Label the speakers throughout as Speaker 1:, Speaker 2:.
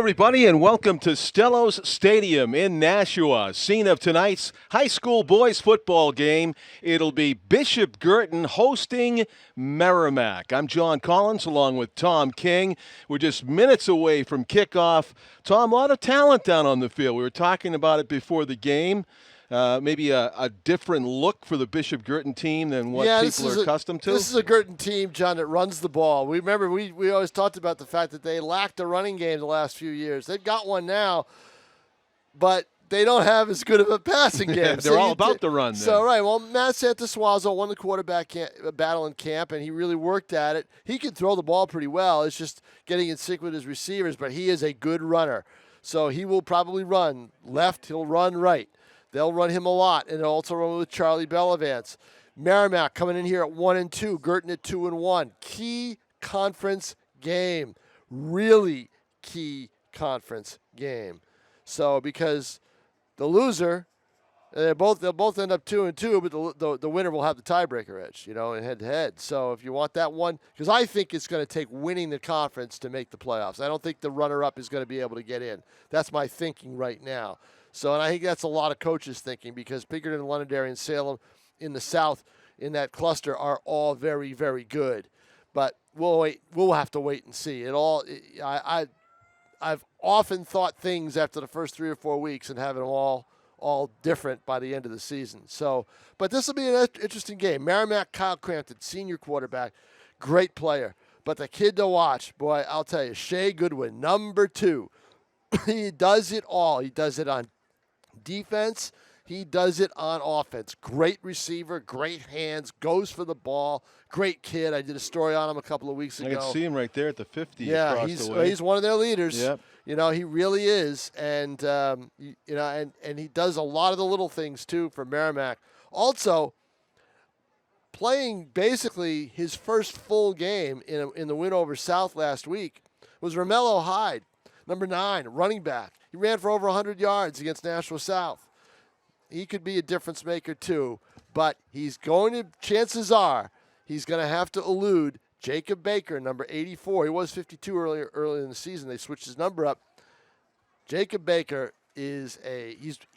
Speaker 1: everybody, and welcome to Stellos Stadium in Nashua, scene of tonight's high school boys football game. It'll be Bishop Guertin hosting Merrimack. I'm John Collins along with Tom King. We're just minutes away from kickoff. Tom, a lot of talent down on the field. We were talking about it before the game. Maybe a different look for the Bishop Guertin team than what people are accustomed to?
Speaker 2: This is a Guertin team, John, that runs the ball. We remember we always talked about the fact that they lacked a running game the last few years. They've got one now, but they don't have as good of a passing game.
Speaker 1: They're all about the run then.
Speaker 2: So, right, well, Matt Santosuazo won the quarterback battle in camp, and he really worked at it. He can throw the ball pretty well. It's just getting in sync with his receivers, but he is a good runner. So he will probably run left, he'll run right. They'll run him a lot, and they'll also run with Charlie Bellavance. Merrimack coming in here at 1-2, Guertin at 2-1. Key conference game, really key conference game. So because the loser, they'll both end up 2-2, but the winner will have the tiebreaker edge, in head-to-head. So if you want that one, because I think it's going to take winning the conference to make the playoffs. I don't think the runner-up is going to be able to get in. That's my thinking right now. So, and I think that's a lot of coaches thinking, because Pinkerton, Londonderry, and Salem in the South in that cluster are all very, very good. But we'll wait. We'll have to wait and see. I've often thought things after the first 3 or 4 weeks and have them all different by the end of the season. So, but this will be an interesting game. Merrimack, Kyle Crampton, senior quarterback, great player. But the kid to watch, boy, I'll tell you, Shea Goodwin, number 2. He does it all. He does it on defense, he does it on offense. Great receiver, great hands, goes for the ball. Great kid. I did a story on him a couple of weeks ago.
Speaker 1: I can see him right there at the 50.
Speaker 2: Yeah, he's one of their leaders.
Speaker 1: Yep.
Speaker 2: He really is, and and he does a lot of the little things too for Merrimack. Also, playing basically his first full game in the win over South last week was Romello Hyde, number 9, running back. He ran for over 100 yards against Nashua South. He could be a difference maker too, but chances are he's going to have to elude Jacob Baker, number 84. He was 52 earlier in the season. They switched his number up. Jacob Baker he's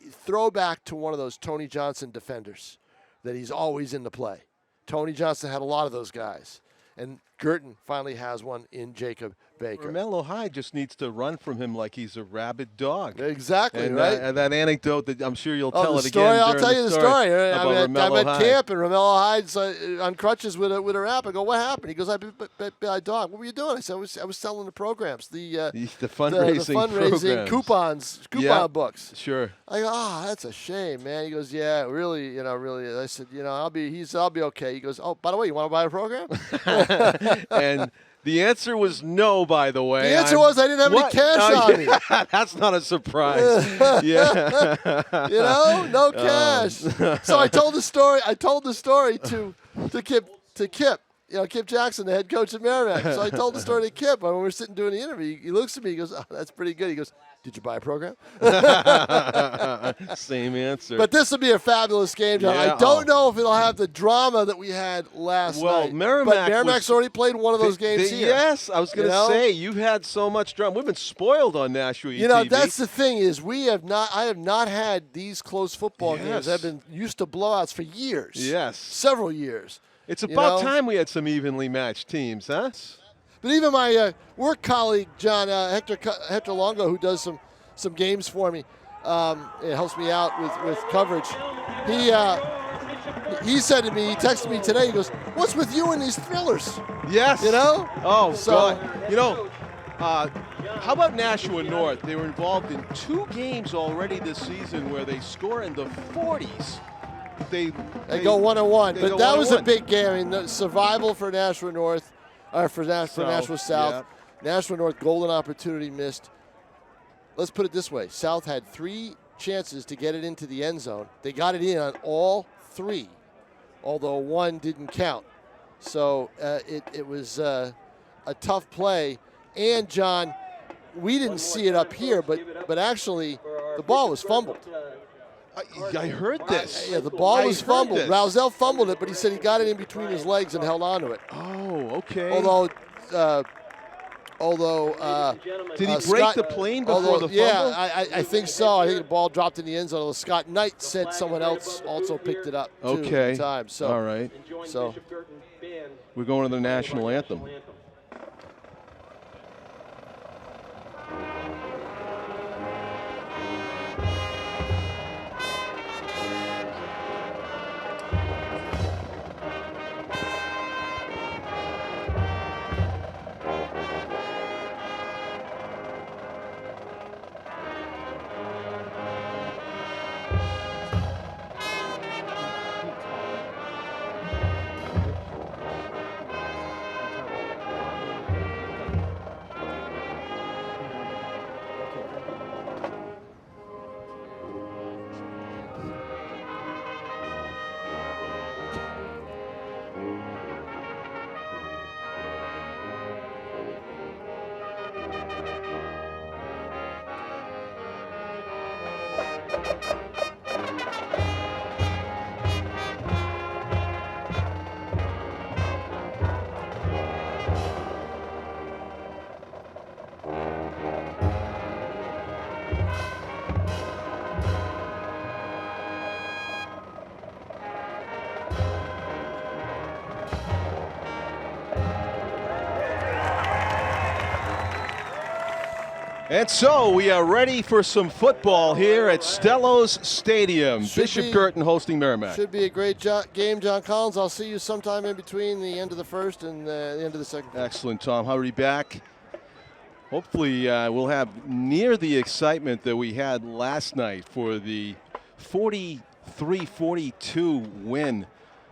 Speaker 2: throwback to one of those Tony Johnson defenders that he's always in the play. Tony Johnson had a lot of those guys, and Guertin finally has one in Jacob Baker.
Speaker 1: Romello Hyde just needs to run from him like he's a rabid dog.
Speaker 2: Exactly,
Speaker 1: and,
Speaker 2: right?
Speaker 1: And that anecdote that I'm sure you'll tell it again.
Speaker 2: I'll tell you the story. I'm at camp, and Romello Hyde's on crutches with a wrap. I go, "What happened?" He goes, "I bit by a dog." "What were you doing?" I said, "I was selling the programs, the fundraising coupon books."
Speaker 1: Sure.
Speaker 2: I go, "That's a shame, man." He goes, "Yeah, really, really." I said, "I'll be okay." He goes, "Oh, by the way, you want to buy a program?"
Speaker 1: And the answer was no, by the way.
Speaker 2: The answer was I didn't have any cash on me.
Speaker 1: That's not a surprise. Yeah.
Speaker 2: No cash. So I told the story to Kip. Kip Jackson, the head coach at Merrimack. So I told the story to Kip. When we were sitting doing the interview, he looks at me. He goes, "Oh, that's pretty good." He goes, "Did you buy a program?"
Speaker 1: Same answer.
Speaker 2: But this will be a fabulous game, John.
Speaker 1: Yeah.
Speaker 2: I don't know if it'll have the drama that we had last night.
Speaker 1: Well,
Speaker 2: Merrimack's already played one of those games here.
Speaker 1: Yes, I was going to say, you've had so much drama. We've been spoiled on Nashua UTV.
Speaker 2: That's the thing is I have not had these close football games. I've been used to blowouts for years.
Speaker 1: Yes.
Speaker 2: Several years.
Speaker 1: It's about time we had some evenly matched teams, huh?
Speaker 2: But even my work colleague, John Hector Longo, who does some games for me, it helps me out with coverage. He said to me, he texted me today, he goes, "What's with you and these thrillers?"
Speaker 1: Yes. Oh,
Speaker 2: so,
Speaker 1: God. How about Nashua North? They were involved in 2 games already this season where they score in the 40s. They
Speaker 2: go 1-1, but that was a big game. I mean, the survival for Nashua North, for Nashua South.
Speaker 1: Yeah.
Speaker 2: Nashua North, golden opportunity missed. Let's put it this way. South had 3 chances to get it into the end zone. They got it in on all 3, although 1 didn't count. So it was a tough play. And, John, we didn't see it up here, but actually the ball was fumbled.
Speaker 1: I heard this.
Speaker 2: The ball was fumbled. Rousel fumbled it, but he said he got it in between his legs and held on to it.
Speaker 1: Oh, okay.
Speaker 2: Although Although,
Speaker 1: did he break the plane before the fumble?
Speaker 2: Yeah, I think so. I think the ball dropped in the end zone. Although Scott Knight said someone else also picked it up too at the time. So,
Speaker 1: all right.
Speaker 2: So
Speaker 1: we're going to the national anthem. And so we are ready for some football here at Stellos Stadium. Bishop Guertin hosting Merrimack.
Speaker 2: Should be a great game, John Collins. I'll see you sometime in between the end of the first and the end of the second.
Speaker 1: Excellent, Tom. Hurry back. Hopefully we'll have near the excitement that we had last night for the 43-42 win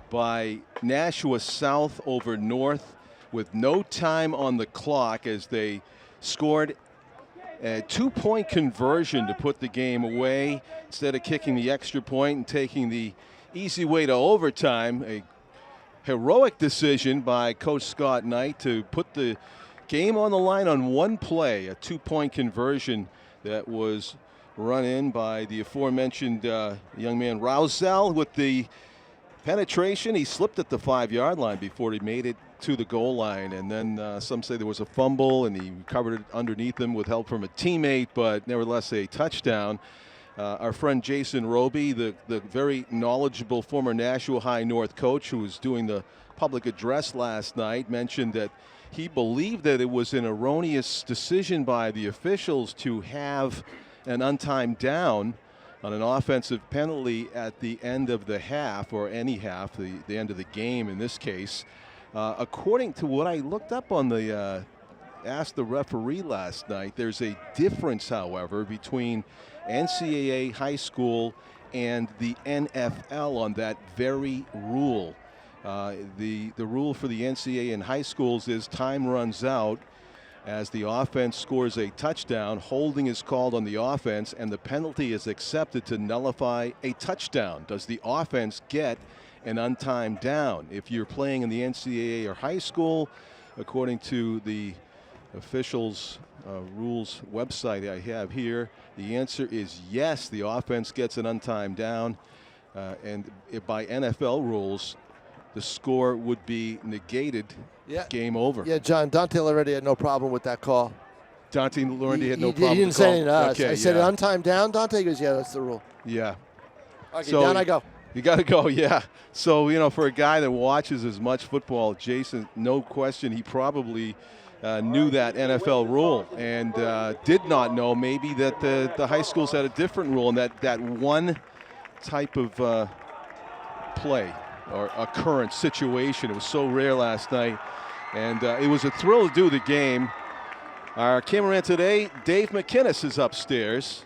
Speaker 1: by Nashua South over North with no time on the clock as they scored a 2-point conversion to put the game away instead of kicking the extra point and taking the easy way to overtime. A heroic decision by Coach Scott Knight to put the game on the line on one play, a 2-point conversion that was run in by the aforementioned young man Rousel with the penetration. He slipped at the 5-yard line before he made it to the goal line, and then some say there was a fumble and he recovered it underneath him with help from a teammate, but nevertheless a touchdown. Our friend Jason Roby, the very knowledgeable former Nashua High North coach who was doing the public address last night, mentioned that he believed that it was an erroneous decision by the officials to have an untimed down on an offensive penalty at the end of the half, or any half, the end of the game in this case. According to what I looked up on the asked the referee last night, there's a difference, however, between NCAA high school and the NFL on that very rule. The rule for the NCAA in high schools is time runs out as the offense scores a touchdown, holding is called on the offense, and the penalty is accepted to nullify a touchdown. Does the offense get an untimed down? If you're playing in the NCAA or high school, according to the officials rules website I have here, the answer is yes, the offense gets an untimed down, and by NFL rules, the score would be negated.
Speaker 2: Yeah.
Speaker 1: Game over.
Speaker 2: Yeah, John, Dante already had no problem with that call.
Speaker 1: Dante Laurenti had no problem.
Speaker 2: He didn't say anything to us.
Speaker 1: Okay,
Speaker 2: I said untimed down. Dante goes, yeah, that's the rule.
Speaker 1: Yeah.
Speaker 2: Okay, so down I go.
Speaker 1: You got to go, yeah. So, you know, for a guy that watches as much football, Jason, no question, he probably knew that NFL rule and did not know maybe that the high schools had a different rule, and that one type of play or current situation. It was so rare last night, and it was a thrill to do the game. Our cameraman today, Dave McInnes, is upstairs,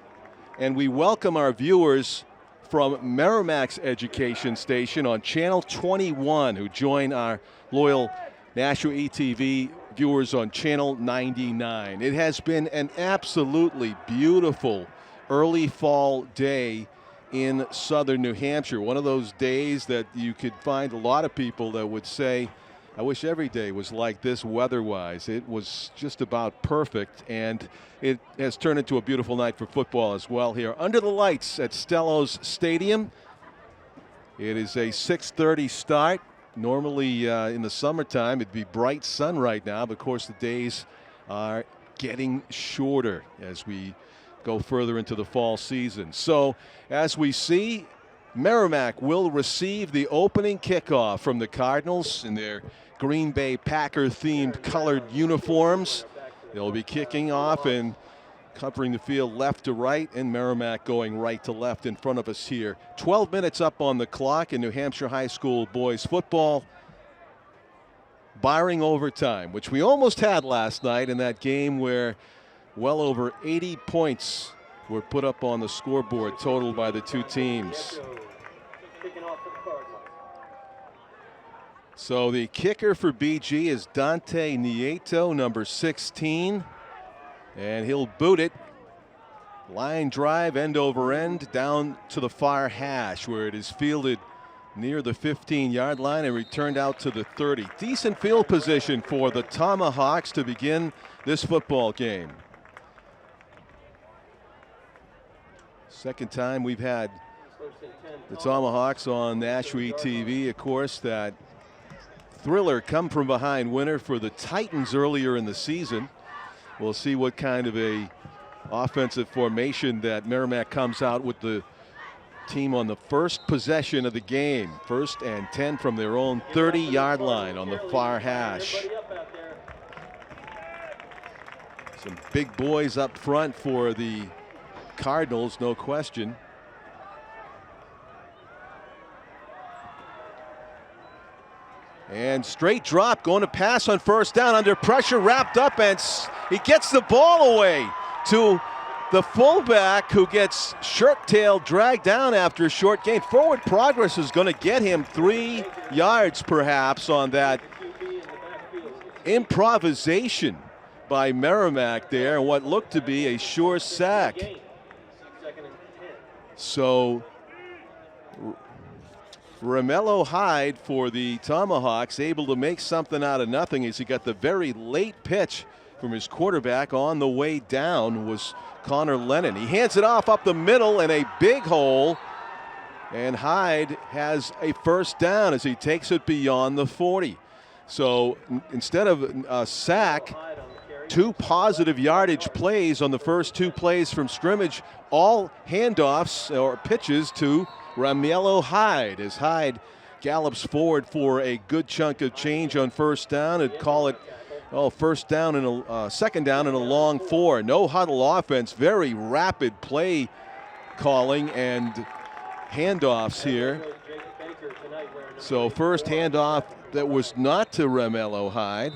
Speaker 1: and we welcome our viewers from Merrimack's education station on Channel 21 who join our loyal Nashua ETV viewers on Channel 99. It has been an absolutely beautiful early fall day in southern New Hampshire. One of those days that you could find a lot of people that would say, I wish every day was like this weather-wise. It was just about perfect, and it has turned into a beautiful night for football as well here under the lights at Stellos Stadium. It is a 6:30 start. Normally in the summertime it'd be bright sun right now, but of course the days are getting shorter as we go further into the fall season. So as we see, Merrimack will receive the opening kickoff from the Cardinals in their Green Bay Packer-themed colored uniforms. They'll be kicking off and covering the field left to right, and Merrimack going right to left in front of us here. 12 minutes up on the clock in New Hampshire high school boys football. Barring overtime, which we almost had last night in that game where well over 80 points were put up on the scoreboard total by the two teams. So the kicker for BG is Dante Nieto, number 16. And he'll boot it. Line drive, end over end, down to the far hash where it is fielded near the 15-yard line and returned out to the 30. Decent field position for the Tomahawks to begin this football game. Second time we've had the Tomahawks on Nashua TV. Of course, that thriller come from behind winner for the Titans earlier in the season. We'll see what kind of a offensive formation that Merrimack comes out with the team on the first possession of the game. 1st and 10 from their own 30-yard line on the far hash. Some big boys up front for the Cardinals, no question. And straight drop, going to pass on first down, under pressure, wrapped up, and he gets the ball away to the fullback, who gets shirt-tail dragged down after a short gain. Forward progress is going to get him 3 yards perhaps on that improvisation by Merrimack there, and what looked to be a sure sack. So Romello Hyde for the Tomahawks able to make something out of nothing as he got the very late pitch from his quarterback. On the way down was Connor Lennon. He hands it off up the middle in a big hole, and Hyde has a first down as he takes it beyond the 40. So instead of a sack, 2 positive yardage plays on the first 2 plays from scrimmage, all handoffs or pitches to Romello Hyde as Hyde gallops forward for a good chunk of change on first down and call it first down and a second down and a long 4. No huddle offense, very rapid play calling and handoffs here. So first handoff that was not to Romello Hyde,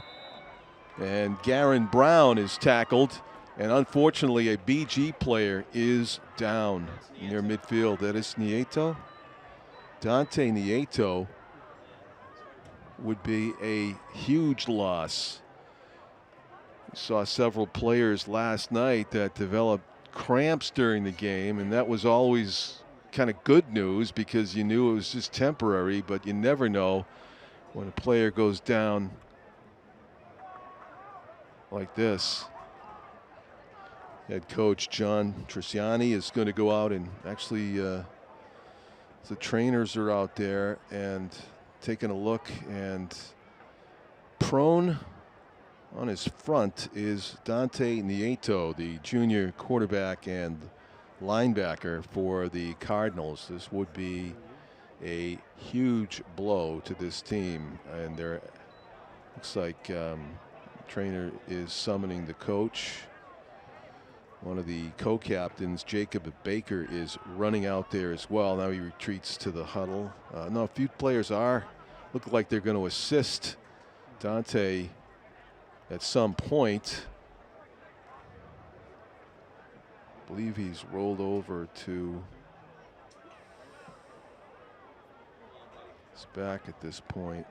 Speaker 1: and Guertin Brown is tackled, and unfortunately a BG player is down near midfield. That is Nieto. Dante Nieto would be a huge loss. We saw several players last night that developed cramps during the game, and that was always kind of good news because you knew it was just temporary, but you never know when a player goes down like this. Head coach John Triciani is going to go out and actually the trainers are out there and taking a look, and prone on his front is Dante Nieto, the junior quarterback and linebacker for the Cardinals. This would be a huge blow to this team, and there looks like trainer is summoning the coach. One of the co-captains, Jacob Baker, is running out there as well. Now he retreats to the huddle. No, a few players look like they're going to assist Dante at some point. I believe he's rolled over to his back at this point.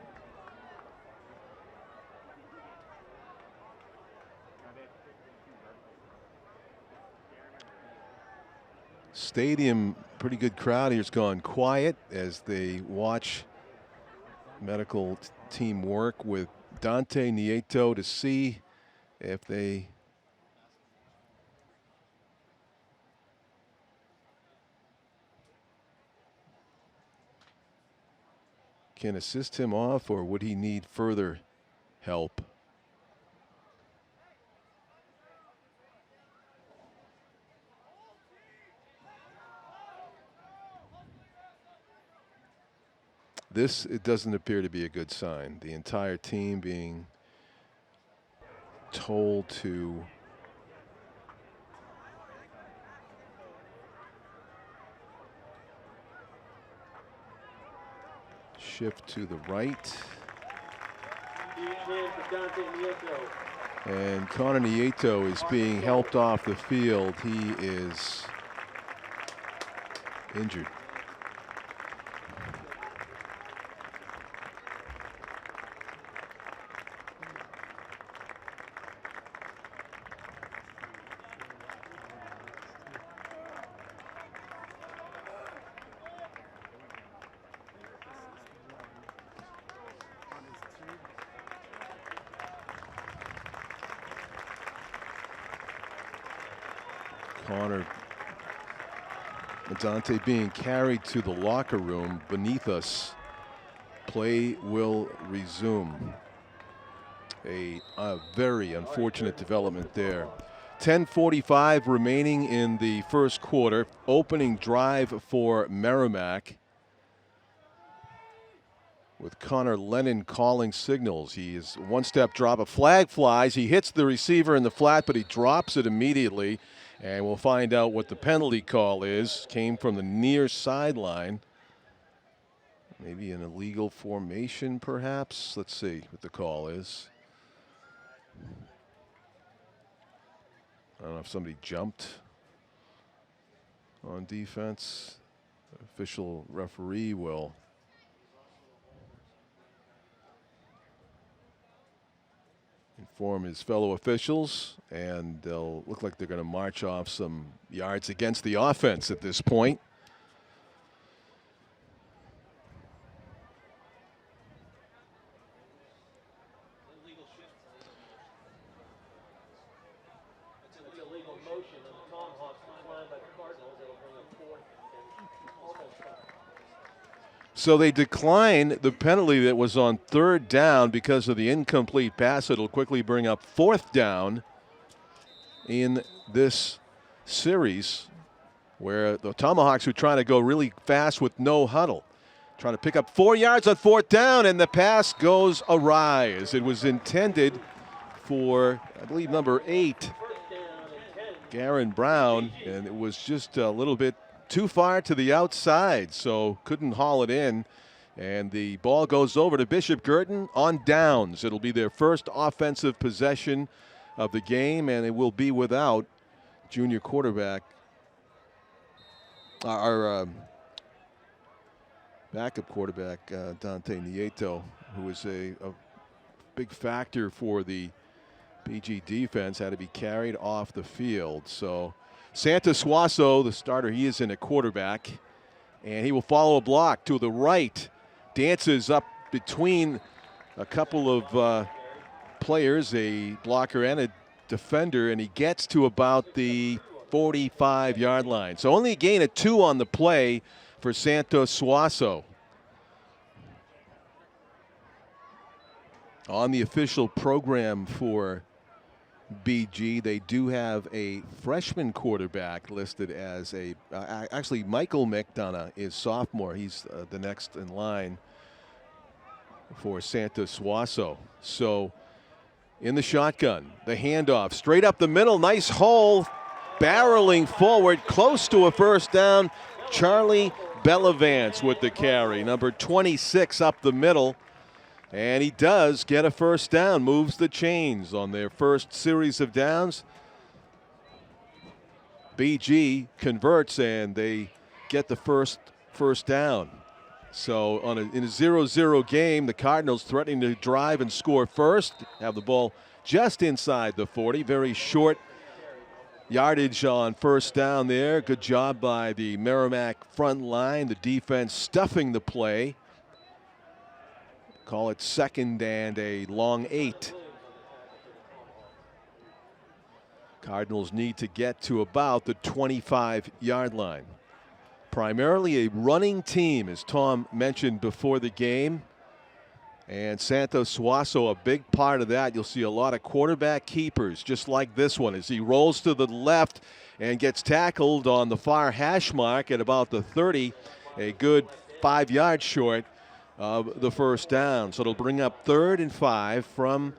Speaker 1: Stadium, pretty good crowd here. It's gone quiet as they watch medical team work with Dante Nieto to see if they can assist him off, or would he need further help. it doesn't appear to be a good sign. The entire team being told to shift to the right. And Connor Nieto is being helped off the field. He is injured. Connor Dante being carried to the locker room beneath us. Play will resume. A very unfortunate development there. 10:45 remaining in the first quarter. Opening drive for Merrimack, with Connor Lennon calling signals. He is one-step drop. A flag flies. He hits the receiver in the flat, but he drops it immediately. And we'll find out what the penalty call is. Came from the near sideline. Maybe an illegal formation, perhaps. Let's see what the call is. I don't know if somebody jumped on defense. The official referee will inform his fellow officials, and they'll look like they're going to march off some yards against the offense at this point.
Speaker 3: It's a legal motion on the Tomahawks line by the Cardinals. It'll bring up fourth and almost.
Speaker 1: So they decline the penalty that was on third down because of the incomplete pass. It'll quickly bring up fourth down in this series, where the Tomahawks are trying to go really fast with no huddle. Trying to pick up 4 yards on fourth down, and the pass goes awry as it was intended for, I believe, number 8, Guertin Brown, and it was just a little bit too far to the outside, so couldn't haul it in. And the ball goes over to Bishop Guertin on downs. It'll be their first offensive possession of the game, and it will be without junior quarterback, our backup quarterback, Dante Nieto, who is a big factor for the BG defense, had to be carried off the field. So Santa Suazo, the starter, he is in a quarterback, and he will follow a block to the right. Dances up between a couple of players, a blocker and a defender, and he gets to about the 45-yard line. So only a gain of 2 on the play for Santa Suazo. On the official program for BG, they do have a freshman quarterback listed as a actually Michael McDonough is sophomore. He's the next in line for Santa Suazo. So in the shotgun, the handoff straight up the middle, nice hole, barreling forward close to a first down. Charlie Bellavance with the carry, number 26 up the middle. And he does get a first down, moves the chains on their first series of downs. BG converts, and they get the first down. So in a 0-0 game, the Cardinals threatening to drive and score first, have the ball just inside the 40. Very short yardage on first down there. Good job by the Merrimack front line, the defense stuffing the play. Call it second and a long 8. Cardinals need to get to about the 25-yard line. Primarily a running team, as Tom mentioned before the game. And Santa Suazo, a big part of that. You'll see a lot of quarterback keepers, just like this one, as he rolls to the left and gets tackled on the far hash mark at about the 30. A good 5 yards short of the first down. So it'll bring up 3rd and 5 from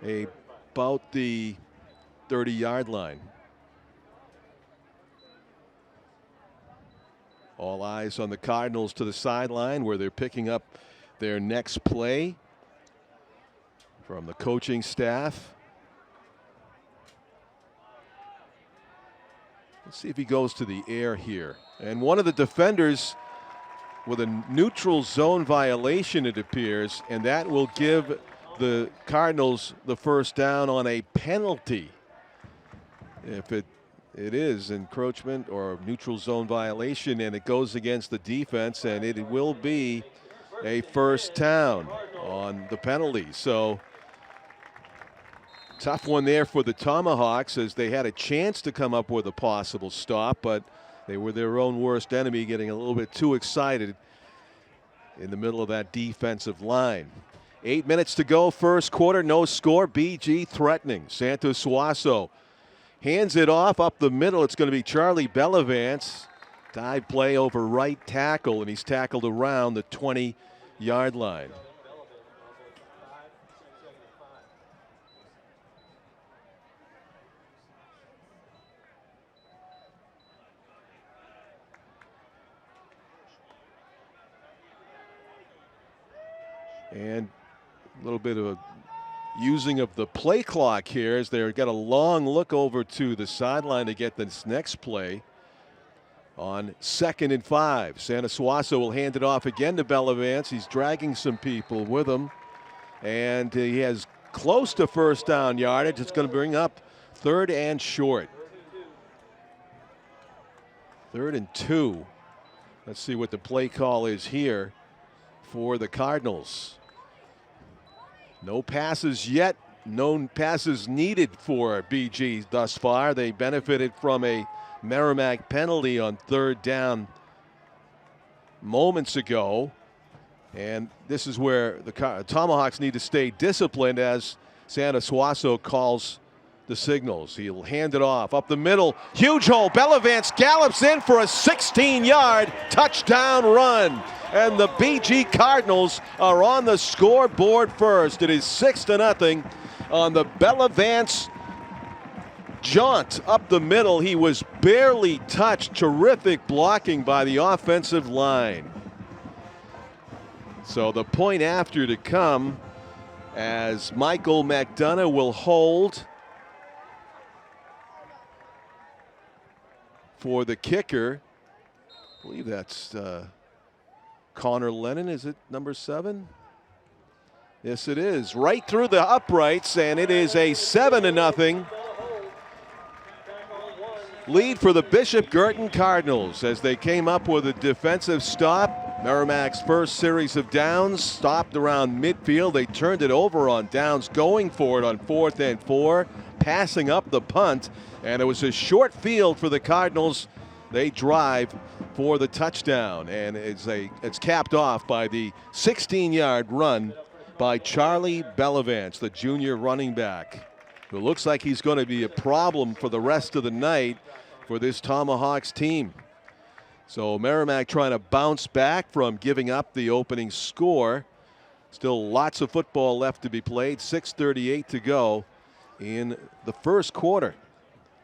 Speaker 1: about the 30-yard line. All eyes on the Cardinals to the sideline where they're picking up their next play from the coaching staff. Let's see if he goes to the air here. And one of the defenders with a neutral zone violation, it appears, and that will give the Cardinals the first down on a penalty. If it is encroachment or neutral zone violation, and it goes against the defense, and it will be a first down on the penalty. So tough one there for the Tomahawks, as they had a chance to come up with a possible stop, but they were their own worst enemy, getting a little bit too excited in the middle of that defensive line. 8 minutes to go, first quarter, no score. BG threatening. Santos Suazo hands it off up the middle. It's going to be Charlie Bellavance. Dive play over right tackle, and he's tackled around the 20-yard line. And a little bit of a using of the play clock here as they've got a long look over to the sideline to get this next play on 2nd and 5. Santa Suazo will hand it off again to Bellavance. He's dragging some people with him, and he has close to first down yardage. It's going to bring up 3rd and short. 3rd and 2. Let's see what the play call is here for the Cardinals. No passes yet. No passes needed for BG thus far. They benefited from a Merrimack penalty on 3rd down moments ago. And this is where the Tomahawks need to stay disciplined as Santa Suazo calls the signals. He'll hand it off up the middle. Huge hole. Bellavance gallops in for a 16-yard touchdown run. And the BG Cardinals are on the scoreboard first. It is 6-0 on the Bellavance jaunt up the middle. He was barely touched. Terrific blocking by the offensive line. So the point after to come as Michael McDonough will hold for the kicker. I believe that's Connor Lennon. Is it number 7? Yes, it is. Right through the uprights, and it is a 7-0 lead for the Bishop Guertin Cardinals as they came up with a defensive stop. Merrimack's first series of downs stopped around midfield. They turned it over on downs, going for it on 4th and 4, passing up the punt, and it was a short field for the Cardinals. They drive for the touchdown, and it's capped off by the 16-yard run by Charlie Bellavance, the junior running back, who looks like he's going to be a problem for the rest of the night for this Tomahawks team. So Merrimack trying to bounce back from giving up the opening score. Still lots of football left to be played. 6:38 to go in the first quarter.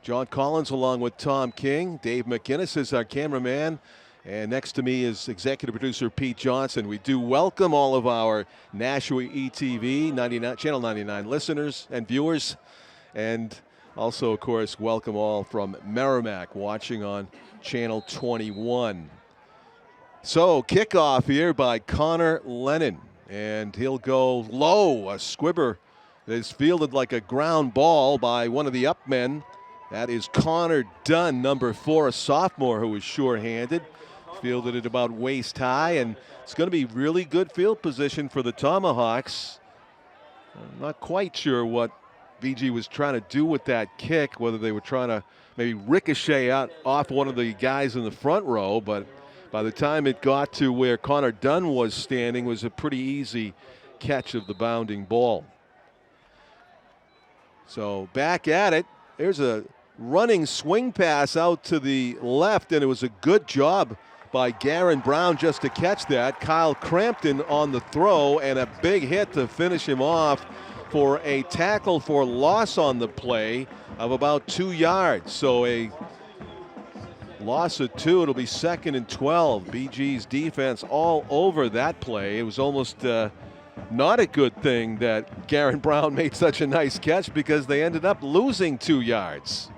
Speaker 1: John Collins along with Tom King. Dave McInnes is our cameraman. And next to me is executive producer Pete Johnson. We do welcome all of our Nashua ETV 99, Channel 99 listeners and viewers. And also, of course, welcome all from Merrimack watching on Channel 21. So kickoff here by Connor Lennon. And he'll go low. A squibber that is fielded like a ground ball by one of the up men. That is Connor Dunn, number 4, a sophomore who was sure-handed. Fielded it about waist high, and it's going to be really good field position for the Tomahawks. I'm not quite sure what BG was trying to do with that kick, whether they were trying to maybe ricochet out off one of the guys in the front row, but by the time it got to where Connor Dunn was standing, it was a pretty easy catch of the bounding ball. So back at it. There's a running swing pass out to the left, and it was a good job by Guertin Brown just to catch that. Kyle Crampton on the throw, and a big hit to finish him off for a tackle for loss on the play of about 2 yards. So a loss of 2. It'll be 2nd and 12. BG's defense all over that play. It was almost not a good thing that Guertin Brown made such a nice catch, because they ended up losing 2 yards.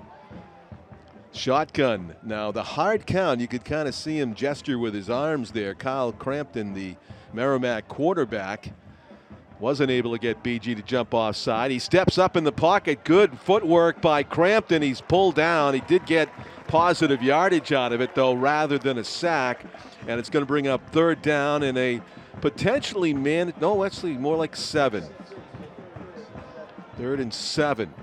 Speaker 1: Shotgun. Now the hard count, you could kind of see him gesture with his arms there. Kyle Crampton, the Merrimack quarterback, wasn't able to get BG to jump offside. He steps up in the pocket. Good footwork by Crampton. He's pulled down. He did get positive yardage out of it, though, rather than a sack. And it's going to bring up 3rd down in a potentially actually more like 7. 3rd and 7.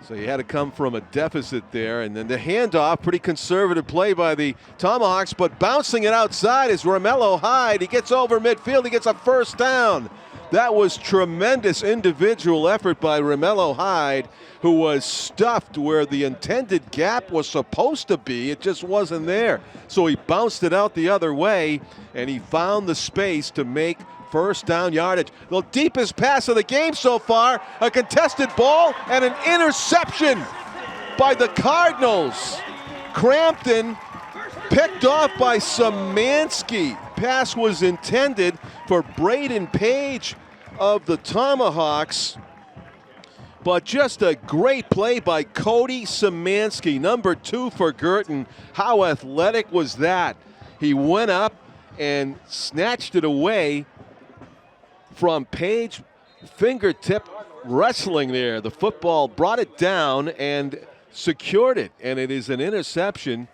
Speaker 1: So he had to come from a deficit there. And then the handoff, pretty conservative play by the Tomahawks, but bouncing it outside is Romello Hyde. He gets over midfield. He gets a 1st down. That was tremendous individual effort by Romello Hyde, who was stuffed where the intended gap was supposed to be. It just wasn't there. So he bounced it out the other way, and he found the space to make 1st down yardage. The deepest pass of the game so far, a contested ball and an interception by the Cardinals. Crampton picked off by Szymanski. Pass was intended for Braden Page of the Tomahawks, but just a great play by Cody Szymanski, number 2 for Guertin. How athletic was that? He went up and snatched it away from Page. Fingertip wrestling there. The football brought it down and secured it, and it is an interception.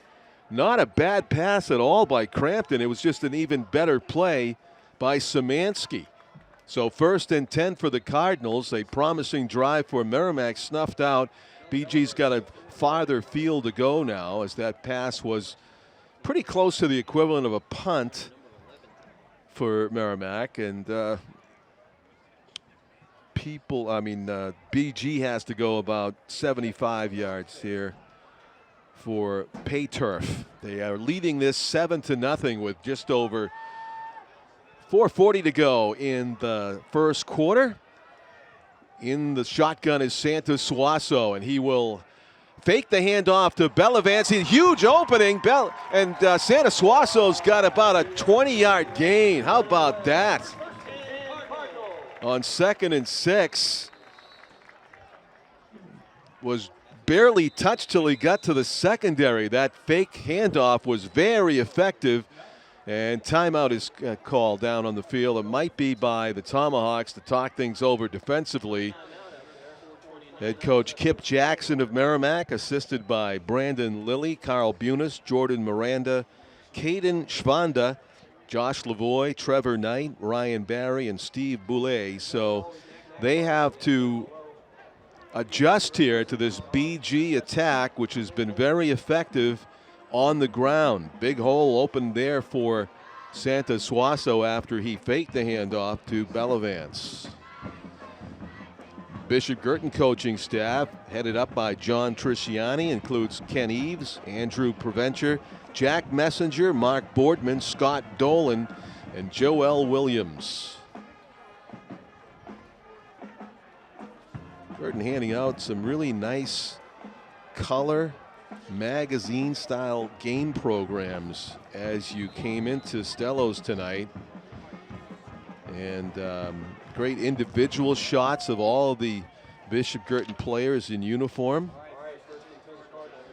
Speaker 1: Not a bad pass at all by Crampton. It was just an even better play by Szymanski. So 1st and 10 for the Cardinals. A promising drive for Merrimack snuffed out. BG's got a farther field to go now, as that pass was pretty close to the equivalent of a punt for Merrimack. And BG has to go about 75 yards here for pay turf. They are leading this 7-0 with just over 4:40 to go in the 1st quarter. In the shotgun is Santos Suazo, and he will fake the handoff to Bellavance. A huge opening. Santos Suazo's got about a 20-yard gain. How about that? On 2nd and 6. Was barely touched till he got to the secondary. That fake handoff was very effective, and timeout is called down on the field. It might be by the Tomahawks to talk things over defensively. Head coach Kip Jackson of Merrimack, assisted by Brandon Lilly, Carl Bunis, Jordan Miranda, Caden Schwanda, Josh Lavoie, Trevor Knight, Ryan Barry, and Steve Boulay. So they have to adjust here to this BG attack, which has been very effective on the ground. Big hole opened there for Santos Suazo after he faked the handoff to Bellavance. Bishop Guertin coaching staff, headed up by John Trisciani, includes Ken Eves, Andrew Preventure, Jack Messenger, Mark Boardman, Scott Dolan, and Joel Williams. Guertin handing out some really nice color magazine style game programs as you came into Stellos tonight, and great individual shots of all of the Bishop Guertin players in uniform.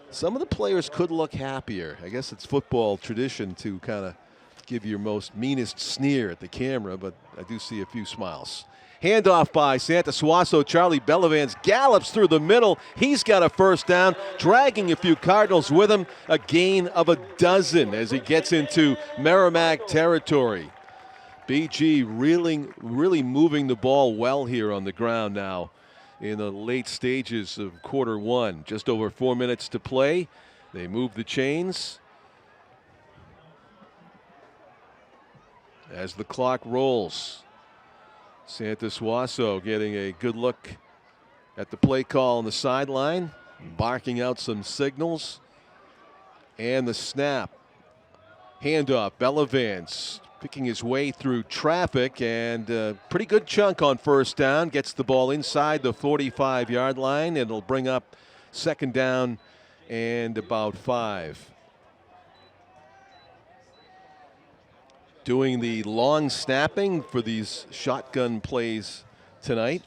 Speaker 1: Some of the players could look happier. I guess it's football tradition to kind of give your most meanest sneer at the camera, but I do see a few smiles. Handoff by Santos Suazo. Charlie Bellavance gallops through the middle. He's got a 1st down, dragging a few Cardinals with him. A gain of 12 as he gets into Merrimack territory. BG really moving the ball well here on the ground now in the late stages of quarter 1. Just over 4 minutes to play. They move the chains as the clock rolls. Santos Suazo getting a good look at the play call on the sideline, barking out some signals, and the snap. Handoff, Bellavance picking his way through traffic, and a pretty good chunk on first down. Gets the ball inside the 45-yard line. It'll bring up second down and about 5. Doing the long snapping for these shotgun plays tonight.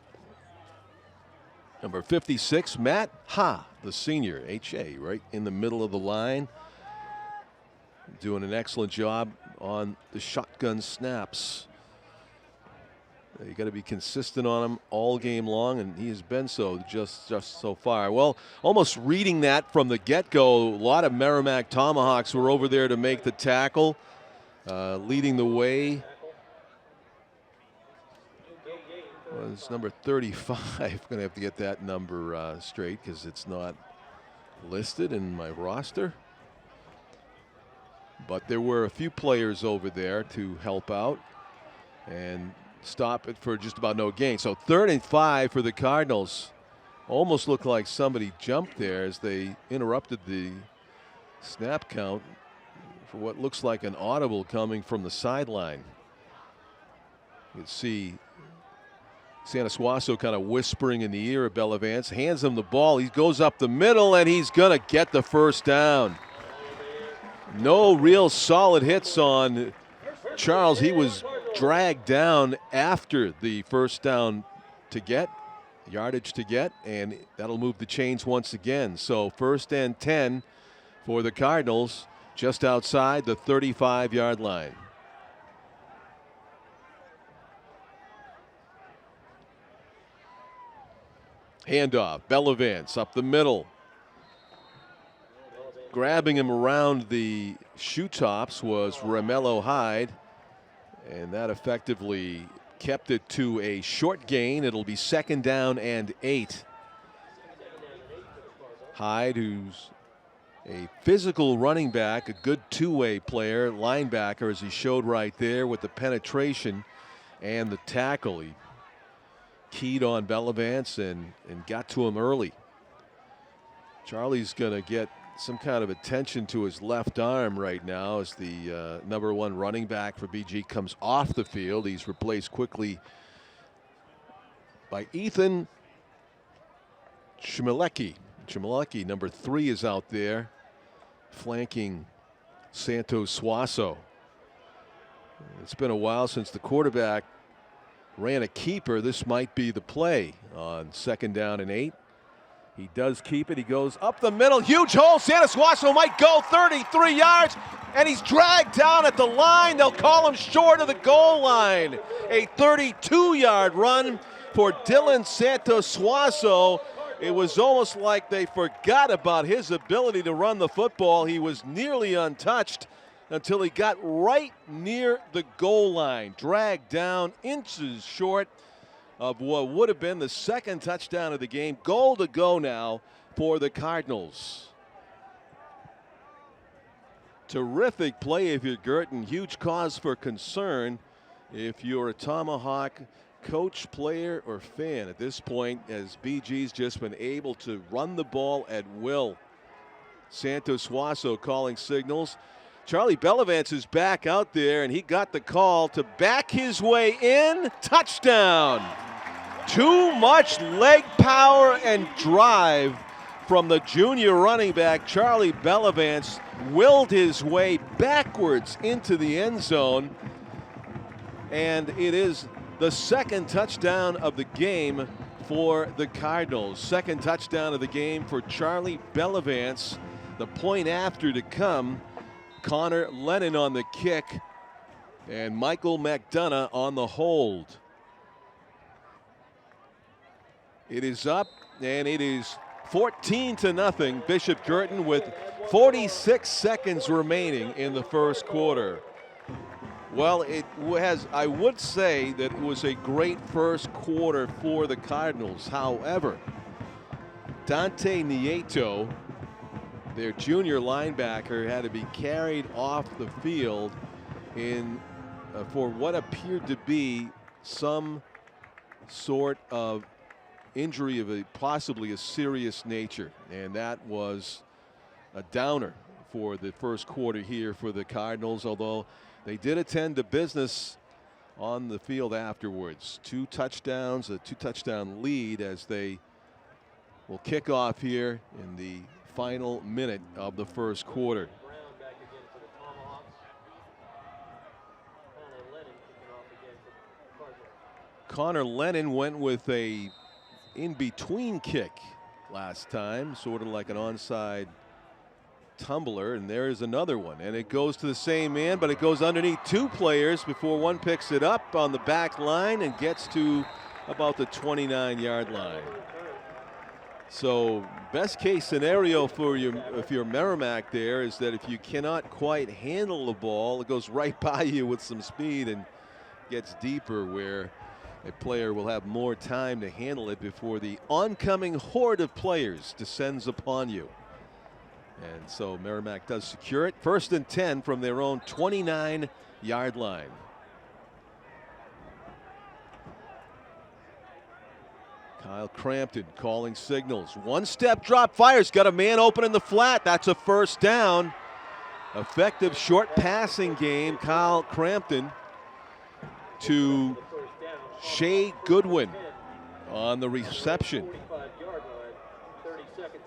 Speaker 1: Number 56, Matt Ha, the senior, H.A., right in the middle of the line. Doing an excellent job on the shotgun snaps. You got to be consistent on him all game long, and he has been so just so far. Well, almost reading that from the get-go, a lot of Merrimack Tomahawks were over there to make the tackle, leading the way was number 35. I'm going to have to get that number straight because it's not listed in my roster. But there were a few players over there to help out and stop it for just about no gain. So 3rd and 5 for the Cardinals. Almost looked like somebody jumped there as they interrupted the snap count for what looks like an audible coming from the sideline. You can see Sanasuaso kind of whispering in the ear of Bellavance, hands him the ball. He goes up the middle, and he's going to get the first down. No real solid hits on Charles. He was dragged down after the first down to get, yardage to get, and that'll move the chains once again. So 1st and 10 for the Cardinals, just outside the 35-yard line. Handoff, Bellavance up the middle. Grabbing him around the shoe tops was Romello Hyde, and that effectively kept it to a short gain. It'll be 2nd down and 8. Hyde, who's a physical running back, a good two-way player, linebacker, as he showed right there with the penetration and the tackle. He keyed on Bellavance and got to him early. Charlie's going to get some kind of attention to his left arm right now as the number 1 running back for BG comes off the field. He's replaced quickly by Ethan Chmielewski. Chmielewski, number 3, is out there flanking Santos Suazo. It's been a while since the quarterback ran a keeper. This might be the play on 2nd down and 8. He does keep it. He goes up the middle. Huge hole. Sanasuaso might go 33 yards, and he's dragged down at the line. They'll call him short of the goal line. A 32-yard run for Dylan Santos Suazo. It was almost like they forgot about his ability to run the football. He was nearly untouched until he got right near the goal line. Dragged down inches short of what would have been the 2nd touchdown of the game. Goal to go now for the Cardinals. Terrific play if you're Guertin. Huge cause for concern if you're a Tomahawk coach, player, or fan at this point, as BG's just been able to run the ball at will. Santos Suazo calling signals. Charlie Bellavance is back out there, and he got the call to back his way in. Touchdown. Too much leg power and drive from the junior running back. Charlie Bellavance willed his way backwards into the end zone, and it is the 2nd touchdown of the game for the Cardinals. 2nd touchdown of the game for Charlie Bellavance. The point after to come. Connor Lennon on the kick, and Michael McDonough on the hold. It is up, and it is 14-0. Bishop Guertin with 46 seconds remaining in the first quarter. Well, I would say that it was a great first quarter for the Cardinals. However, Dante Nieto, their junior linebacker, had to be carried off the field in for what appeared to be some sort of injury of possibly a serious nature, and that was a downer for the first quarter here for the Cardinals, although they did attend to business on the field afterwards. 2 touchdowns, a 2-touchdown lead as they will kick off here in the final minute of the first quarter.
Speaker 3: Brown back again for the Tomahawks. Lennon kicking off again for Cardinals.
Speaker 1: Connor Lennon went with a in-between kick last time, sort of like an onside tumbler, and there's another one, and it goes to the same man, but it goes underneath 2 players before one picks it up on the back line and gets to about the 29-yard line. So best case scenario for you, if you're Merrimack, there is that if you cannot quite handle the ball, it goes right by you with some speed and gets deeper, where a player will have more time to handle it before the oncoming horde of players descends upon you. And so Merrimack does secure it. 1st and 10 from their own 29-yard line. Kyle Crampton calling signals. 1-step drop, fires, got a man open in the flat. That's a first down. Effective short passing game. Kyle Crampton to Shea Goodwin on the reception.
Speaker 3: 45-yard line, 30 seconds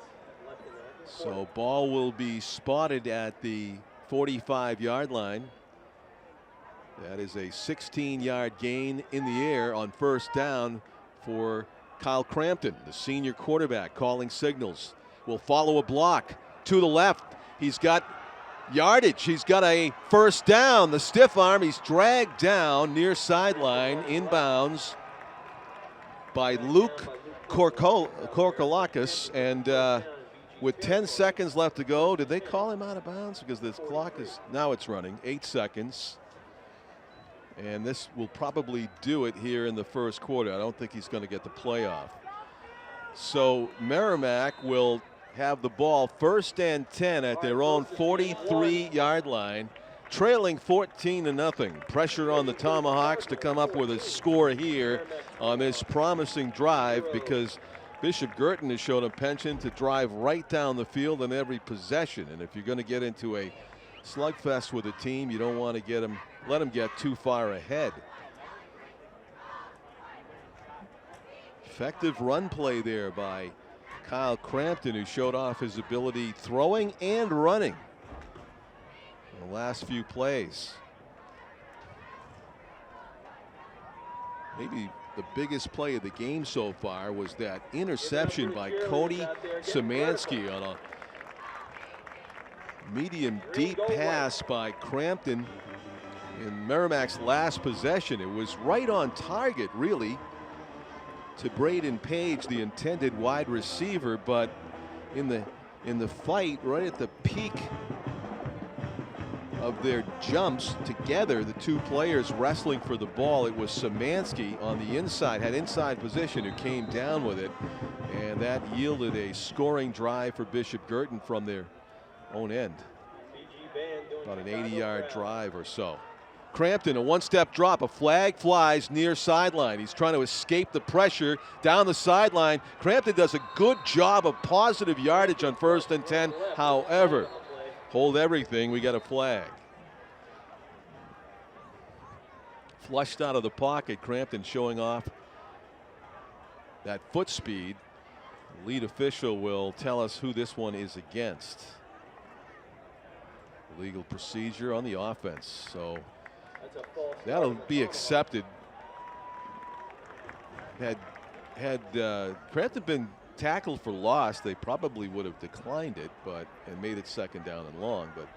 Speaker 3: left in that.
Speaker 1: So ball will be spotted at the 45-yard line. That is a 16-yard gain in the air on first down for Kyle Crampton, the senior quarterback, calling signals. Will follow a block to the left. He's got yardage. He's got a first down. The stiff arm. He's dragged down near sideline, inbounds by Luke Korkolakis. And with 10 seconds left to go, did they call him out of bounds? Because this clock is, now it's running, 8 seconds. And this will probably do it here in the first quarter. I don't think he's going to get the playoff. So Merrimack will have the ball 1st and 10 at their own 43-yard line, trailing 14-0. Pressure on the Tomahawks to come up with a score here on this promising drive, because Bishop Guertin has shown a penchant to drive right down the field in every possession. And if you're going to get into a slugfest with a team, you don't want to let them get too far ahead. Effective run play there by Kyle Crampton, who showed off his ability throwing and running in the last few plays. Maybe the biggest play of the game so far was that interception by Cody Szymanski on a medium deep pass by Crampton in Merrimack's last possession. It was right on target, really, to Braden Page, the intended wide receiver, but in the fight, right at the peak of their jumps together, the 2 players wrestling for the ball, it was Szymanski on the inside, had inside position, who came down with it, and that yielded a scoring drive for Bishop Guertin from their own end. About an 80-yard drive or so. Crampton, a 1-step drop, a flag flies near sideline. He's trying to escape the pressure down the sideline. Crampton does a good job of positive yardage on 1st and 10. However, hold everything, we got a flag. Flushed out of the pocket, Crampton showing off that foot speed. The lead official will tell us who this one is against. Legal procedure on the offense, so that'll be accepted. Had Crampton been tackled for loss, they probably would have declined it, and made it 2nd down and long. But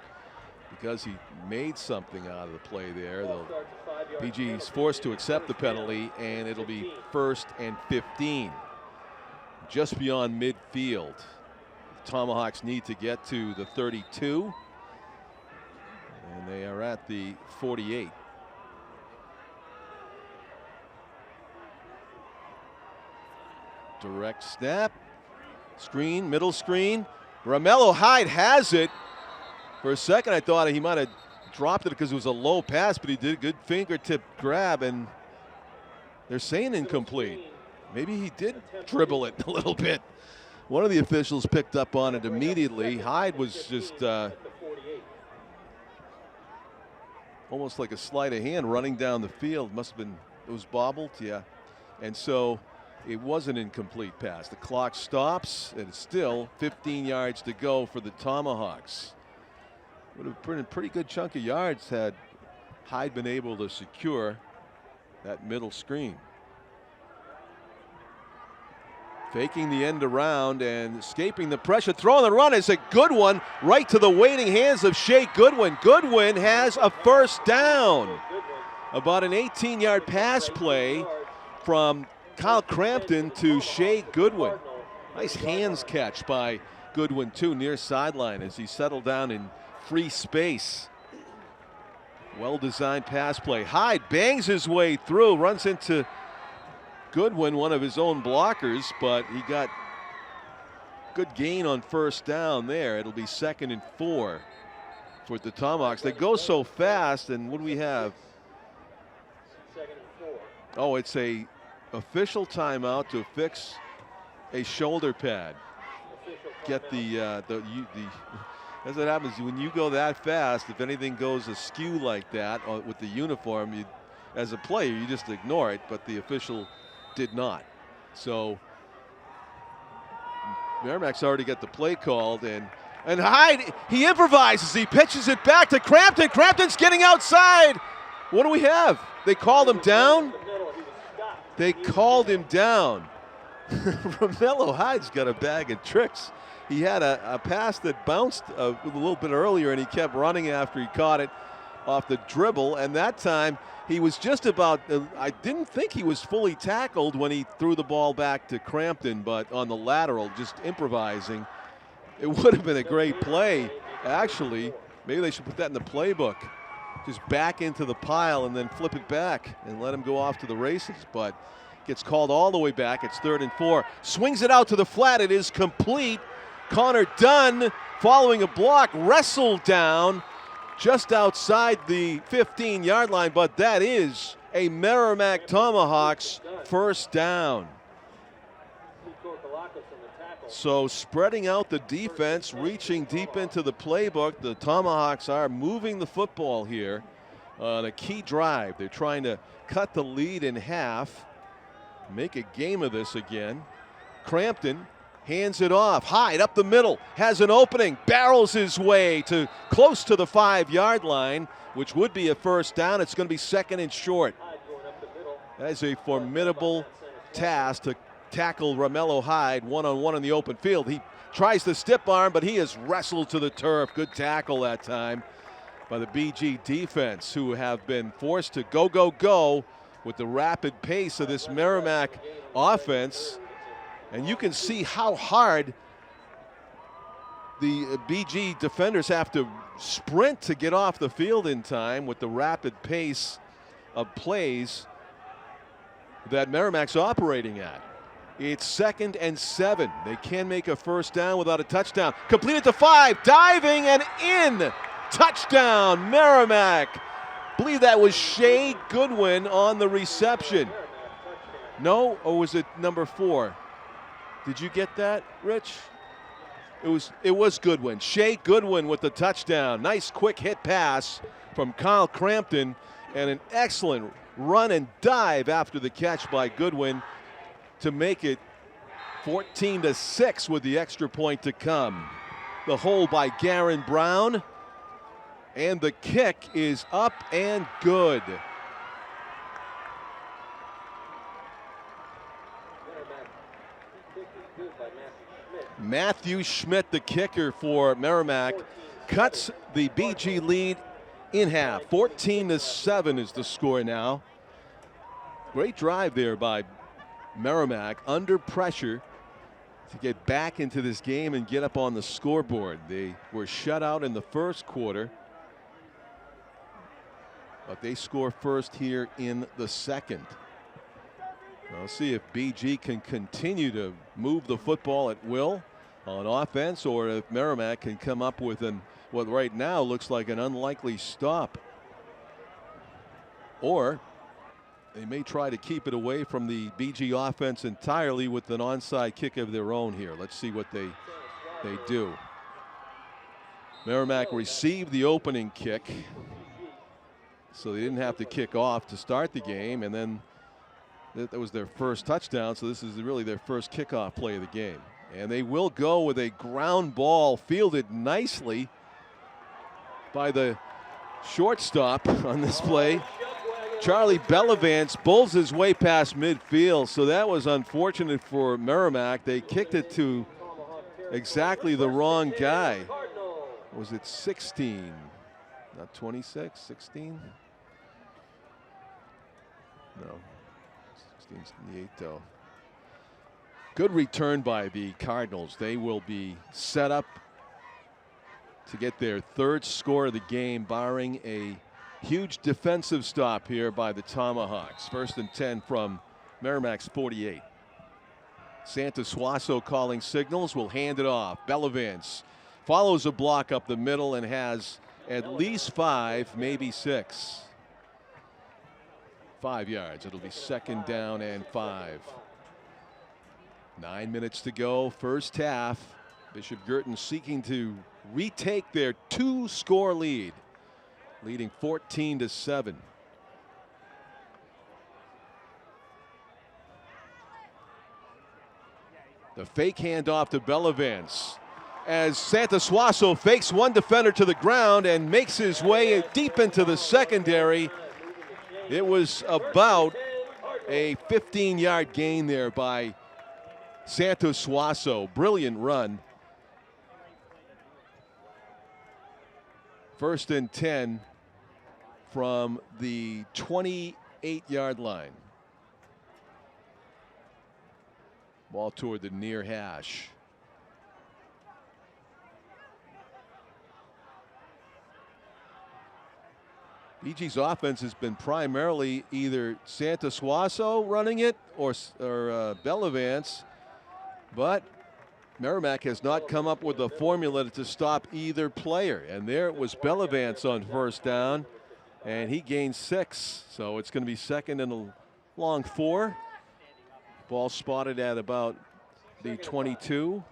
Speaker 1: because he made something out of the play there, PG is forced to accept the penalty, and it'll be 1st and 15, just beyond midfield. The Tomahawks need to get to the 32. And they are at the 48. Direct snap. Screen, middle screen. Romello Hyde has it. For a second, I thought he might have dropped it because it was a low pass, but he did a good fingertip grab, and they're saying incomplete. Maybe he did dribble it a little bit. One of the officials picked up on it immediately. Hyde was just almost like a sleight of hand running down the field. Must have been, it was bobbled, yeah. And so it was an incomplete pass. The clock stops, and it's still 15 yards to go for the Tomahawks. Would have been a pretty good chunk of yards had Hyde been able to secure that middle screen. Faking the end around and escaping the pressure. Throwing the run is a good one right to the waiting hands of Shea Goodwin. Goodwin has a first down. About an 18-yard pass play from Kyle Crampton to Shea Goodwin. Nice hands catch by Goodwin too, near sideline as he settled down in free space. Well-designed pass play. Hyde bangs his way through, runs into Goodwin, one of his own blockers, but he got good gain on first down there. It'll be 2nd and 4 for the Tomahawks. They go so fast, and what do we have?
Speaker 3: 2nd and 4.
Speaker 1: Oh, it's a official timeout to fix a shoulder pad. Get the as it happens when you go that fast, if anything goes askew like that with the uniform, you, as a player, you just ignore it, but the official did not. So Merrimack's already got the play called, and Hyde, he improvises. He pitches it back to Crampton. Crampton's getting outside. What do we have? They called him down? They called him down. Romello Hyde's got a bag of tricks. He had a pass that bounced a little bit earlier, and he kept running after he caught it off the dribble. And that time he was just about, I didn't think he was fully tackled when he threw the ball back to Crampton, but on the lateral, just improvising. It would have been a great play, actually. Maybe they should put that in the playbook. Just back into the pile and then flip it back and let him go off to the races. But gets called all the way back. It's 3rd and 4. Swings it out to the flat. It is complete. Connor Dunn, following a block, wrestled down just outside the 15-yard line, but that is a Merrimack Tomahawks first down. So spreading out the defense, reaching deep into the playbook, the Tomahawks are moving the football here on a key drive. They're trying to cut the lead in half, make a game of this again. Crampton hands it off. Hyde up the middle, has an opening, barrels his way to close to the 5-yard line, which would be a first down. It's going to be 2nd and short. That is a formidable task to tackle Romello Hyde one-on-one in the open field. He tries the stiff arm, but he is wrestled to the turf. Good tackle that time by the BG defense, who have been forced to go with the rapid pace of this Merrimack offense. And you can see how hard the BG defenders have to sprint to get off the field in time with the rapid pace of plays that Merrimack's operating at. It's 2nd and 7. They can make a first down without a touchdown. Completed to 5, diving and in. Touchdown, Merrimack. I believe that was Shea Goodwin on the reception. No, or was it number 4? Did you get that, Rich? It was Goodwin. Shea Goodwin with the touchdown. Nice quick hit pass from Kyle Crampton, and an excellent run and dive after the catch by Goodwin to make it 14-6 with the extra point to come. The hold by Guertin Brown, and the kick is up and good. Matthew Schmidt, the kicker for Merrimack, cuts the BG lead in half. 14-7 is the score now. Great drive there by Merrimack, under pressure to get back into this game and get up on the scoreboard. They were shut out in the first quarter, but they score first here in the second. We'll see if BG can continue to move the football at will on offense, or if Merrimack can come up with what right now looks like an unlikely stop. Or they may try to keep it away from the BG offense entirely with an onside kick of their own here. Let's see what they do. Merrimack received the opening kick. so they didn't have to kick off to start the game, and then that was their first touchdown, so this is really their first kickoff play of the game. And they will go with a ground ball fielded nicely by the shortstop on this play. Charlie Bellavance bowls his way past midfield, so that was unfortunate for Merrimack. They kicked it to exactly the wrong guy. Was it 16? Not 26, 16? No, 16's the 8 though. Good return by the Cardinals. They will be set up to get their third score of the game, barring a huge defensive stop here by the Tomahawks. 1st and 10 from Merrimack's 48. Santos Suazo calling signals, will hand it off. Bellavance follows a block up the middle and has at least 5, maybe 6. 5 yards. It'll be 2nd down and 5. 9 minutes to go, first half. Bishop Guertin seeking to retake their 2-score lead, leading 14-7. The fake handoff to Bellavance as Santos Suazo fakes one defender to the ground and makes his way deep into the secondary. It was about a 15-yard gain there by Santos Suazo. Brilliant run. 1st and 10 from the 28-yard line. Ball toward the near hash. BG's offense has been primarily either Santos Suazo running it or Bellavance, but Merrimack has not come up with a formula to stop either player. And there it was Bellavance on 1st down, and he gained 6. So it's going to be 2nd and a long 4. Ball spotted at about the 22.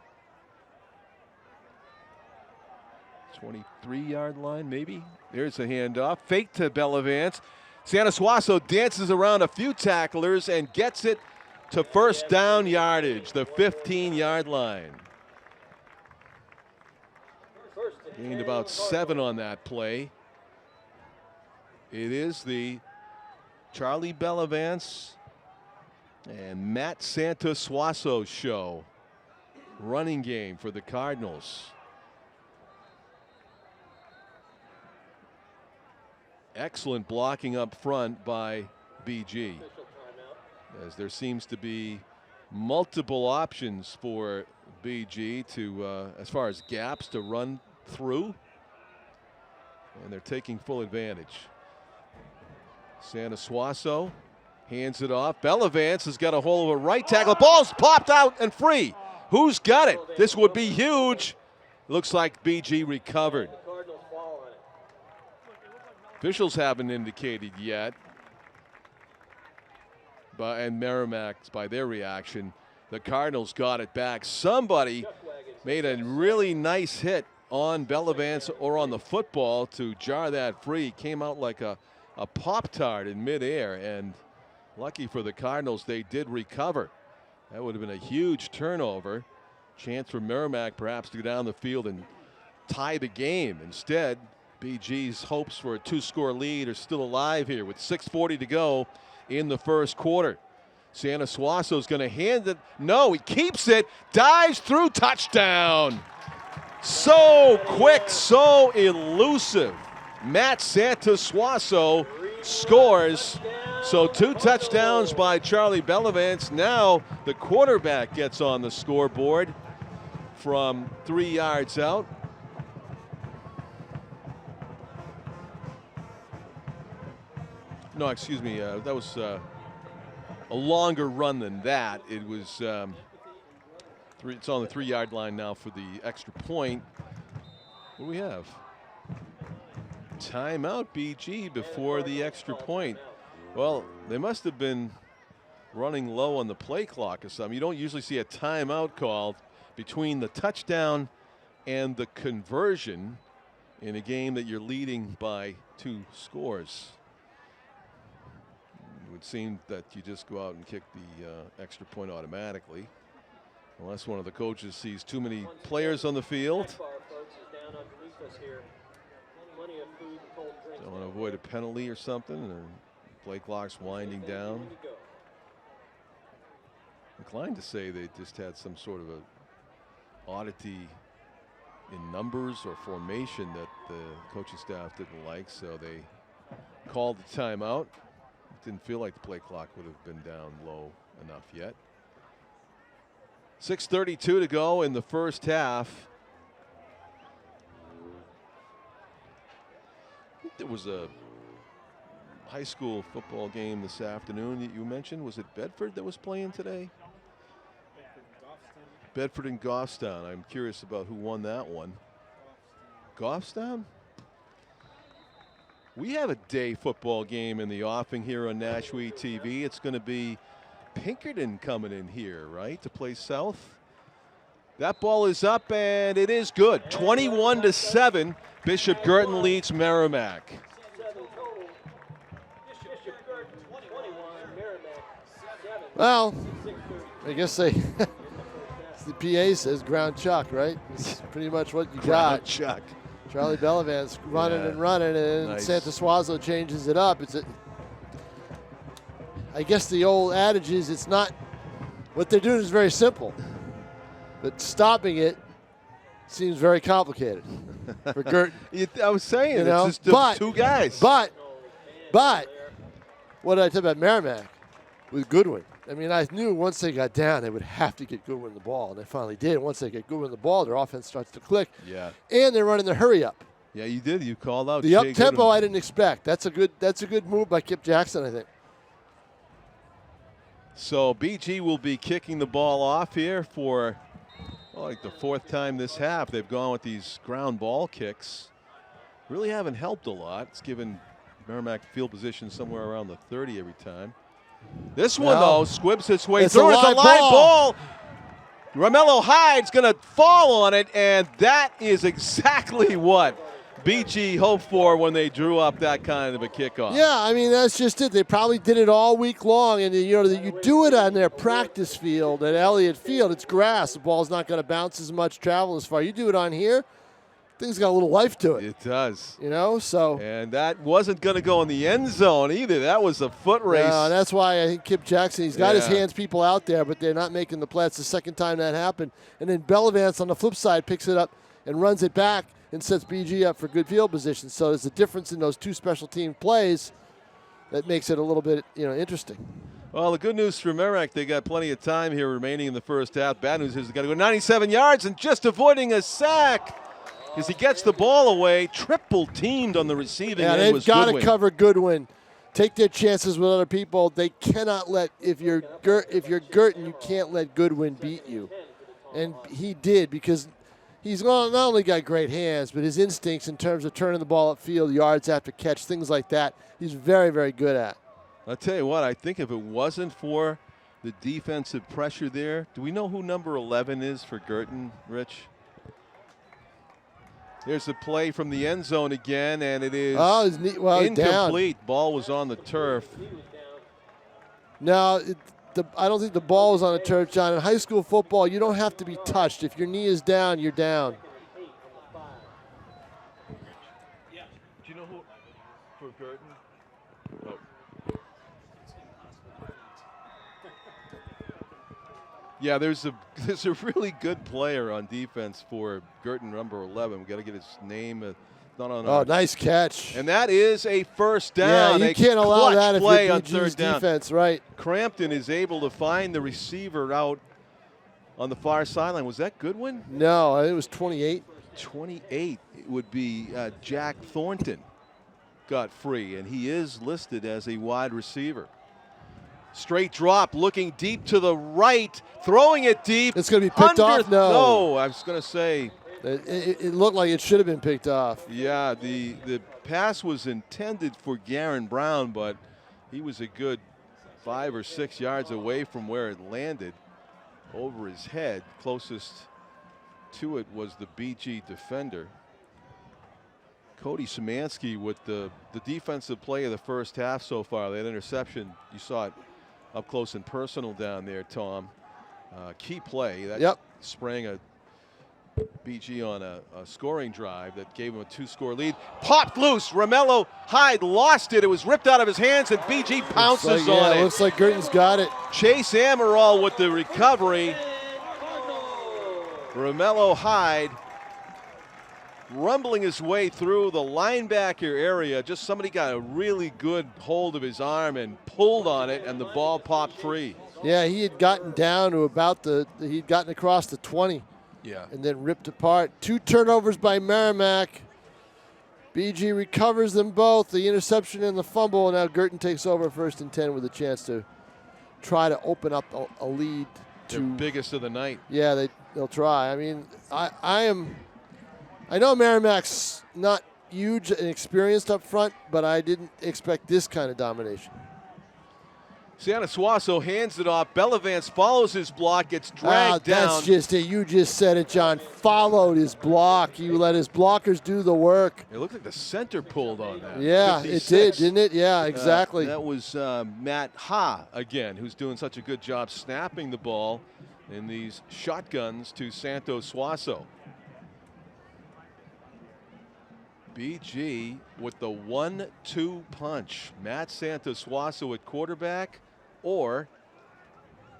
Speaker 1: 23-yard line, maybe. There's a handoff. Fake to Bellavance. Santos Suazo dances around a few tacklers and gets it to 1st down yardage, the 15-yard line. Gained about 7 on that play. It is the Charlie Bellavance and Matt Santos Suazo show. Running game for the Cardinals. Excellent blocking up front by BG, as there seems to be multiple options for BG to, as far as gaps to run through, and they're taking full advantage. Santos Suazo hands it off. Bellavance has got a hold of a right tackle. Ball's popped out and free. Who's got it? This would be huge. Looks like BG recovered. Officials haven't indicated yet, and Merrimack, by their reaction, the Cardinals got it back. Somebody made a really nice hit on Bellavance or on the football to jar that free. Came out like a Pop-Tart in midair, and lucky for the Cardinals, they did recover. That would have been a huge turnover. Chance for Merrimack perhaps to go down the field and tie the game. Instead, BG's hopes for a 2-score lead are still alive here with 6:40 to go in the first quarter. Santos Suazo is going to hand it. No, he keeps it. Dives through, touchdown. So quick, so elusive. Matt Santos Suazo scores. So 2 touchdowns by Charlie Bellavance. Now the quarterback gets on the scoreboard from 3 yards out. No, excuse me. That was a longer run than that. It was it's on the 3-yard line now for the extra point. What do we have? Timeout, BG, before the extra point. Well, they must have been running low on the play clock or something. You don't usually see a timeout called between the touchdown and the conversion in a game that you're leading by 2 scores. would seem that you just go out and kick the extra point automatically, unless one of the coaches sees too many players on the field. Don't want to avoid a penalty or something, or play clock's winding down. Inclined to say they just had some sort of a oddity in numbers or formation that the coaching staff didn't like, so they called the timeout. It didn't feel like the play clock would have been down low enough yet. 6:32 to go in the first half. There was a high school football game this afternoon that you mentioned. Was it Bedford that was playing today? Bedford and Goffstown. I'm curious about who won that one. Goffstown? We have a day football game in the offing here on Nashua TV. It's going to be Pinkerton coming in here, right, to play South. That ball is up, and it is good. 21-7. Bishop Guertin leads Merrimack.
Speaker 2: Well, I guess they the PA says ground chuck, right? It's pretty much what you got.
Speaker 1: Chuck.
Speaker 2: Charlie Bellavance running and running, and
Speaker 1: nice.
Speaker 2: Santa Suazo changes it up. I guess the old adage is it's not, what they're doing is very simple, but stopping it seems very complicated for Guertin.
Speaker 1: I was saying,
Speaker 2: know?
Speaker 1: it's just two guys.
Speaker 2: But what did I tell you about Merrimack with Goodwin? I mean, I knew once they got down, they would have to get Goodwin the ball, and they finally did. Once they get Goodwin the ball, their offense starts to click.
Speaker 1: Yeah.
Speaker 2: And they're running the hurry up.
Speaker 1: Yeah, you did. You called out
Speaker 2: the up tempo. I didn't expect. That's a good move by Kip Jackson, I think.
Speaker 1: So BG will be kicking the ball off here for like the fourth time this half. They've gone with these ground ball kicks. Really haven't helped a lot. It's given Merrimack field position somewhere around the 30 every time. This one, though, squibs its way through. It's a live ball. Romello Hyde's going to fall on it, and that is exactly what BG hoped for when they drew up that kind of a kickoff.
Speaker 2: Yeah, I mean, that's just it. They probably did it all week long, and you do it on their practice field at Elliott Field. It's grass. The ball's not going to bounce as much, travel as far. You do it on here, thing's got a little life to it.
Speaker 1: It does.
Speaker 2: So.
Speaker 1: And that wasn't going to go in the end zone either. That was a foot race.
Speaker 2: No, and that's why I think Kip Jackson, he's got his hands people out there, but they're not making the play. It's the second time that happened. And then Bellavance on the flip side picks it up and runs it back and sets BG up for good field position. So there's a difference in those two special team plays that makes it a little bit, interesting.
Speaker 1: Well, the good news for Merrimack, they got plenty of time here remaining in the first half. Bad news is they got to go 97 yards and just avoiding a sack. As he gets the ball away, triple teamed on the receiving end.
Speaker 2: They've got to cover Goodwin. Take their chances with other people. They cannot let, if you're Guertin, you can't let Goodwin beat you. And he did, because he's not only got great hands, but his instincts in terms of turning the ball upfield, yards after catch, things like that, he's very, very good at.
Speaker 1: I'll tell you what, I think if it wasn't for the defensive pressure there, do we know who number 11 is for Guertin, Rich? There's a play from the end zone again, and it is incomplete.
Speaker 2: Down.
Speaker 1: Ball was on the turf.
Speaker 2: No, I don't think the ball was on the turf, John. In high school football, you don't have to be touched. If your knee is down, you're down.
Speaker 1: Yeah. Do you know who for Guertin? Oh. Yeah, there's a really good player on defense for Guertin, number 11. We got to get his name. Not on.
Speaker 2: Nice catch.
Speaker 1: And that is a first down.
Speaker 2: Yeah, you can't allow that if
Speaker 1: play
Speaker 2: you're
Speaker 1: on third down.
Speaker 2: Defense, right?
Speaker 1: Crampton is able to find the receiver out on the far sideline. Was that Goodwin?
Speaker 2: No, it was 28.
Speaker 1: 28. It would be Jack Thornton got free, and he is listed as a wide receiver. Straight drop, looking deep to the right, throwing it deep.
Speaker 2: It's going to be picked off?
Speaker 1: No, I was going to say.
Speaker 2: It looked like it should have been picked off.
Speaker 1: Yeah, the pass was intended for Garen Brown, but he was a good 5 or 6 yards away from where it landed over his head. Closest to it was the BG defender. Cody Szymanski with the defensive play of the first half so far. That interception, you saw it up close and personal down there, Tom. Key play. That sprang a BG on a scoring drive that gave him a 2-score lead. Popped loose. Romello Hyde lost it. It was ripped out of his hands, and BG pounces on it.
Speaker 2: Looks like Guertin's got it.
Speaker 1: Chase Amaral with the recovery. Romello Hyde rumbling his way through the linebacker area. Just somebody got a really good hold of his arm and pulled on it, and the ball popped free.
Speaker 2: Yeah, he had gotten down to he'd gotten across the 20.
Speaker 1: Yeah.
Speaker 2: And then ripped apart. 2 turnovers by Merrimack. BG recovers them both, the interception and the fumble. Now Guertin takes over 1st and 10 with a chance to try to open up a lead.
Speaker 1: Their biggest of the night.
Speaker 2: Yeah, they'll try. I mean, I know Merrimack's not huge and experienced up front, but I didn't expect this kind of domination.
Speaker 1: Santa Suazo hands it off. Bellavance follows his block, gets dragged down.
Speaker 2: That's just it. You just said it, John. Followed his block. He let his blockers do the work.
Speaker 1: It looked like the center pulled on that.
Speaker 2: Yeah,
Speaker 1: 56.
Speaker 2: it did, didn't it? Yeah, exactly.
Speaker 1: That was Matt Ha again, who's doing such a good job snapping the ball in these shotguns to Santo Suazo. BG with the 1-2 punch. Matt Santo Suazo at quarterback, or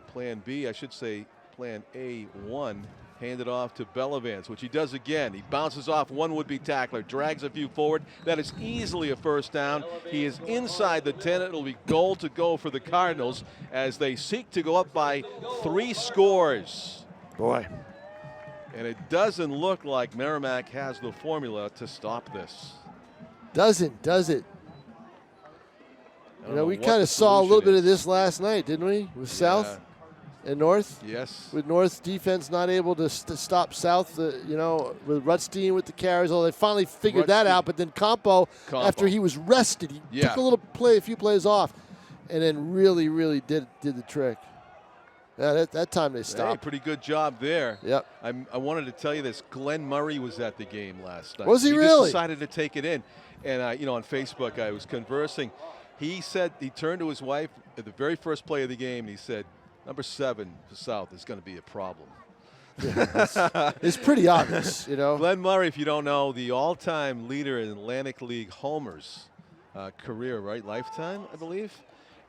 Speaker 1: plan B, I should say plan A1, handed off to Bellavance, which he does again. He bounces off one would-be tackler, drags a few forward. That is easily a first down. He is inside the 10. It'll be goal to go for the Cardinals as they seek to go up by 3 scores.
Speaker 2: Boy.
Speaker 1: And it doesn't look like Merrimack has the formula to stop this.
Speaker 2: Doesn't, does it? You know, we kind of saw a little bit of this last night, didn't we? With South and North?
Speaker 1: Yes.
Speaker 2: With North's defense not able to stop South, with Rutstein with the carries. Although they finally figured that out, but then Campo, after he was rested, he took a few plays off, and then really, really did the trick. Yeah, that time they stopped.
Speaker 1: Hey, pretty good job there.
Speaker 2: Yep.
Speaker 1: I wanted to tell you this. Glenn Murray was at the game last night.
Speaker 2: Was he really?
Speaker 1: Just decided to take it in. And, on Facebook I was conversing. He said he turned to his wife at the very first play of the game, and he said, number 7 for South is going to be a problem.
Speaker 2: Yeah, it's pretty obvious,
Speaker 1: Glenn Murray, if you don't know, the all-time leader in Atlantic League homers career, right? Lifetime, I believe.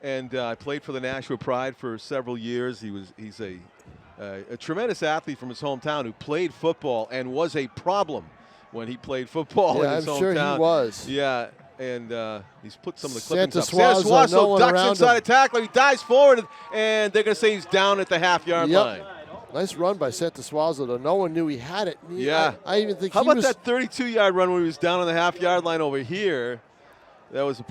Speaker 1: And I played for the Nashua Pride for several years. He's a tremendous athlete from his hometown who played football and was a problem when he played football in his hometown.
Speaker 2: I'm sure he was.
Speaker 1: Yeah, and he's put some of the clippings up.
Speaker 2: Santa
Speaker 1: Suazo ducks inside a tackler. He dives forward, and they're going to say he's down at the half-yard line.
Speaker 2: Nice run by Santa Suazo, though. No one knew he had it. I even think
Speaker 1: How about that 32-yard run when he was down on the half-yard line over here? That was a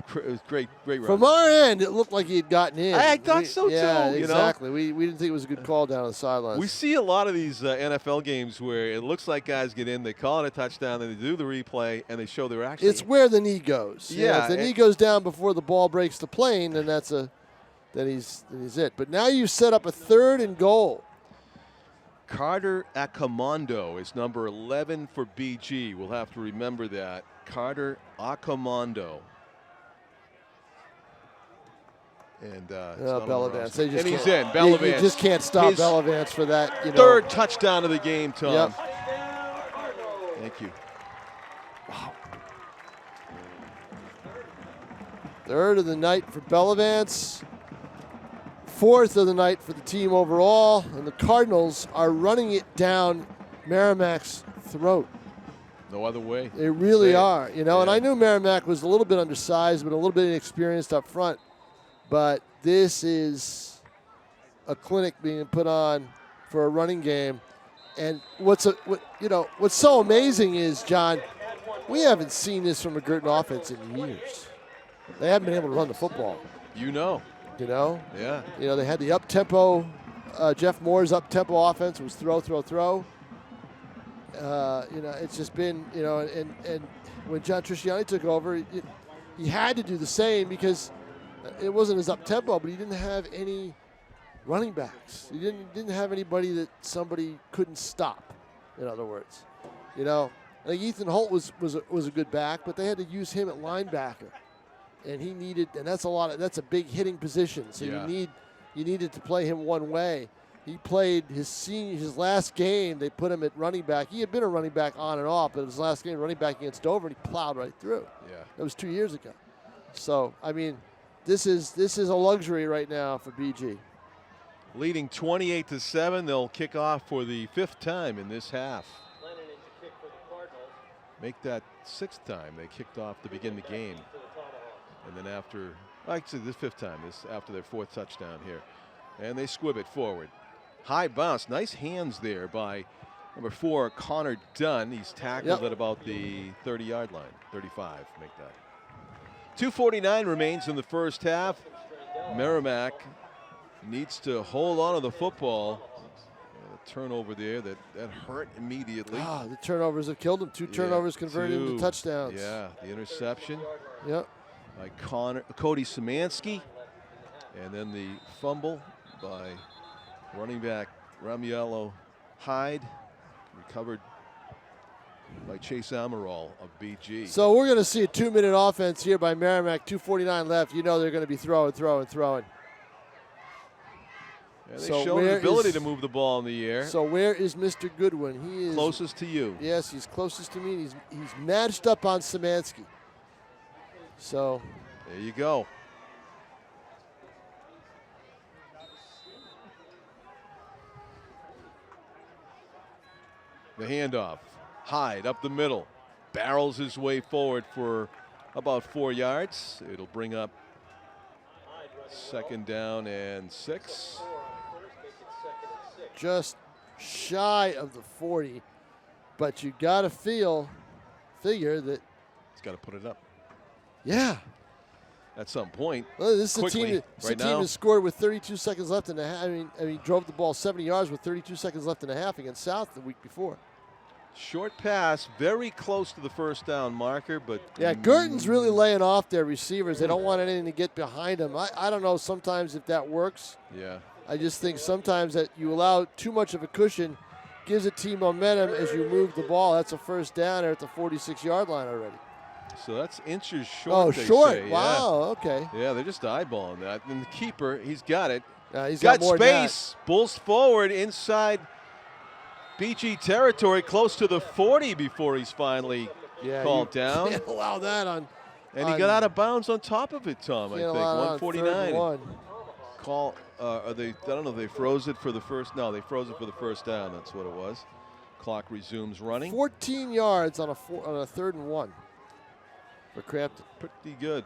Speaker 1: great run.
Speaker 2: From our end, it looked like he had gotten in.
Speaker 1: I thought so too.
Speaker 2: Yeah, exactly. We didn't think it was a good call down on the sidelines.
Speaker 1: We see a lot of these NFL games where it looks like guys get in, they call it a touchdown, then they do the replay, and they show they're actually.
Speaker 2: It's where the knee goes.
Speaker 1: Yeah.
Speaker 2: If the knee goes down before the ball breaks the plane, then then he's it. But now you set up a 3rd and goal.
Speaker 1: Carter Accomando is number 11 for BG. We'll have to remember that. Carter Accomando. And
Speaker 2: Bellavance.
Speaker 1: And he's in. Bellavance.
Speaker 2: You just can't stop Bellavance for that.
Speaker 1: 3rd touchdown of the game, Tom.
Speaker 2: Yep.
Speaker 1: Thank you.
Speaker 2: Wow. 3rd of the night for Bellavance. 4th of the night for the team overall. And the Cardinals are running it down Merrimack's throat.
Speaker 1: No other way.
Speaker 2: They really are. And I knew Merrimack was a little bit undersized, but a little bit inexperienced up front. But this is a clinic being put on for a running game. And what's so amazing is, John, we haven't seen this from a Guertin offense in years. They haven't been able to run the football.
Speaker 1: Yeah.
Speaker 2: They had the up-tempo, Jeff Moore's up-tempo offense was throw. It's just been, and when John Trisciani took over, he had to do the same because it wasn't his up-tempo, but he didn't have any running backs. He didn't have anybody that somebody couldn't stop, in other words. I think Ethan Holt was a good back, but they had to use him at linebacker, and that's a big hitting position. So you needed to play him one way. He played his last game. They put him at running back. He had been a running back on and off, but his last game running back against Dover, and he plowed right through.
Speaker 1: Yeah,
Speaker 2: that was 2 years ago. So I mean, this is a luxury right now for BG.
Speaker 1: Leading 28-7, they'll kick off for the 5th time in this half.
Speaker 3: Lennon in to kick for the Cardinals.
Speaker 1: Make that 6th time they kicked off to begin the game.
Speaker 3: For the Tomahawks.
Speaker 1: And then actually this 5th time, this after their 4th touchdown here. And they squib it forward. High bounce, nice hands there by number 4, Connor Dunn. He's tackled at about the 30-yard line, 35, make that. 2:49 remains in the first half. Merrimack needs to hold on to the football. A turnover there that hurt immediately.
Speaker 2: The turnovers have killed him. 2 turnovers converted into touchdowns.
Speaker 1: Yeah, the interception.
Speaker 2: Yep.
Speaker 1: By Cody Szymanski. And then the fumble by running back Ramiello Hyde, recovered by Chase Amaral of BG.
Speaker 2: So we're going to see a 2-minute offense here by Merrimack. 2:49 left. You know they're going to be throwing.
Speaker 1: Yeah, they showed an ability to move the ball in the air.
Speaker 2: So where is Mr. Goodwin? He is
Speaker 1: closest to you.
Speaker 2: Yes, he's closest to me. He's matched up on Szymanski. So
Speaker 1: there you go. The handoff. Hyde up the middle. Barrels his way forward for about 4 yards. It'll bring up 2nd down and 6.
Speaker 2: Just shy of the 40. But you got to figure that
Speaker 1: he's got to put it up.
Speaker 2: Yeah.
Speaker 1: At some point.
Speaker 2: Well, this is
Speaker 1: quickly,
Speaker 2: a team that scored with 32 seconds left in the half. I mean, drove the ball 70 yards with 32 seconds left in the half against South the week before.
Speaker 1: Short pass, very close to the 1st down marker, but
Speaker 2: yeah, Guertin's really laying off their receivers. They don't want anything to get behind them. I don't know sometimes if that works.
Speaker 1: Yeah.
Speaker 2: I just think sometimes that you allow too much of a cushion, gives a team momentum as you move the ball. That's a 1st down there at the 46-yard line already.
Speaker 1: So that's inches short.
Speaker 2: Oh, short.
Speaker 1: Say.
Speaker 2: Wow,
Speaker 1: yeah.
Speaker 2: okay.
Speaker 1: Yeah, they're just eyeballing that. And the keeper, he's got it.
Speaker 2: He's
Speaker 1: got
Speaker 2: more
Speaker 1: space. Bulls forward inside BG territory, close to the 40 before he's finally called down.
Speaker 2: Can't allow that on.
Speaker 1: And he got out of bounds on top of it, Tom. I think 149. Call. I don't know if they froze it for the first. No, they froze it for the 1st down. That's what it was. Clock resumes running.
Speaker 2: 14 yards on a 3rd and 1 for Crampton.
Speaker 1: Pretty good.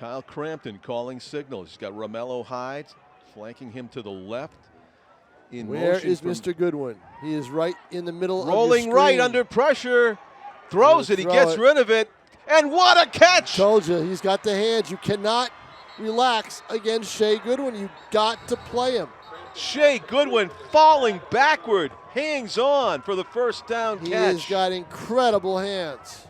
Speaker 1: Kyle Crampton calling signals. He's got Romello Hyde flanking him to the left.
Speaker 2: Where is Mr. Goodwin? He is right in the middle
Speaker 1: rolling
Speaker 2: of your
Speaker 1: right under pressure. Throws it. He gets rid of it. And what a catch!
Speaker 2: Told you, he's got the hands. You cannot relax against Shea Goodwin. You got to play him.
Speaker 1: Shea Goodwin falling backward. Hangs on for the 1st down catch.
Speaker 2: He has got incredible hands.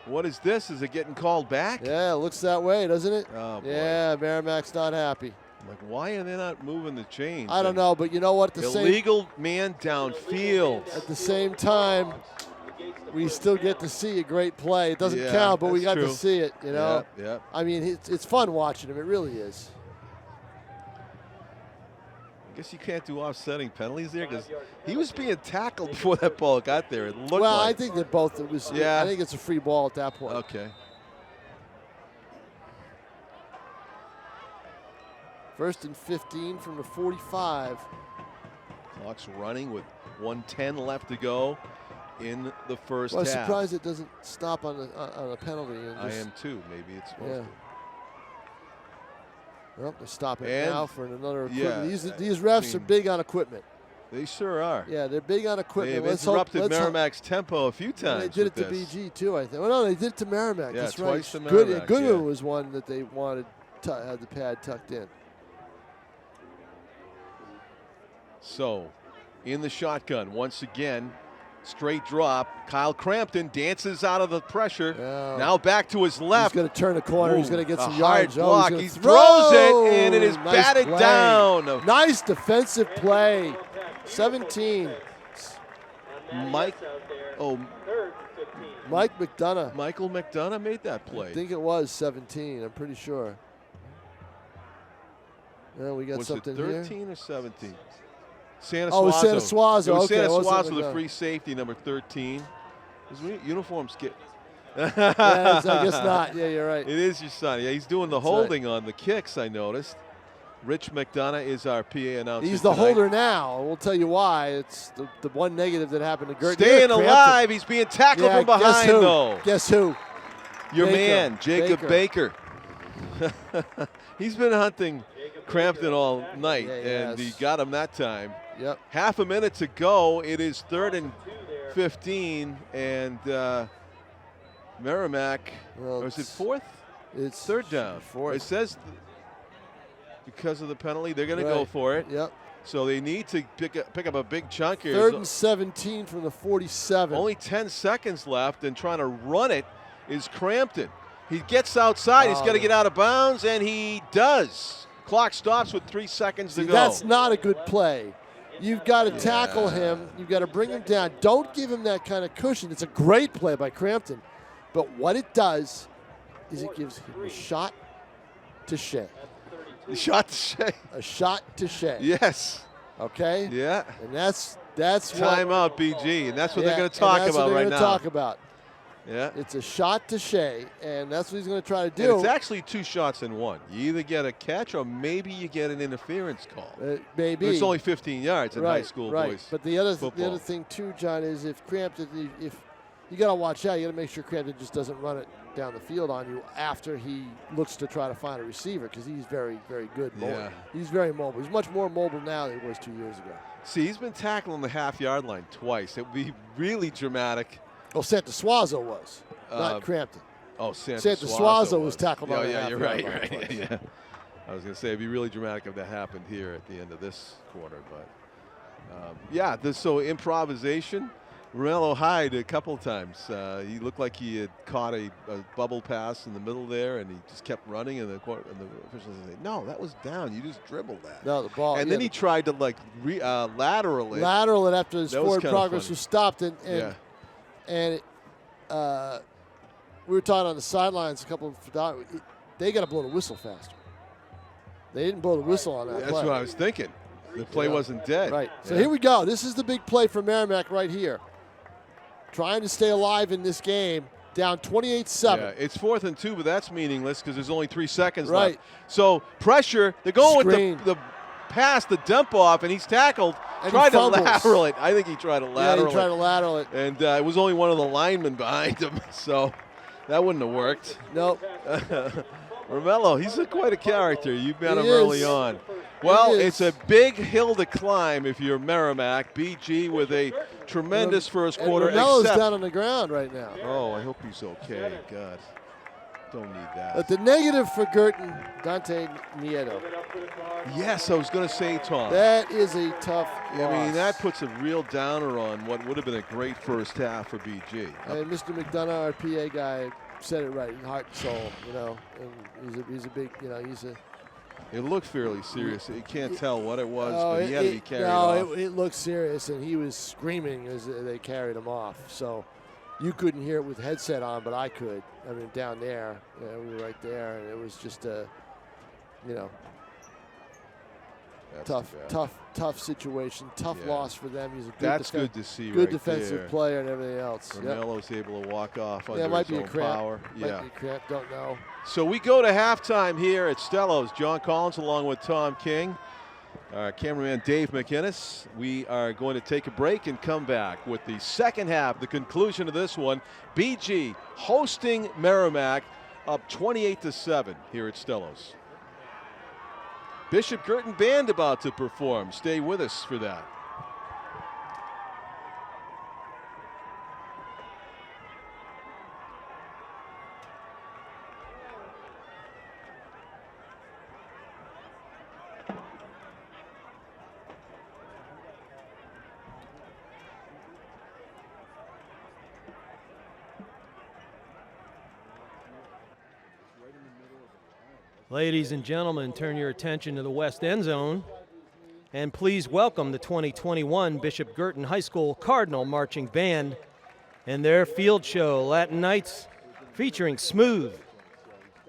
Speaker 1: What is this? Is it getting called back?
Speaker 2: Yeah, it looks that way, doesn't it?
Speaker 1: Oh, boy.
Speaker 2: Yeah, Merrimack's not happy.
Speaker 1: Like, why are they not moving the chains?
Speaker 2: I don't know, but you know what?
Speaker 1: Illegal man downfield.
Speaker 2: At the same time, we still get to see a great play. It doesn't count, but we got to see it, you know?
Speaker 1: Yeah.
Speaker 2: I mean, it's fun watching him. It really is.
Speaker 1: I guess you can't do offsetting penalties there because he was being tackled before that ball got there. It looked
Speaker 2: well,
Speaker 1: like.
Speaker 2: I think that both. It was. Yeah. I think it's a free ball at that point.
Speaker 1: Okay.
Speaker 2: 1st and 15 from the 45.
Speaker 1: Clock's running with 1:10 left to go in the first
Speaker 2: half. I'm
Speaker 1: half.
Speaker 2: surprised it doesn't stop on a penalty.
Speaker 1: I am too. Maybe it's supposed to.
Speaker 2: Well, they're stopping now for another equipment.
Speaker 1: Yeah,
Speaker 2: these refs are big on equipment.
Speaker 1: They sure are.
Speaker 2: Yeah, they're big on equipment.
Speaker 1: They've interrupted Merrimack's tempo a few times.
Speaker 2: They did it to BG too, I think. Well, no, they did it to Merrimack.
Speaker 1: Yeah,
Speaker 2: that's
Speaker 1: twice
Speaker 2: right.
Speaker 1: to Merrimack.
Speaker 2: Goodwin was one that they wanted had the pad tucked in.
Speaker 1: So, in the shotgun once again. Straight drop. Kyle Crampton dances out of the pressure.
Speaker 2: Yeah.
Speaker 1: Now back to his left.
Speaker 2: He's going to turn the corner. He's going to get some
Speaker 1: yards.
Speaker 2: yards.
Speaker 1: Block. He throws it, and it is batted down.
Speaker 2: Nice defensive play. 17.
Speaker 1: Mike.
Speaker 3: Out there.
Speaker 1: Oh,
Speaker 3: Third, 15.
Speaker 2: Mike McDonough.
Speaker 1: Michael McDonough made that
Speaker 2: I
Speaker 1: play.
Speaker 2: think it was 17. I'm pretty sure. Yeah, we got
Speaker 1: Was
Speaker 2: something
Speaker 1: it
Speaker 2: here.
Speaker 1: 13 or 17? Santa
Speaker 2: Oh, it was Santa
Speaker 1: Suazo.
Speaker 2: Suazo.
Speaker 1: It was
Speaker 2: Okay,
Speaker 1: Santa
Speaker 2: it wasn't
Speaker 1: Suazo, the
Speaker 2: McDonough.
Speaker 1: free safety, number 13. His uniforms get.
Speaker 2: Yeah, I guess not. Yeah, you're right.
Speaker 1: It is your son. Yeah, he's doing the
Speaker 2: That's right.
Speaker 1: holding on the kicks, I noticed. Rich McDonough is our PA announcer.
Speaker 2: He's the
Speaker 1: tonight.
Speaker 2: holder now. We'll tell you why. It's the one negative that happened to Guertin.
Speaker 1: Staying
Speaker 2: Crampton.
Speaker 1: alive. He's being tackled
Speaker 2: Yeah,
Speaker 1: from behind,
Speaker 2: guess who?
Speaker 1: though.
Speaker 2: Guess who?
Speaker 1: Your
Speaker 2: Baker.
Speaker 1: man, Jacob Baker. He's been hunting Crampton all night,
Speaker 2: Yeah, he
Speaker 1: and he
Speaker 2: has.
Speaker 1: got him that time.
Speaker 2: Yep.
Speaker 1: Half a minute to go. It is 3rd and 15, and Merrimack,
Speaker 2: Well,
Speaker 1: or is it 4th?
Speaker 2: It's
Speaker 1: 3rd down.
Speaker 2: Fourth.
Speaker 1: It says because of the penalty, they're going to go
Speaker 2: Right.
Speaker 1: for it.
Speaker 2: Yep.
Speaker 1: So they need to pick up a big chunk here.
Speaker 2: 3rd and 17 from the 47.
Speaker 1: Only 10 seconds left, and trying to run it is Crampton. He gets outside. He's got to get out of bounds, and he does. Clock stops with 3 seconds to
Speaker 2: See,
Speaker 1: go.
Speaker 2: that's not a good play. You've got to tackle him. You've got to bring him down. Don't give him that kind of cushion. It's a great play by Crampton. But what it does is it gives him a shot to Shea.
Speaker 1: Shot to Shea.
Speaker 2: A shot to Shea.
Speaker 1: Yes.
Speaker 2: Okay?
Speaker 1: Yeah.
Speaker 2: And that's what.
Speaker 1: Timeout, BG, and that's what
Speaker 2: yeah,
Speaker 1: they're going to
Speaker 2: and
Speaker 1: talk
Speaker 2: that's
Speaker 1: about
Speaker 2: what they're
Speaker 1: right
Speaker 2: gonna
Speaker 1: now.
Speaker 2: talk about.
Speaker 1: Yeah.
Speaker 2: It's a shot to Shea, and that's what he's going to try to
Speaker 1: And
Speaker 2: do.
Speaker 1: it's actually 2 shots in one. You either get a catch or maybe you get an interference call.
Speaker 2: Maybe.
Speaker 1: It's only 15 yards in high school boys.
Speaker 2: But the other
Speaker 1: football.
Speaker 2: thing too, John, is if Crampton, if you got to watch out, you got to make sure Crampton just doesn't run it down the field on you after he looks to try to find a receiver, because he's very, very good mobile.
Speaker 1: Yeah.
Speaker 2: He's very mobile. He's much more mobile now than he was 2 years ago.
Speaker 1: See, he's been tackled on the half-yard line twice. It would be really dramatic.
Speaker 2: Well, Santa Suazo was, not Crampton.
Speaker 1: Oh, Santa
Speaker 2: Suazo was tackled on the
Speaker 1: yeah, you're right.
Speaker 2: half-yard line
Speaker 1: Right.
Speaker 2: twice.
Speaker 1: Yeah. I was going to say it'd be really dramatic if that happened here at the end of this quarter, but yeah. So improvisation. Morello Hyde a couple times. He looked like he had caught a bubble pass in the middle there, and he just kept running. And the officials said, "No, that was down. You just dribbled that."
Speaker 2: No, the ball.
Speaker 1: And then he tried to like lateral it.
Speaker 2: Lateral it after his
Speaker 1: That was
Speaker 2: forward
Speaker 1: kinda
Speaker 2: progress
Speaker 1: funny.
Speaker 2: was stopped, and
Speaker 1: Yeah.
Speaker 2: we were talking on the sidelines a couple of they got to blow the whistle faster. They didn't blow the whistle on that
Speaker 1: That's
Speaker 2: play.
Speaker 1: what I was thinking. The play wasn't dead.
Speaker 2: Right. So
Speaker 1: Yeah.
Speaker 2: here we go. This is the big play for Merrimack right here. Trying to stay alive in this game, down 28-7.
Speaker 1: Yeah, it's 4th and 2, but that's meaningless because there's only 3 seconds
Speaker 2: Right.
Speaker 1: left. So pressure. They're going
Speaker 2: Screen.
Speaker 1: with the pass, the dump off, and he's tackled.
Speaker 2: And
Speaker 1: tried
Speaker 2: he
Speaker 1: to
Speaker 2: fumbles.
Speaker 1: lateral it. I think he tried to lateral
Speaker 2: Yeah, he tried
Speaker 1: it.
Speaker 2: to lateral it.
Speaker 1: And it was only one of the linemen behind him, so that wouldn't have worked.
Speaker 2: Nope.
Speaker 1: Romello, he's quite a character. You've met him
Speaker 2: He
Speaker 1: early
Speaker 2: is.
Speaker 1: on. Well,
Speaker 2: He
Speaker 1: it's
Speaker 2: is.
Speaker 1: a big hill to climb if you're Merrimack. BG with a tremendous first quarter.
Speaker 2: And Romello's
Speaker 1: except-
Speaker 2: down on the ground right now.
Speaker 1: Oh, I hope he's okay. God, don't need that.
Speaker 2: But the negative for Guertin, Dante Nieto.
Speaker 1: Yes, I was going to say, Tom.
Speaker 2: That is a tough
Speaker 1: I mean,
Speaker 2: loss.
Speaker 1: that puts a real downer on what would have been a great first half for BG.
Speaker 2: And Mr. McDonough, our PA guy, said it right, heart and soul, you know. And he's a big, you know, he's a.
Speaker 1: It looked fairly serious. You can't tell what it was,
Speaker 2: Oh,
Speaker 1: but he had to be carried off.
Speaker 2: it looked serious, and he was screaming as they carried him off. So you couldn't hear it with the headset on, but I could. I mean, down there, we were right there, and it was just a, you know,
Speaker 1: That's
Speaker 2: tough,
Speaker 1: too bad.
Speaker 2: tough situation, tough
Speaker 1: Yeah.
Speaker 2: loss for them. He's a good,
Speaker 1: That's good to see
Speaker 2: good
Speaker 1: right
Speaker 2: defensive
Speaker 1: there.
Speaker 2: player and everything else. Yep.
Speaker 1: Romello's able to walk off
Speaker 2: Yeah,
Speaker 1: under
Speaker 2: it might
Speaker 1: his
Speaker 2: be a
Speaker 1: own
Speaker 2: cramp.
Speaker 1: power.
Speaker 2: Might
Speaker 1: Yeah.
Speaker 2: be a cramp, don't know.
Speaker 1: So we go to halftime here at Stellos. John Collins along with Tom King. Our cameraman Dave McInnes. We are going to take a break and come back with the second half, the conclusion of this one. BG hosting Merrimack, up 28-7 here at Stellos. Bishop Guertin Band about to perform. Stay with us for that.
Speaker 3: Ladies and gentlemen, turn your attention to the west end zone.
Speaker 4: And please welcome the 2021 Bishop Guertin High School Cardinal Marching Band and their field show, Latin Nights, featuring Smooth,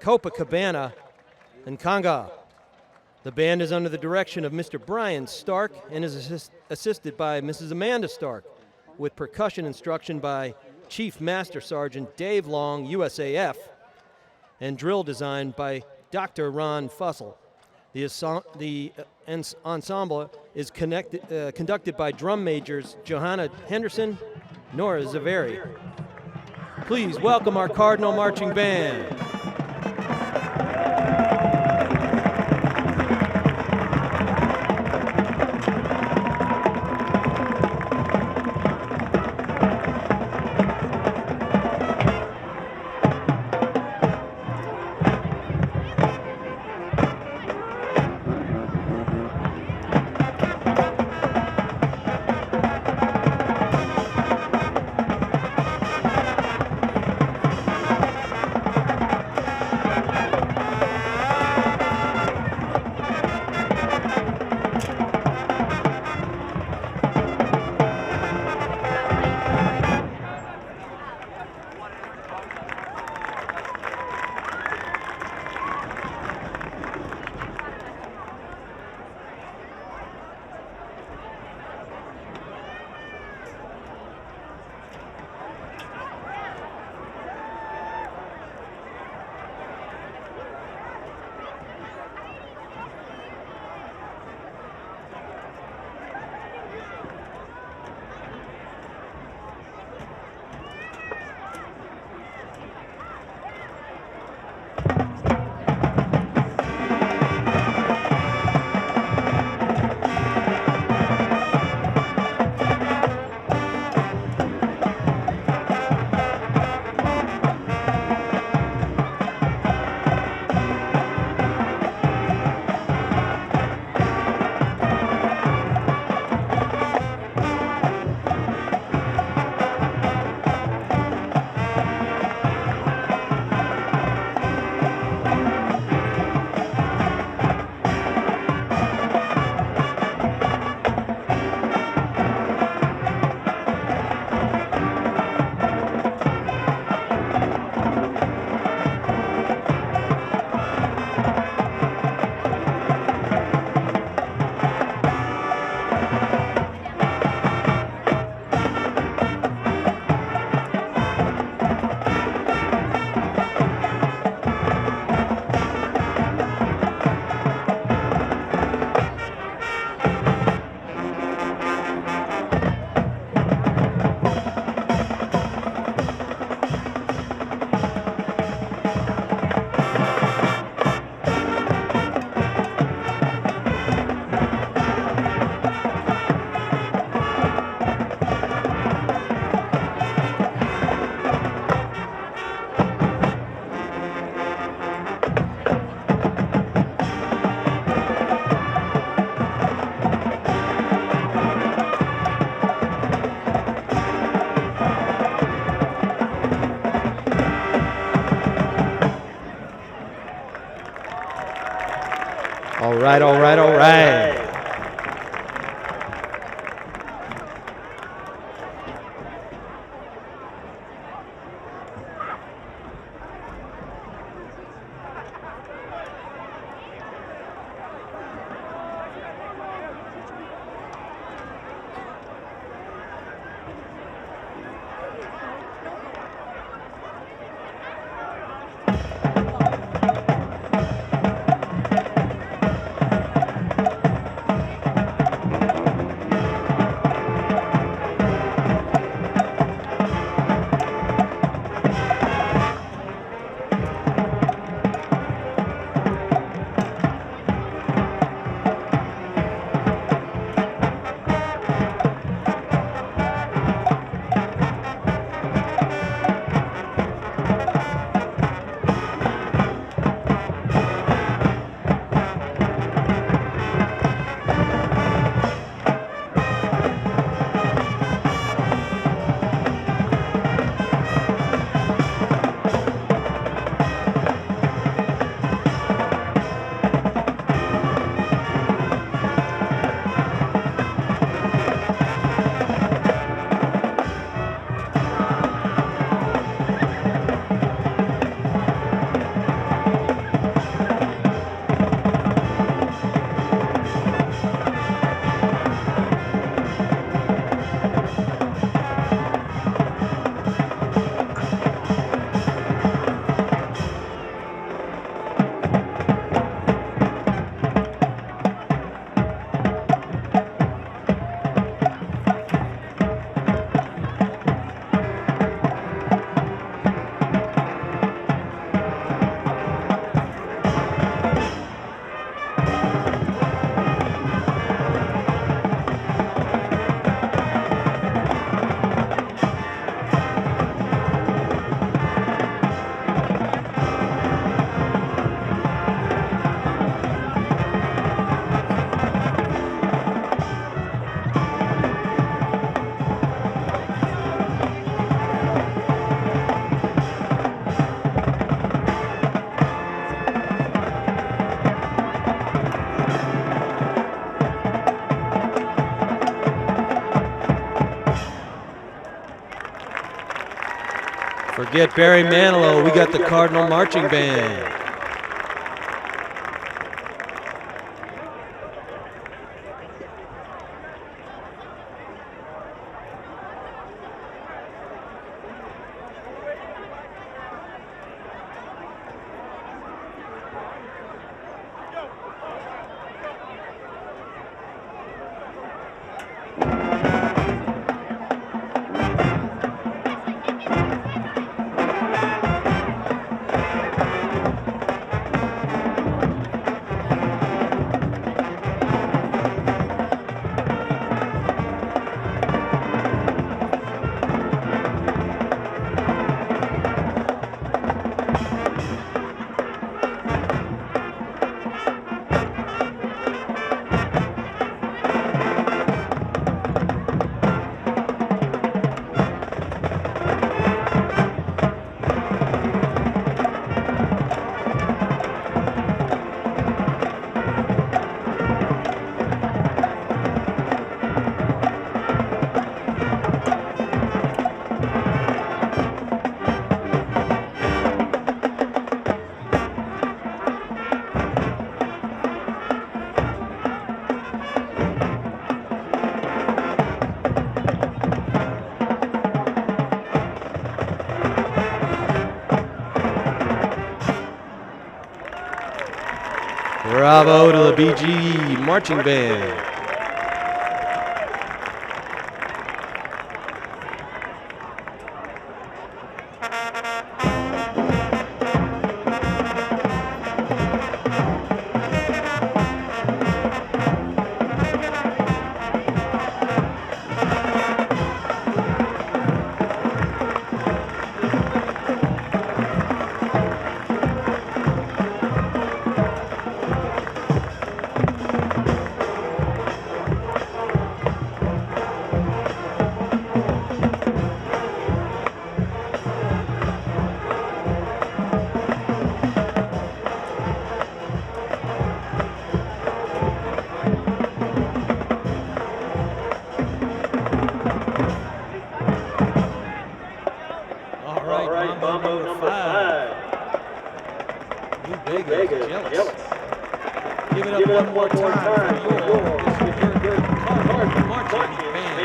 Speaker 4: Copacabana, and Conga. The band is under the direction of Mr. Brian Stark and is assisted by Mrs. Amanda Stark, with percussion instruction by Chief Master Sergeant Dave Long, USAF, and drill design by Dr. Ron Fussell. The ensemble is conducted by drum majors Johanna Henderson, Nora Zaveri. Please welcome our Cardinal Marching Band. All right. Forget Barry Manilow, we got the Cardinal Marching Band. Bravo to the BG Marching Band.
Speaker 3: Mambo number 5.
Speaker 4: New Vegas, jealous. Give it up one more time for your Cardinal Marching Band.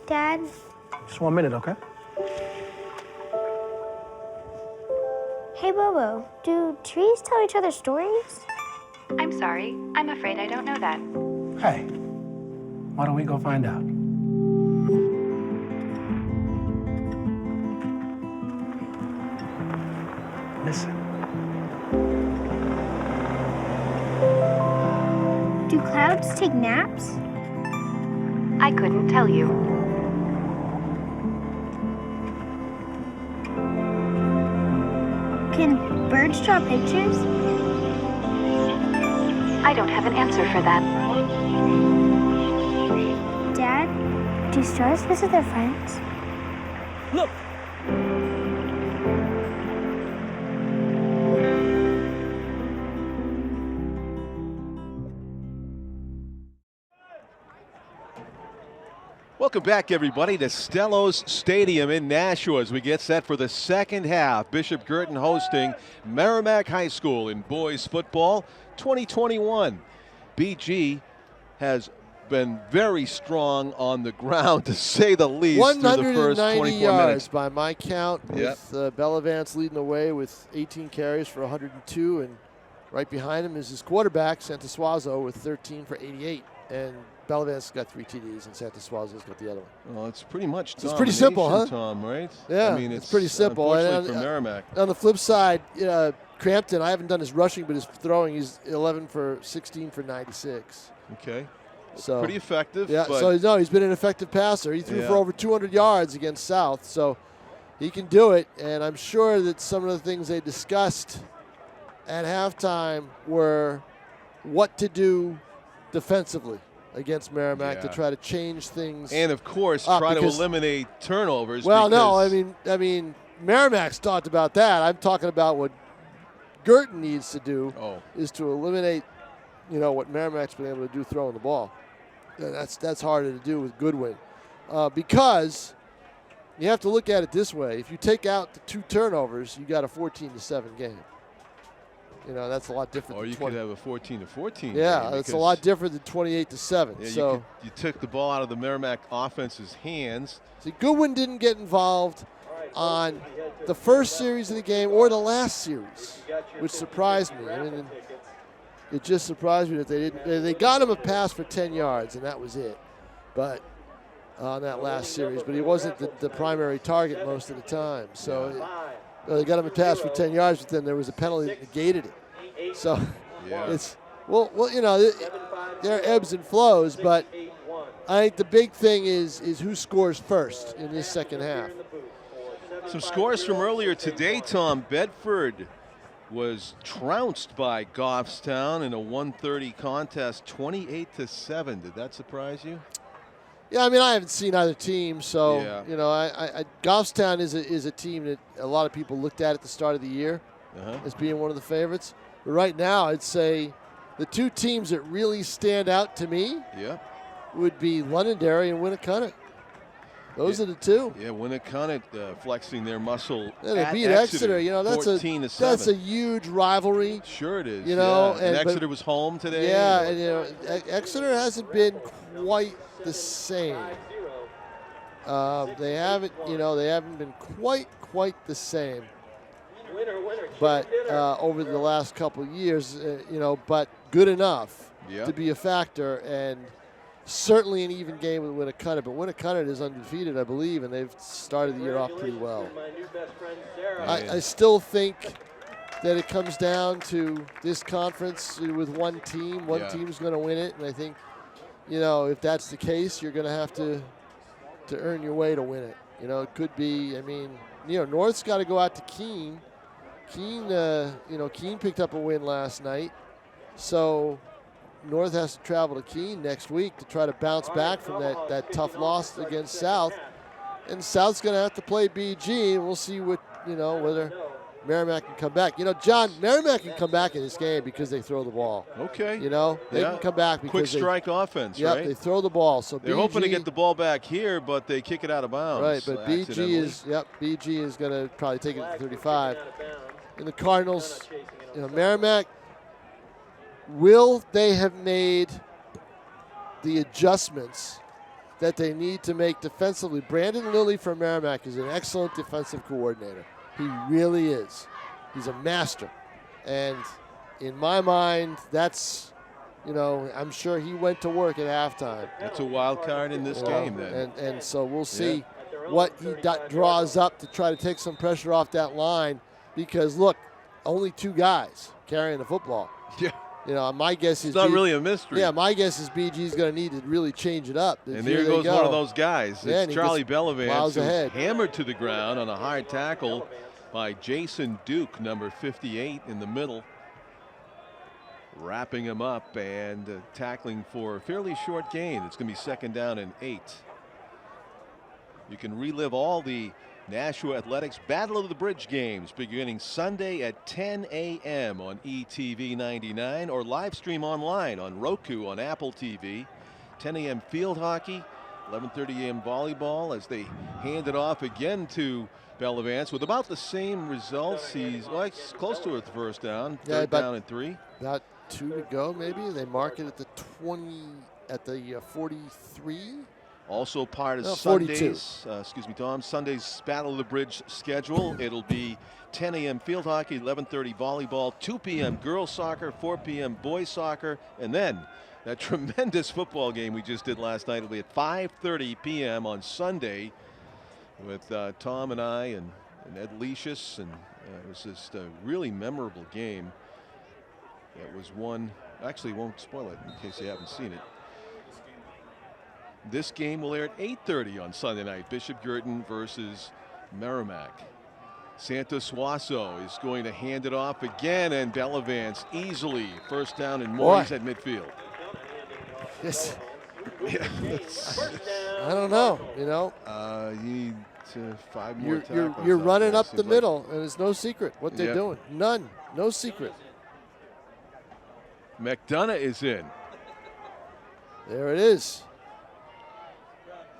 Speaker 5: Dad?
Speaker 6: Just 1 minute, okay?
Speaker 5: Hey, Bobo, do trees tell each other stories?
Speaker 7: I'm sorry. I'm afraid I don't know that.
Speaker 6: Hey, why don't we go find out? Listen.
Speaker 5: Do clouds take naps?
Speaker 7: I couldn't tell you.
Speaker 5: Can birds draw pictures?
Speaker 7: I don't have an answer for that.
Speaker 5: Dad, do stars visit their friends?
Speaker 4: Look!
Speaker 1: Welcome back, everybody, to Stellos Stadium in Nashua as we get set for the second half. Bishop Guertin hosting Merrimack High School in boys football 2021. BG has been very strong on the ground, to say the least, through the first
Speaker 2: 190
Speaker 1: 24
Speaker 2: yards
Speaker 1: minutes.
Speaker 2: by my count,
Speaker 1: Yep.
Speaker 2: with Bellavance leading the way with 18 carries for 102, and right behind him is his quarterback, Santosuazo, with 13 for 88. And Bellavance got 3 TDs, and Santosuazo's got the other one.
Speaker 1: Well, it's pretty much
Speaker 2: It's pretty simple, huh?
Speaker 1: Tom, right?
Speaker 2: Yeah,
Speaker 1: I mean,
Speaker 2: it's pretty simple.
Speaker 1: Unfortunately
Speaker 2: And
Speaker 1: for Merrimack.
Speaker 2: On the flip side, Crampton, I haven't done his rushing, but his throwing, he's 11 for 16 for 96.
Speaker 1: Okay.
Speaker 2: So
Speaker 1: Pretty effective.
Speaker 2: Yeah,
Speaker 1: but
Speaker 2: so no, he's been an effective passer. He threw
Speaker 1: Yeah.
Speaker 2: for over 200 yards against South, so he can do it. And I'm sure that some of the things they discussed at halftime were what to do defensively against Merrimack to
Speaker 1: Yeah.
Speaker 2: try to change things.
Speaker 1: and of course,
Speaker 2: up
Speaker 1: try to
Speaker 2: because-
Speaker 1: eliminate turnovers.
Speaker 2: Well, no,
Speaker 1: because-
Speaker 2: I mean, Merrimack's talked about that. I'm talking about what Guertin needs to do
Speaker 1: Oh,
Speaker 2: is to eliminate, what Merrimack's been able to do throwing the ball. And that's harder to do with Goodwin, because you have to look at it this way: if you take out the 2 turnovers, you got a 14-7 game. That's a lot different.
Speaker 1: or
Speaker 2: than
Speaker 1: you
Speaker 2: 20.
Speaker 1: could have a 14-14.
Speaker 2: Yeah,
Speaker 1: game
Speaker 2: that's a
Speaker 1: because-
Speaker 2: lot different than 28-7.
Speaker 1: Yeah,
Speaker 2: So,
Speaker 1: you took the ball out of the Merrimack offense's hands.
Speaker 2: see, Goodwin didn't get involved on the first series of the game or the last series, which surprised me. I mean, it just surprised me that they didn't. They got him a pass for 10 yards, and that was it. But on that last series, but he wasn't the primary target most of the time. So they got him a pass for 10 yards, but then there was a penalty that negated it. So
Speaker 1: Yeah.
Speaker 2: it's there are ebbs and flows, but I think the big thing is who scores first in this second half.
Speaker 1: Some scores from earlier today, Tom. Bedford was trounced by Goffstown in a 1:30 contest, 28-7. Did that surprise you?
Speaker 2: Yeah, I mean, I haven't seen either team, so
Speaker 1: Yeah.
Speaker 2: Goffstown is a team that a lot of people looked at the start of the year
Speaker 1: Uh-huh.
Speaker 2: as being one of the favorites. But right now, I'd say the 2 teams that really stand out to me
Speaker 1: Yeah.
Speaker 2: would be Londonderry and Winnicott. Those are the 2.
Speaker 1: Yeah, Winnicott flexing their muscle.
Speaker 2: Yeah, they
Speaker 1: at
Speaker 2: beat Exeter.
Speaker 1: That's 14-7.
Speaker 2: That's a huge rivalry.
Speaker 1: Sure it is.
Speaker 2: And
Speaker 1: and
Speaker 2: but-
Speaker 1: Exeter was home today.
Speaker 2: Yeah, and Exeter hasn't been quite the same. They haven't been quite the same. But over the last couple of years, but good enough
Speaker 1: Yeah.
Speaker 2: to be a factor, and certainly an even game with Winnicott. But Winnicott is undefeated, I believe, and they've started the year off pretty well. I still think that it comes down to this conference with one team. One
Speaker 1: Yeah.
Speaker 2: team's going to win it, and I think, if that's the case, you're going to have to earn your way to win it. It could be. I mean, North's got to go out to Keene. Keene picked up a win last night, so North has to travel to Keene next week to try to bounce back from that tough loss against South. And South's going to have to play BG, and we'll see whether Merrimack can come back. John, Merrimack can come back in this game because they throw the ball.
Speaker 1: Okay.
Speaker 2: They
Speaker 1: Yeah.
Speaker 2: can come back because
Speaker 1: Quick strike offense,
Speaker 2: Yep,
Speaker 1: right?
Speaker 2: they throw the ball. So
Speaker 1: They're
Speaker 2: BG,
Speaker 1: hoping to get the ball back here, but they kick it out of bounds.
Speaker 2: right, but
Speaker 1: accidentally.
Speaker 2: BG is going to probably take it to 35. And the Cardinals, Merrimack, will they have made the adjustments that they need to make defensively? Brandon Lilly from Merrimack is an excellent defensive coordinator. He really is. He's a master. And in my mind, that's, I'm sure he went to work at halftime.
Speaker 1: That's a wild card in this game, then.
Speaker 2: And so we'll see what he draws up to try to take some pressure off that line, because, look, only 2 guys carrying the football.
Speaker 1: Yeah.
Speaker 2: My guess is
Speaker 1: It's not really a mystery.
Speaker 2: Yeah, my guess is BG's going to need to really change it up.
Speaker 1: And there goes one of those guys.
Speaker 2: Yeah, and
Speaker 1: It's
Speaker 2: he
Speaker 1: Charlie
Speaker 2: gets
Speaker 1: Bellavance,
Speaker 2: miles
Speaker 1: who's
Speaker 2: ahead.
Speaker 1: hammered to the ground on a hard tackle by Jason Duke, number 58 in the middle. Wrapping him up and tackling for a fairly short gain. It's going to be 2nd down and 8. You can relive all the Nashua Athletics Battle of the Bridge games beginning Sunday at 10 a.m. on ETV 99 or live stream online on Roku on Apple TV. 10 a.m. field hockey, 11:30 a.m. volleyball as they hand it off again to Bellavance with about the same results. He's close to a first down, 3rd down and 3.
Speaker 2: About 2 to go, maybe. They mark it at the 20, at the 43.
Speaker 1: Also part of
Speaker 2: 42.
Speaker 1: Sunday's Battle of the Bridge schedule. It'll be 10 a.m. field hockey, 11:30 volleyball, 2 p.m. girls soccer, 4 p.m. boys soccer, and then that tremendous football game we just did last night will be at 5:30 p.m. on Sunday with Tom and I and Ed Leicius and It was just a really memorable game. It was one. Actually, won't spoil it in case you haven't seen it. This game will air at 8:30 on Sunday night. Bishop Guertin versus Merrimack. Santa Suazo is going to hand it off again, and Bellavance easily first down and more. He's at midfield.
Speaker 2: Yes.
Speaker 1: Yeah,
Speaker 2: I don't know. You know,
Speaker 1: you need 5 more tackles.
Speaker 2: you're running
Speaker 1: there.
Speaker 2: up the
Speaker 1: Seems like-
Speaker 2: middle, and it's no secret what they're
Speaker 1: Yep.
Speaker 2: doing. None. No secret.
Speaker 1: McDonough is in.
Speaker 2: There it is.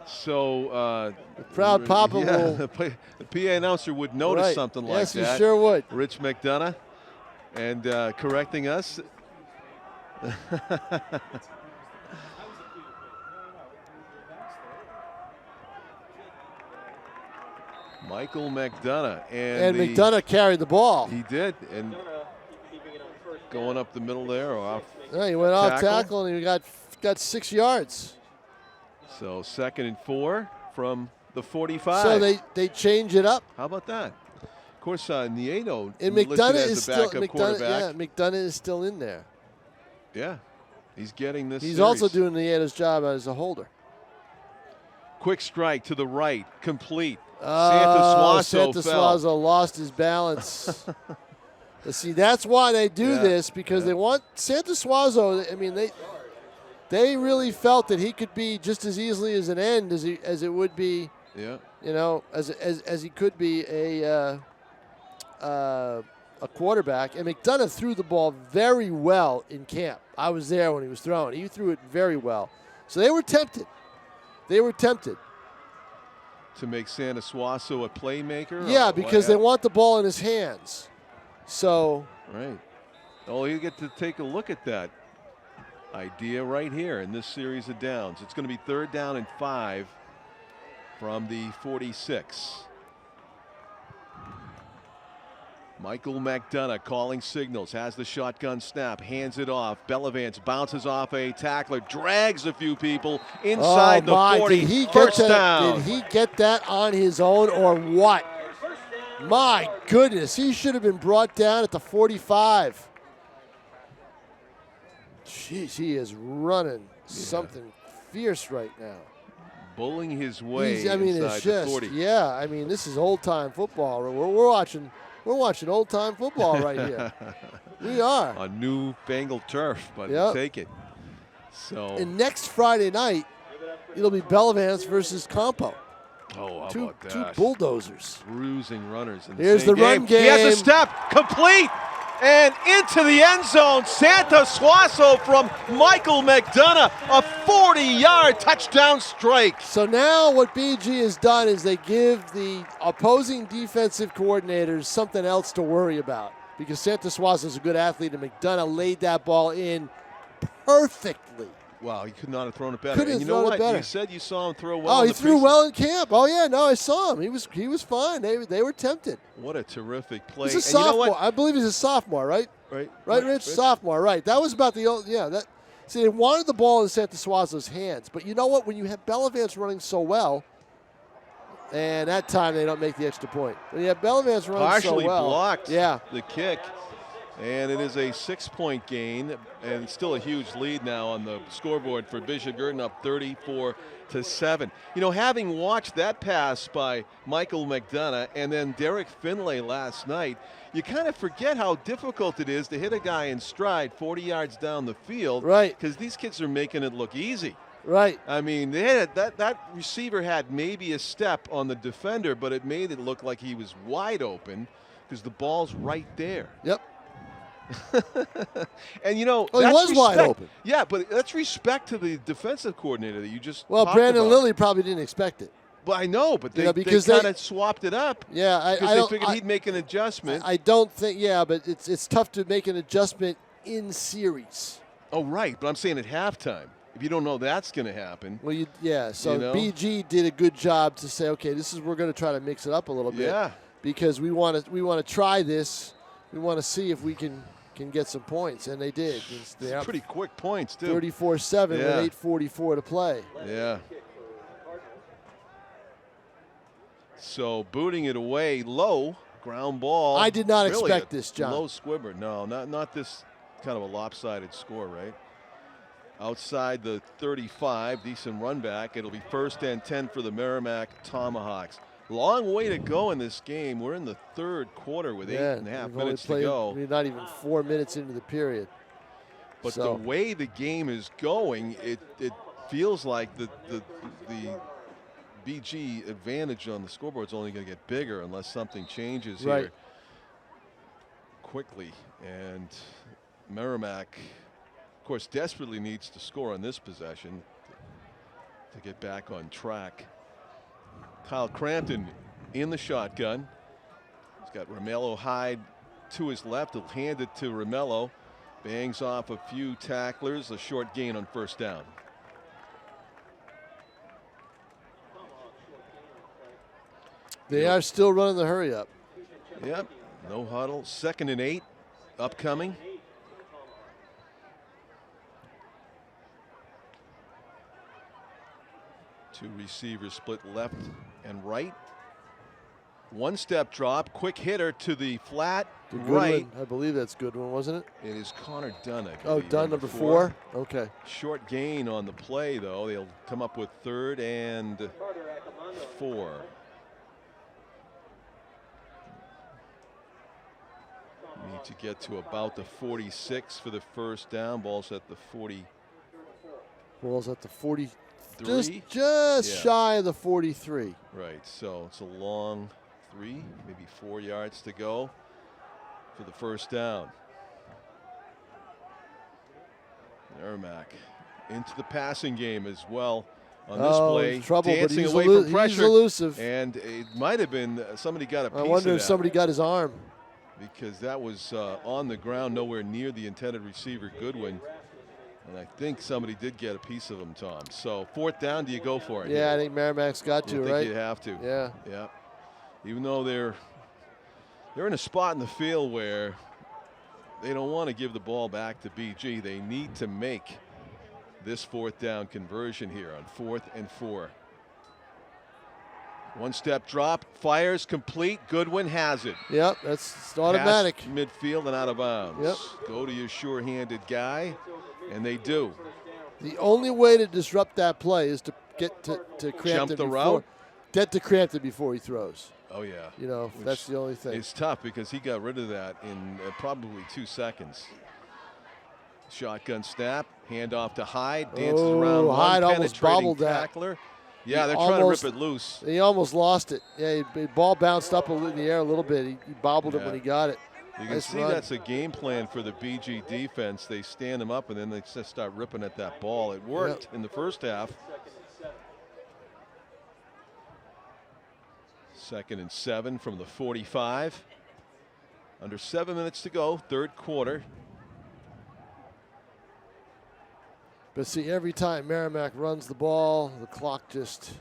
Speaker 1: So
Speaker 2: The proud Papa
Speaker 1: yeah,
Speaker 2: will.
Speaker 1: the PA announcer would notice
Speaker 2: Right.
Speaker 1: something like
Speaker 2: Yes,
Speaker 1: that.
Speaker 2: he sure would.
Speaker 1: Rich McDonough, and correcting us. Michael McDonough,
Speaker 2: And McDonough carried the ball.
Speaker 1: He did, and going up the middle there or off.
Speaker 2: Yeah, he went off
Speaker 1: tackle.
Speaker 2: tackle and he got 6 yards.
Speaker 1: So 2nd and 4 from the 45.
Speaker 2: So they change it up.
Speaker 1: How about that? Of course, Nieto
Speaker 2: And
Speaker 1: listed
Speaker 2: McDonough
Speaker 1: as
Speaker 2: is
Speaker 1: a
Speaker 2: still
Speaker 1: backup quarterback.
Speaker 2: McDonough is still in there.
Speaker 1: Yeah, he's getting this.
Speaker 2: He's
Speaker 1: series.
Speaker 2: also doing Nieto's job as a holder.
Speaker 1: Quick strike to the right, complete.
Speaker 2: Oh,
Speaker 1: Santa
Speaker 2: Santa
Speaker 1: fell.
Speaker 2: Suazo lost his balance. But see, that's why they do
Speaker 1: Yeah,
Speaker 2: this, because they want Santa Suazo. I mean, they really felt that he could be just as easily as an end as it would be.
Speaker 1: Yeah.
Speaker 2: You know, as he could be a quarterback. And McDonough threw the ball very well in camp. I was there when he was throwing. He threw it very well. So they were tempted. They were tempted.
Speaker 1: To make Santa Suazo a playmaker?
Speaker 2: Yeah,
Speaker 1: Or
Speaker 2: because
Speaker 1: what?
Speaker 2: they want the ball in his hands. So
Speaker 1: Right. Oh, you get to take a look at that idea right here in this series of downs. It's going to be 3rd down and 5 from the 46. Michael McDonough calling signals, has the shotgun snap, hands it off. Bellavance bounces off a tackler, drags a few people inside the 40.
Speaker 2: Did he
Speaker 1: First
Speaker 2: get that,
Speaker 1: down.
Speaker 2: Did he get that on his own or what? My goodness, he should have been brought down at the 45. Jeez, he is running something fierce right now.
Speaker 1: Bullying his way
Speaker 2: I mean,
Speaker 1: inside
Speaker 2: it's
Speaker 1: the
Speaker 2: just
Speaker 1: 40.
Speaker 2: yeah. I mean, this is old time football. We're watching old time football right here. We are.
Speaker 1: On new fangled turf, but
Speaker 2: Yep.
Speaker 1: we'll take it. So,
Speaker 2: And next Friday night, it'll be Bellavance versus Campo.
Speaker 1: how
Speaker 2: Two
Speaker 1: about that?
Speaker 2: bulldozers.
Speaker 1: Bruising runners in the
Speaker 2: Here's
Speaker 1: same
Speaker 2: the run
Speaker 1: He has a
Speaker 2: game.
Speaker 1: step, complete, and into the end zone. Santa Suazo from Michael McDonough, a 40-yard touchdown strike.
Speaker 2: So now what BG has done is they give the opposing defensive coordinators something else to worry about, because Santa Suazo is a good athlete and McDonough laid that ball in perfectly.
Speaker 1: Wow, he could not have thrown it better.
Speaker 2: Couldn't
Speaker 1: And
Speaker 2: have
Speaker 1: you know
Speaker 2: thrown it
Speaker 1: what?
Speaker 2: better.
Speaker 1: You said you saw him throw well.
Speaker 2: Oh,
Speaker 1: in
Speaker 2: he
Speaker 1: the
Speaker 2: threw
Speaker 1: preseason.
Speaker 2: well in camp. Oh yeah, no, I saw him. He was fine. They were tempted.
Speaker 1: What a terrific play.
Speaker 2: He's a
Speaker 1: And you know
Speaker 2: sophomore.
Speaker 1: what?
Speaker 2: I believe he's a sophomore, right?
Speaker 1: Right,
Speaker 2: Right, Rich? Sophomore, right. That was about the old, yeah. That. See, they wanted the ball in Santa Suazo's hands. But you know what? When you have Bellavance running so well, and that time they don't make the extra point. When you have Bellavance running
Speaker 1: Partially
Speaker 2: so well.
Speaker 1: blocked
Speaker 2: Yeah.
Speaker 1: the kick. And it is a 6-point gain, and still a huge lead now on the scoreboard for Bishop Guertin, up 34-7. You know, having watched that pass by Michael McDonough and then Derek Finlay last night, you kind of forget how difficult it is to hit a guy in stride 40 yards down the field.
Speaker 2: Right.
Speaker 1: Because these kids are making it look easy.
Speaker 2: Right.
Speaker 1: I mean, they had that receiver had maybe a step on the defender, but it made it look like he was wide open because the ball's right there.
Speaker 2: Yep.
Speaker 1: And you know,
Speaker 2: Oh, he
Speaker 1: that's
Speaker 2: was wide
Speaker 1: respect.
Speaker 2: open.
Speaker 1: Yeah, but that's respect to the defensive coordinator that you just
Speaker 2: Well,
Speaker 1: talked
Speaker 2: Brandon
Speaker 1: about.
Speaker 2: Lilly probably didn't expect it.
Speaker 1: Well, I know, but they,
Speaker 2: because
Speaker 1: they kind of swapped it up.
Speaker 2: Yeah, I
Speaker 1: Because they
Speaker 2: don't.
Speaker 1: figured he'd make an adjustment.
Speaker 2: I don't think. Yeah, but it's tough to make an adjustment in series.
Speaker 1: Oh, right, but I'm saying at halftime. If you don't know that's going to happen.
Speaker 2: Well, so
Speaker 1: You know?
Speaker 2: BG did a good job to say, okay, we're going to try to mix it up a little bit.
Speaker 1: Yeah.
Speaker 2: Because we want to try this. We want to see if we can get some points, and they did. They're up
Speaker 1: Pretty quick points, too.
Speaker 2: 34-7
Speaker 1: Yeah.
Speaker 2: with 8:44 to play.
Speaker 1: Yeah. So booting it away low ground ball.
Speaker 2: I did not
Speaker 1: Really
Speaker 2: expect
Speaker 1: a
Speaker 2: this, John.
Speaker 1: Low squibber. No, not this kind of a lopsided score, right? Outside the 35, decent run back. It'll be 1st and 10 for the Merrimack Tomahawks. Long way to go in this game. We're in the 3rd quarter with 8.5 minutes to go.
Speaker 2: We're not even 4 minutes into the period.
Speaker 1: But the way the game is going, it feels like the BG advantage on the scoreboard is only going to get bigger unless something changes here quickly. And Merrimack, of course, desperately needs to score on this possession to get back on track. Kyle Crampton in the shotgun. He's got Romello Hyde to his left. He'll hand it to Romello. Bangs off a few tacklers. A short gain on 1st down.
Speaker 2: They are still running the hurry up.
Speaker 1: Yep. No huddle. 2nd and 8 upcoming. Two receivers split left and right. One step drop, quick hitter to the flat right.
Speaker 2: I believe that's Goodwin, wasn't it?
Speaker 1: It is Connor Dunn.
Speaker 2: Dunn, number 4. Okay.
Speaker 1: Short gain on the play, though. They'll come up with 3rd and 4. Need to get to about the 46 for the 1st down. Ball's at the 40.
Speaker 2: Ball's at the 40. Just shy of the 43.
Speaker 1: Right, so it's a long 3, maybe 4 yards to go for the 1st down. Merrimack into the passing game as well on this play.
Speaker 2: Trouble,
Speaker 1: dancing
Speaker 2: but
Speaker 1: away from pressure.
Speaker 2: He's elusive.
Speaker 1: And it might have been somebody got a piece of that.
Speaker 2: I wonder if somebody got his arm.
Speaker 1: Because that was on the ground, nowhere near the intended receiver, Goodwin. And I think somebody did get a piece of him, Tom. So 4th down, do you go for it?
Speaker 2: Yeah, I think Merrimack's got to,
Speaker 1: I think
Speaker 2: right?
Speaker 1: you have to.
Speaker 2: Yeah.
Speaker 1: Yeah. Even though they're in a spot in the field where they don't want to give the ball back to BG. They need to make this 4th down conversion here on 4th and 4. One step drop, fires, complete. Goodwin has it.
Speaker 2: Yep, it's automatic.
Speaker 1: Past midfield and out of bounds.
Speaker 2: Yep.
Speaker 1: Go to your sure-handed guy, and they do.
Speaker 2: The only way to disrupt that play is to get to Crampton.
Speaker 1: Jump the route?
Speaker 2: Get to Crampton before he throws.
Speaker 1: Oh, yeah.
Speaker 2: You know, that's the only thing.
Speaker 1: It's tough because he got rid of that in probably 2 seconds. Shotgun snap, handoff to Hyde, dances around one,
Speaker 2: Hyde almost bobbled
Speaker 1: tackler. Yeah, they're trying to rip it loose.
Speaker 2: He almost lost it. Yeah, the ball bounced up in the air a little bit. He bobbled it when he got it.
Speaker 1: You can see that's a game plan for the BG defense. They stand him up and then they just start ripping at that ball. It worked in the 1st half. 2nd and 7 from the 45. Under 7 minutes to go, 3rd quarter.
Speaker 2: But see, every time Merrimack runs the ball, the clock just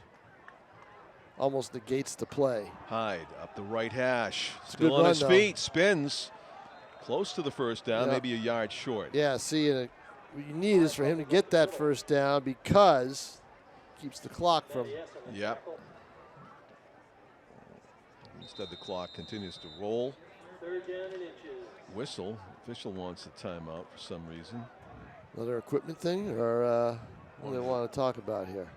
Speaker 2: almost negates the play.
Speaker 1: Hyde up the right hash.
Speaker 2: Still
Speaker 1: on his feet, spins. Close to the 1st down, maybe a yard short.
Speaker 2: Yeah, see, what you need is for him to get that 1st down because it keeps the clock from.
Speaker 1: Yep. Instead, the clock continues to roll.
Speaker 3: 3rd down and inches.
Speaker 1: Whistle. Official wants a timeout for some reason.
Speaker 2: Another equipment thing, or what do they want to talk about here?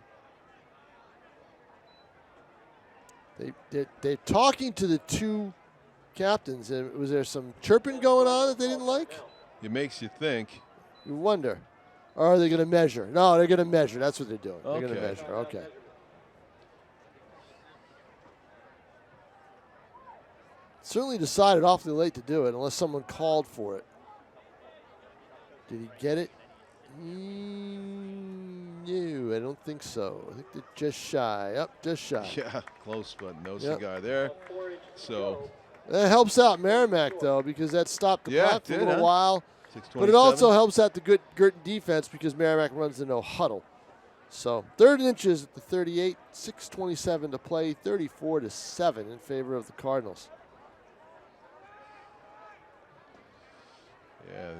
Speaker 2: They're talking to the 2 captains. And was there some chirping going on that they didn't like?
Speaker 1: It makes you think.
Speaker 2: You wonder. Or are they going to measure? No, they're going to measure. That's what they're doing.
Speaker 1: Okay.
Speaker 2: They're going to measure. Okay. Certainly decided awfully late to do it, unless someone called for it. Did he get it? No, I don't think so. I think they're just shy. Up, just shy.
Speaker 1: Yeah, close, but no cigar there. So
Speaker 2: that helps out Merrimack though, because that stopped the clock for a little while. But it
Speaker 1: 6:27.
Speaker 2: also helps out the good Guertin defense because Merrimack runs the no huddle. So 3rd and inches at the 38, 6:27 to play, 34-7 in favor of the Cardinals.
Speaker 1: Yeah,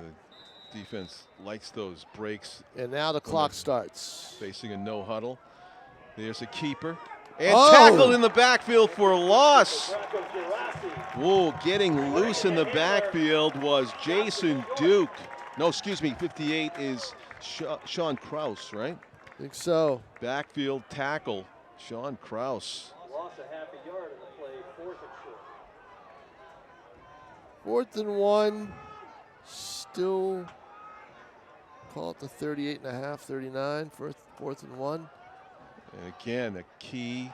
Speaker 1: the defense likes those breaks.
Speaker 2: And now the clock starts.
Speaker 1: Facing a no huddle. There's a keeper. And tackled in the backfield for a loss. Whoa, getting loose in the backfield was Jason Duke. No, excuse me, 58 is Sean Krause, right?
Speaker 2: I think so.
Speaker 1: Backfield tackle, Sean Krause.
Speaker 3: Loss of half a yard in the play, 4th and short.
Speaker 2: Fourth and 1. Still call it the 38.5, 39. Fourth and 1.
Speaker 1: And again, a key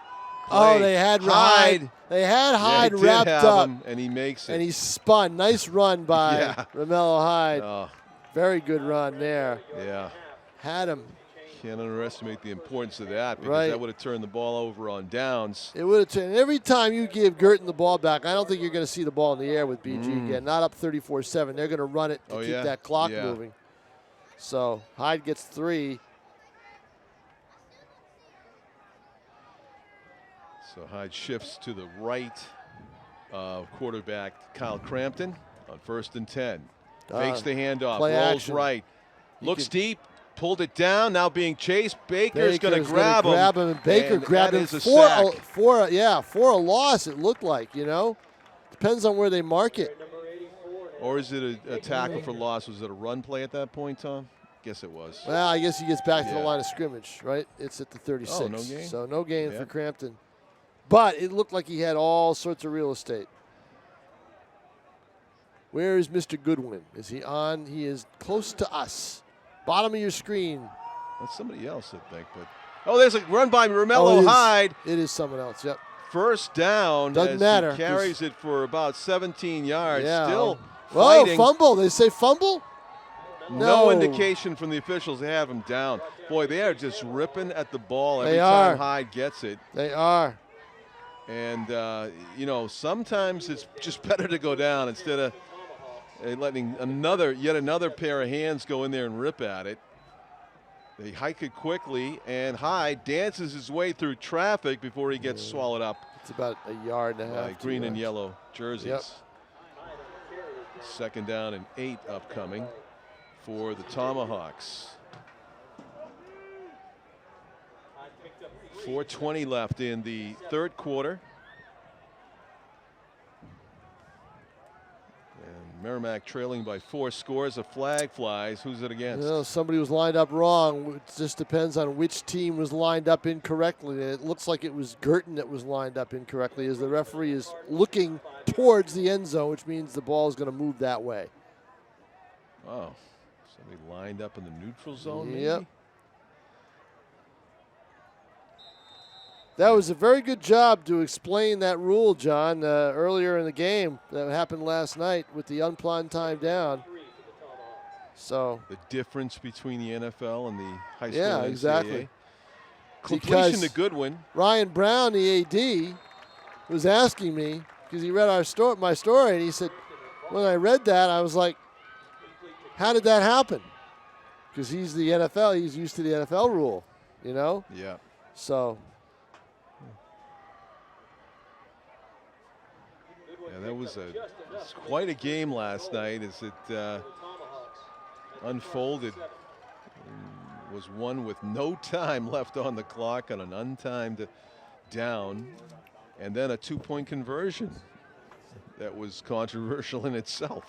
Speaker 1: play.
Speaker 2: Oh, they had Hyde. They had Hyde wrapped up.
Speaker 1: Him, and he makes it.
Speaker 2: And he spun. Nice run by Romello Hyde.
Speaker 1: Oh,
Speaker 2: Very good run there.
Speaker 1: yeah.
Speaker 2: Had him.
Speaker 1: Can't underestimate the importance of that because that would have turned the ball over on downs.
Speaker 2: It would have turned. Every time you give Guertin the ball back, I don't think you're going to see the ball in the air with BG again. Not up 34-7. They're going to run it to keep that clock moving. So Hyde gets 3.
Speaker 1: So Hyde shifts to the right of quarterback Kyle Crampton on 1st and 10. Fakes the handoff, rolls
Speaker 2: action.
Speaker 1: right, looks deep, pulled it down, now being chased. Baker's going to grab him.
Speaker 2: And Baker grabbed him for a loss, it looked like, you know. Depends on where they mark it.
Speaker 1: Or is it a tackle for loss? Was it a run play at that point, Tom? Guess it was.
Speaker 2: Well, I guess he gets back to the line of scrimmage, right? It's at the 36.
Speaker 1: Oh, no gain?
Speaker 2: So no gain for Crampton. But it looked like he had all sorts of real estate. Where is Mr. Goodwin? Is he on? He is close to us. Bottom of your screen.
Speaker 1: That's somebody else, I think. But there's a run by Romello Hyde.
Speaker 2: It is someone else, yep.
Speaker 1: First down.
Speaker 2: Doesn't matter.
Speaker 1: He carries it for about 17 yards.
Speaker 2: Yeah.
Speaker 1: Still
Speaker 2: Whoa,
Speaker 1: fighting.
Speaker 2: fumble. They say fumble?
Speaker 1: No indication from the officials. They have him down. Boy, they are just ripping at the ball every time Hyde gets it.
Speaker 2: They are.
Speaker 1: And, sometimes it's just better to go down instead of letting yet another pair of hands go in there and rip at it. They hike it quickly, and Hyde dances his way through traffic before he gets swallowed up.
Speaker 2: It's about a yard and a half.
Speaker 1: By green and yellow jerseys.
Speaker 2: Yep.
Speaker 1: 2nd down and 8 upcoming for the Tomahawks. 4:20 left in the 3rd quarter. And Merrimack trailing by 4 scores. A flag flies. Who's it against?
Speaker 2: Somebody was lined up wrong. It just depends on which team was lined up incorrectly. It looks like it was Guertin that was lined up incorrectly as the referee is looking towards the end zone, which means the ball is going to move that way.
Speaker 1: Oh, somebody lined up in the neutral zone, maybe?
Speaker 2: Yep. That was a very good job to explain that rule, John, earlier in the game that happened last night with the unplanned time down. So
Speaker 1: the difference between the NFL and the high school
Speaker 2: yeah,
Speaker 1: NCAA.
Speaker 2: exactly.
Speaker 1: Completion to Goodwin.
Speaker 2: Ryan Brown, the AD, was asking me because he read my story, and he said, when I read that, I was like, how did that happen? Because he's the NFL, he's used to the NFL rule, you know?
Speaker 1: Yeah.
Speaker 2: So.
Speaker 1: Yeah, that was quite a game last night as it unfolded. Was won with no time left on the clock on an untimed down, and then a 2-point conversion that was controversial in itself.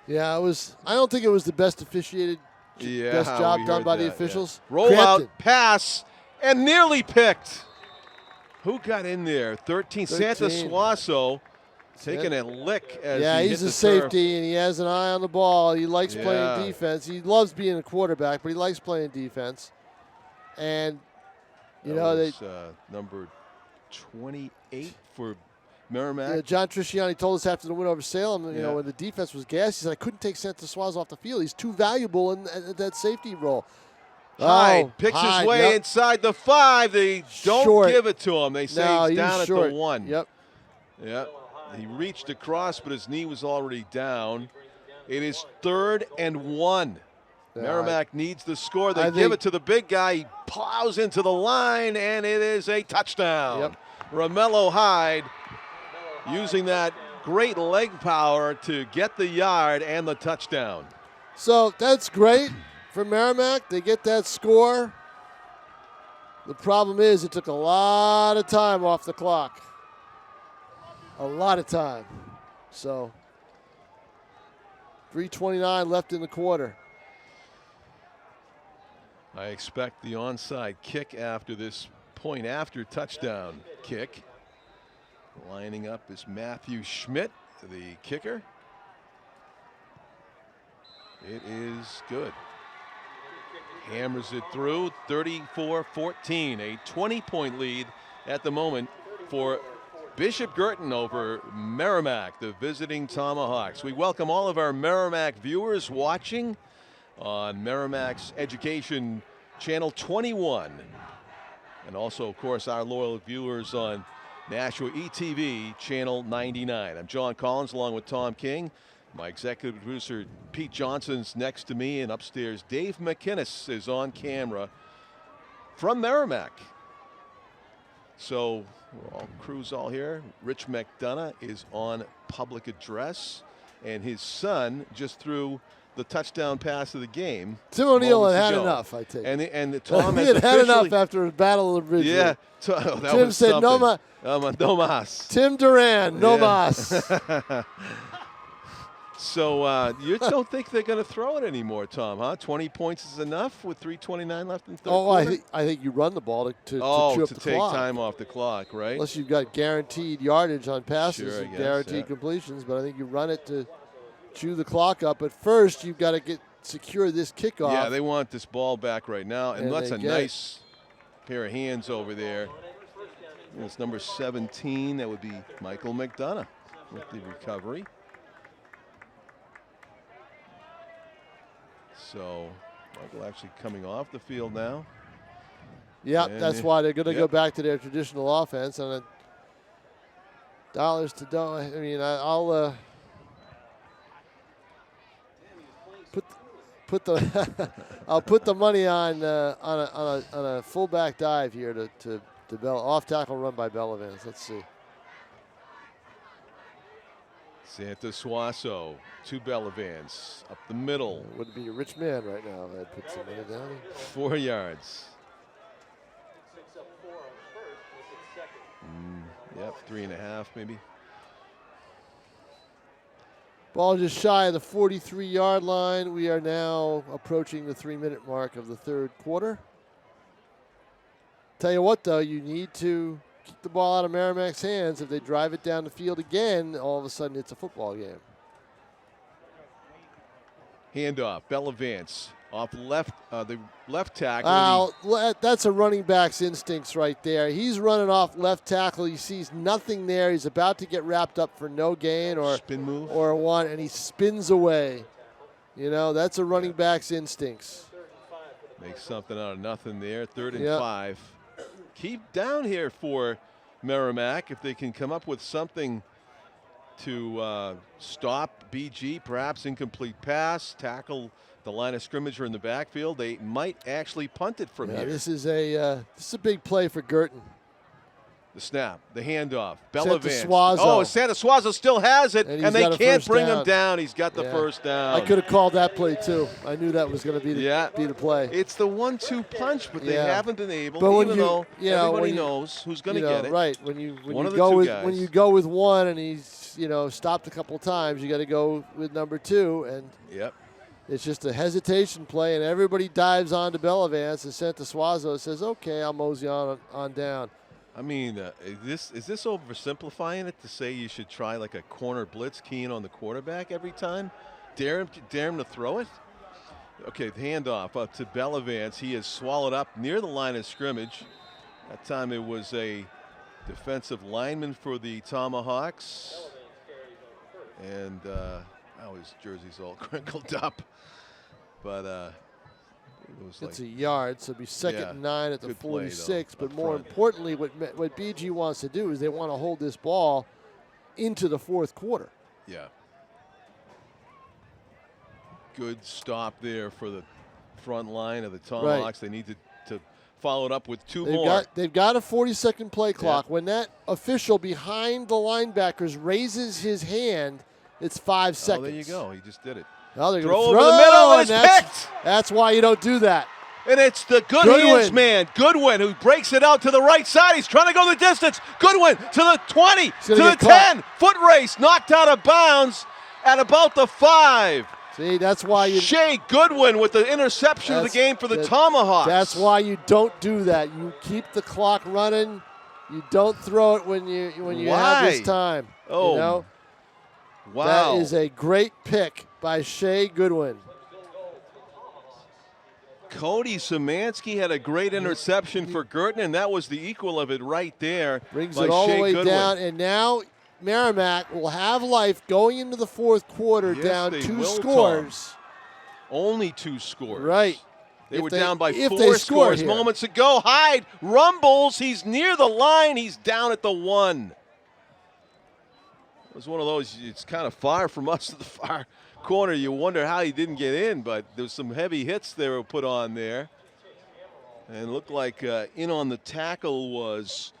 Speaker 2: Yeah, it was. I don't think it was the best officiated, best job done by the officials.
Speaker 1: Yeah. Rollout pass and nearly picked. Who got in there? 13. Santa Suazo taking a lick as he
Speaker 2: he's
Speaker 1: hit
Speaker 2: a
Speaker 1: the
Speaker 2: safety,
Speaker 1: turf.
Speaker 2: and he has an eye on the ball. He likes playing defense. He loves being a quarterback, but he likes playing defense. And,
Speaker 1: number 28 for Merrimack.
Speaker 2: Yeah, John Trisciani told us after the win over Salem, when the defense was gassed, he said, I couldn't take Santa Suazo off the field. He's too valuable in that safety role.
Speaker 1: Hyde picks his way inside the 5. They don't give it to him. They say he's down at the 1.
Speaker 2: Yep.
Speaker 1: He reached across, but his knee was already down. It is 3rd and 1. Merrimack needs the score. They give it to the big guy. He plows into the line, and it is a touchdown.
Speaker 2: Yep.
Speaker 1: Romello Hyde using that great leg power to get the yard and the touchdown.
Speaker 2: So that's great for Merrimack. They get that score. The problem is it took a lot of time off the clock. A lot of time. So 3:29 left in the quarter.
Speaker 1: I expect the onside kick after this point after touchdown kick. Lining up is Matthew Schmidt, the kicker. It is good. Hammers it through, 34-14, a 20-point lead at the moment for Bishop Guertin over Merrimack, the visiting Tomahawks. We welcome all of our Merrimack viewers watching on Merrimack's Education Channel 21. And also, of course, our loyal viewers on Nashua ETV Channel 99. I'm John Collins along with Tom King. My executive producer Pete Johnson's next to me, and upstairs Dave McInnes is on camera from Merrimack. So crew's all here. Rich McDonough is on public address, and his son just threw the touchdown pass of the game.
Speaker 2: Tim O'Neill had enough, I take it.
Speaker 1: And Tom
Speaker 2: he
Speaker 1: has
Speaker 2: had enough after the Battle of the Bridge.
Speaker 1: Yeah,
Speaker 2: Tim said no
Speaker 1: mas.
Speaker 2: Tim Duran, no mas.
Speaker 1: So you don't think they're going to throw it anymore, Tom, huh? 20 points is enough with 3:29 left in the third quarter?
Speaker 2: I think you run the ball to chew up the
Speaker 1: take
Speaker 2: clock.
Speaker 1: time off the clock, right?
Speaker 2: Unless you've got guaranteed yardage on passes and
Speaker 1: guess,
Speaker 2: guaranteed completions, but I think you run it to chew the clock up. But first, you've got to secure this kickoff.
Speaker 1: Yeah, they want this ball back right now, and that's a nice pair of hands over there. It's number 17. That would be Michael McDonough with the recovery. So Michael actually coming off the field now.
Speaker 2: Yeah, that's why they're going to go back to their traditional offense. And dollars to dough. I mean, I'll put the I'll put the money on a fullback dive here to off tackle run by Bellavance. Let's see.
Speaker 1: Santa Suaso to Bellavance up the middle.
Speaker 2: Would be a rich man right now if I'd put some money down.
Speaker 1: 4 yards. Yep, 3.5 maybe.
Speaker 2: Ball just shy of the 43-yard line. We are now approaching the 3-minute mark of the third quarter. Tell you what, though, you need to keep the ball out of Merrimack's hands. If they drive it down the field again, all of a sudden it's a football game.
Speaker 1: Handoff, Bellavance off the left tackle.
Speaker 2: That's a running back's instincts right there. He's running off left tackle. He sees nothing there. He's about to get wrapped up for no gain or
Speaker 1: spin move
Speaker 2: or a one, and he spins away. You know, that's a running back's instincts.
Speaker 1: Makes something out of nothing there. 3rd and 5. Keep down here for Merrimack if they can come up with something to stop BG, perhaps incomplete pass, tackle the line of scrimmage or in the backfield. They might actually punt it from here.
Speaker 2: This is a big play for Guertin.
Speaker 1: The snap, the handoff, Bellavance. Santa Suazo still has it, and they can't bring him down. He's got the first down.
Speaker 2: I could have called that play too. I knew that was going to be the play.
Speaker 1: It's the 1-2 punch, but they haven't been able,
Speaker 2: but
Speaker 1: though everybody knows who's going to get it.
Speaker 2: Right, when you go with one and he's stopped a couple times, you got to go with number 2, and it's just a hesitation play, and everybody dives onto Bellavance, and Santa Suazo says, "Okay, I'll mosey on down."
Speaker 1: I mean, is this oversimplifying it to say you should try like a corner blitz, keying on the quarterback every time? Dare him to throw it? Okay, the handoff up to Bellavance. He is swallowed up near the line of scrimmage. That time it was a defensive lineman for the Tomahawks. And his jersey's all crinkled up. But
Speaker 2: it's a yard, so it'll be 2nd and 9 at the 46. But more importantly, what BG wants to do is they want to hold this ball into the fourth quarter.
Speaker 1: Yeah. Good stop there for the front line of the Tomahawks. They need to follow it up with 2 more.
Speaker 2: They've got a 40-second play clock. When that official behind the linebackers raises his hand, it's 5 seconds.
Speaker 1: Oh, there you go. He just did it.
Speaker 2: Well, they're
Speaker 1: throw
Speaker 2: going to
Speaker 1: over the middle, and it's picked.
Speaker 2: That's why you don't do that.
Speaker 1: And it's the good hands man, Goodwin, who breaks it out to the right side. He's trying to go the distance. Goodwin to the 20, to the 10. Foot race, knocked out of bounds at about the 5.
Speaker 2: See, that's why you.
Speaker 1: Shea Goodwin with the interception of the game for the Tomahawks.
Speaker 2: That's why you don't do that. You keep the clock running. You don't throw it when you have this time.
Speaker 1: Oh,
Speaker 2: you know?
Speaker 1: Wow.
Speaker 2: That is a great pick by Shea Goodwin.
Speaker 1: Cody Szymanski had a great interception for Guertin, and that was the equal of it right there.
Speaker 2: Brings
Speaker 1: by
Speaker 2: it all
Speaker 1: Shea
Speaker 2: the way
Speaker 1: Goodwin.
Speaker 2: down, and now Merrimack will have life going into the fourth quarter,
Speaker 1: Yes,
Speaker 2: down
Speaker 1: they
Speaker 2: 2
Speaker 1: will,
Speaker 2: scores.
Speaker 1: Tom. Only 2 scores.
Speaker 2: Right.
Speaker 1: They
Speaker 2: If
Speaker 1: were
Speaker 2: they-
Speaker 1: down by
Speaker 2: if
Speaker 1: 4
Speaker 2: they score
Speaker 1: scores
Speaker 2: here.
Speaker 1: moments ago. Hyde rumbles. He's near the line. He's down at the 1. It was one of those, it's kind of far from us to the far corner. You wonder how he didn't get in, but there's some heavy hits that were put on there. And it looked like in on the tackle was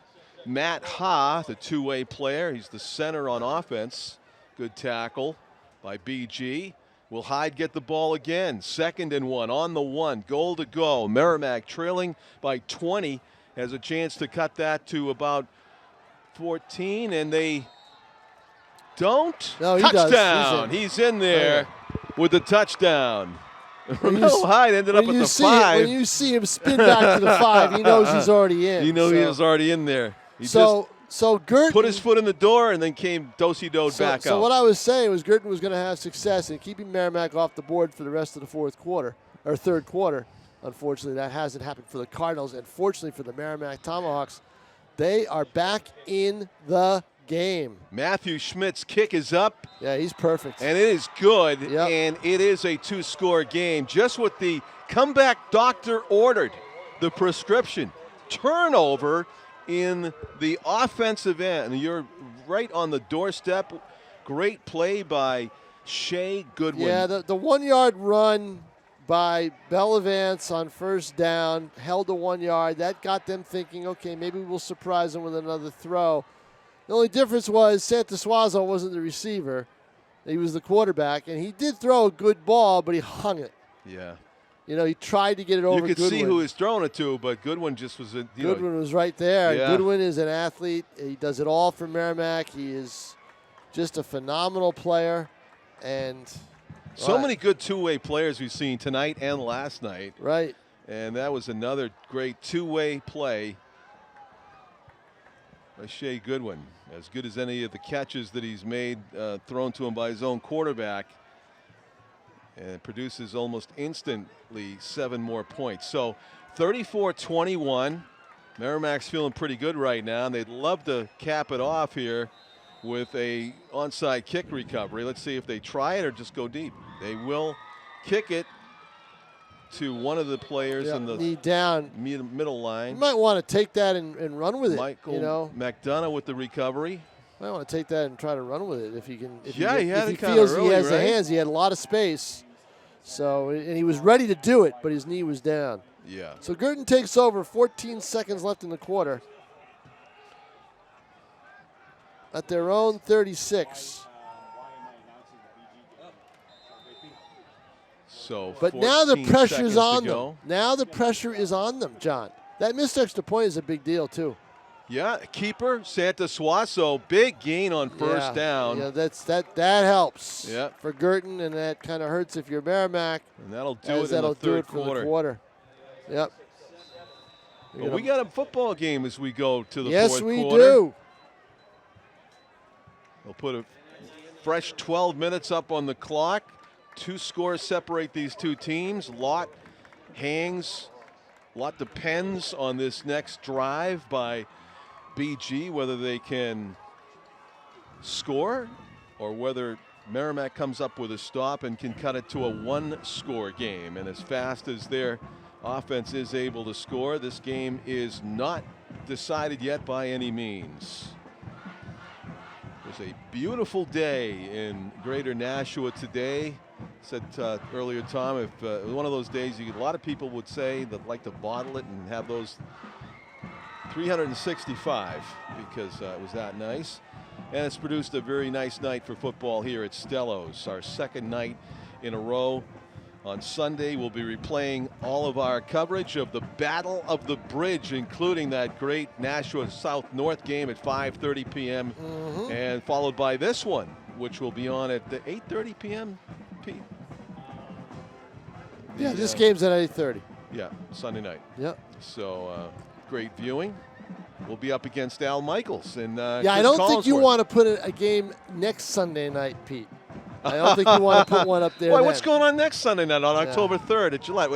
Speaker 1: Matt Ha, the two-way player. He's the center on offense. Good tackle by BG. Will Hyde get the ball again? 2nd and 1 on the 1. Goal to go. Merrimack trailing by 20. Has a chance to cut that to about 14, and they don't.
Speaker 2: No, he
Speaker 1: Touchdown.
Speaker 2: does.
Speaker 1: He's in there with the touchdown.
Speaker 2: When you
Speaker 1: Romello Hyde ended up at the 5.
Speaker 2: When you see him spin back to the 5, he knows he's already in.
Speaker 1: You know he was already in there. He
Speaker 2: So Guertin
Speaker 1: put his foot in the door and then came do-si-doed back
Speaker 2: So
Speaker 1: out.
Speaker 2: what I was saying was Guertin was going to have success in keeping Merrimack off the board for the rest of the fourth quarter, or third quarter. Unfortunately, that hasn't happened for the Cardinals, and fortunately for the Merrimack Tomahawks, they are back in the game.
Speaker 1: Matthew Schmidt's kick is up,
Speaker 2: Yeah, he's perfect.
Speaker 1: and it is good,
Speaker 2: Yep.
Speaker 1: and it is a 2-score game. Just what the comeback doctor ordered, the prescription. Turnover in the offensive end. And you're right on the doorstep. Great play by Shea Goodwin.
Speaker 2: Yeah, the 1-yard run by Bellavance on first down held to 1 yard. That got them thinking, okay, maybe we'll surprise them with another throw. The only difference was Santosuazo wasn't the receiver. He was the quarterback, and he did throw a good ball, but he hung it.
Speaker 1: Yeah.
Speaker 2: You know, he tried to get it over
Speaker 1: You could
Speaker 2: Goodwin.
Speaker 1: see who he's throwing it to, but Goodwin just was a,
Speaker 2: Goodwin was right there.
Speaker 1: Yeah.
Speaker 2: Goodwin is an athlete. He does it all for Merrimack. He is just a phenomenal player. And
Speaker 1: so many good two-way players we've seen tonight and last night.
Speaker 2: Right.
Speaker 1: And that was another great two-way play by Shea Goodwin. As good as any of the catches that he's made thrown to him by his own quarterback. And produces almost instantly 7 more points. So 34-21. Merrimack's feeling pretty good right now, and they'd love to cap it off here with a onside kick recovery. Let's see if they try it or just go deep. They will kick it to one of the players in the
Speaker 2: knee down
Speaker 1: middle line.
Speaker 2: You might want to take that and run with it.
Speaker 1: Michael
Speaker 2: you know,
Speaker 1: McDonough with the recovery.
Speaker 2: might want to take that and try to run with it if he can. If
Speaker 1: Yeah,
Speaker 2: he,
Speaker 1: he had
Speaker 2: if
Speaker 1: it
Speaker 2: he
Speaker 1: kinda
Speaker 2: feels
Speaker 1: early,
Speaker 2: he has the
Speaker 1: right?
Speaker 2: hands. He had a lot of space. So, and he was ready to do it, but his knee was down.
Speaker 1: Yeah.
Speaker 2: So Guertin takes over. 14 seconds left in the quarter. At their own 36.
Speaker 1: So,
Speaker 2: But now the
Speaker 1: 14
Speaker 2: pressure's
Speaker 1: seconds to
Speaker 2: on
Speaker 1: go.
Speaker 2: them. Now the pressure is on them, John. That missed extra point is a big deal, too.
Speaker 1: Yeah, keeper, Santosuazo, big gain on first down.
Speaker 2: Yeah, that helps
Speaker 1: Yeah.
Speaker 2: for Guertin, and that kind of hurts if you're Merrimack.
Speaker 1: And that'll do
Speaker 2: as
Speaker 1: it in
Speaker 2: that'll
Speaker 1: the
Speaker 2: do
Speaker 1: third
Speaker 2: it for
Speaker 1: quarter.
Speaker 2: the quarter. Yep.
Speaker 1: But we got a football game as we go to the
Speaker 2: Yes,
Speaker 1: fourth
Speaker 2: we
Speaker 1: quarter.
Speaker 2: do.
Speaker 1: They'll put a fresh 12 minutes up on the clock. 2 scores separate these two teams. Lot hangs, lot depends on this next drive by BG, whether they can score or whether Merrimack comes up with a stop and can cut it to a 1-score game. And as fast as their offense is able to score, this game is not decided yet by any means. It was a beautiful day in Greater Nashua today. Said earlier, Tom, if it was one of those days, a lot of people would say that like to bottle it and have those 365 because it was that nice. And it's produced a very nice night for football here at Stellos, our second night in a row On Sunday, we'll be replaying all of our coverage of the Battle of the Bridge, including that great Nashua South-North game at 5:30 p.m. And followed by this one, which will be on at 8:30 p.m. Pete?
Speaker 2: Yeah, this game's at 8:30.
Speaker 1: Yeah, Sunday night.
Speaker 2: Yep.
Speaker 1: So great viewing. We'll be up against Al Michaels. And
Speaker 2: yeah, I don't think you want to put a game next Sunday night, Pete. I don't think you want to put one up there.
Speaker 1: Boy, what's going on next Sunday night on October 3rd at Gillette?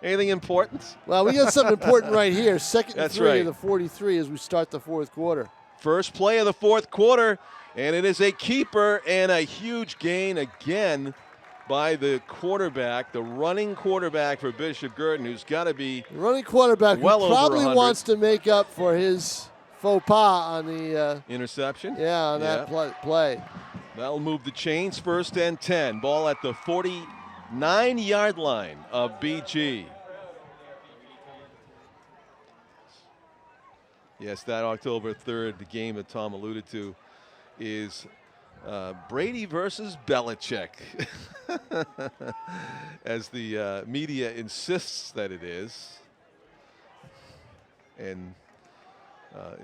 Speaker 1: Anything important?
Speaker 2: Well, we got something important right here. Second and
Speaker 1: That's
Speaker 2: 3
Speaker 1: right.
Speaker 2: of the 43 as we start the fourth quarter.
Speaker 1: First play of the fourth quarter, and it is a keeper and a huge gain again by the quarterback, the running quarterback for Bishop Guertin, who's got to be
Speaker 2: The running quarterback
Speaker 1: well
Speaker 2: who
Speaker 1: over
Speaker 2: probably
Speaker 1: 100.
Speaker 2: wants to make up for his faux pas on the
Speaker 1: interception.
Speaker 2: on that play.
Speaker 1: That'll move the chains. 1st and 10. Ball at the 49-yard line of BG. Yes, that October 3rd, the game that Tom alluded to, is Brady versus Belichick, as the media insists that it is. And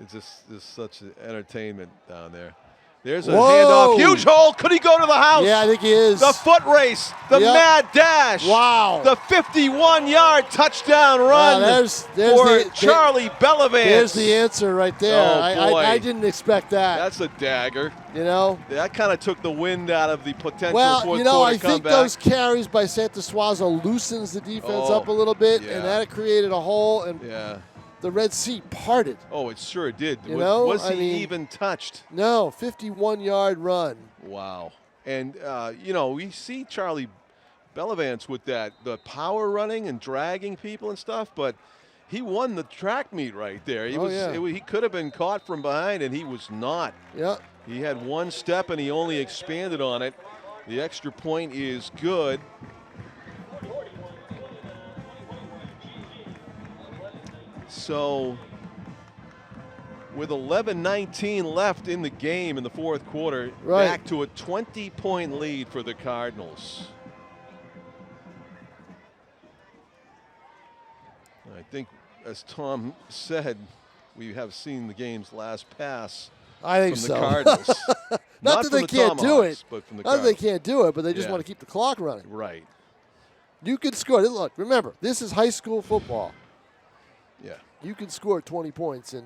Speaker 1: it's just such an entertainment down there. There's a handoff. Huge hole. Could he go to the house?
Speaker 2: Yeah, I think he is.
Speaker 1: The foot race. The mad dash.
Speaker 2: Wow.
Speaker 1: The 51-yard touchdown run
Speaker 2: there's
Speaker 1: for Charlie Bellavance.
Speaker 2: There's the answer right there.
Speaker 1: Oh, boy.
Speaker 2: I didn't expect that.
Speaker 1: That's a dagger.
Speaker 2: You know?
Speaker 1: That kind of took the wind out of the potential
Speaker 2: Well,
Speaker 1: fourth
Speaker 2: you know,
Speaker 1: quarter
Speaker 2: I think
Speaker 1: comeback.
Speaker 2: those carries by Santa Suazo loosens the defense up a little bit, and that created a hole, and the Red Sea parted.
Speaker 1: Oh, it sure did.
Speaker 2: You know?
Speaker 1: Was
Speaker 2: I
Speaker 1: he
Speaker 2: mean,
Speaker 1: even touched?
Speaker 2: No, 51-yard run.
Speaker 1: Wow. And, we see Charlie Bellavance with the power running and dragging people and stuff, but he won the track meet right there. He could have been caught from behind, and he was not.
Speaker 2: Yeah.
Speaker 1: He had one step, and he only expanded on it. The extra point is good. So, with 11:19 left in the game in the fourth quarter, back to a 20-point lead for the Cardinals. I think, as Tom said, we have seen the game's last pass
Speaker 2: from
Speaker 1: the Cardinals.
Speaker 2: Not that they can't do it.
Speaker 1: But from the
Speaker 2: Not that they can't do it, but they just want to keep the clock running.
Speaker 1: Right.
Speaker 2: You can score. Look, remember, this is high school football.
Speaker 1: Yeah.
Speaker 2: You can score 20 points in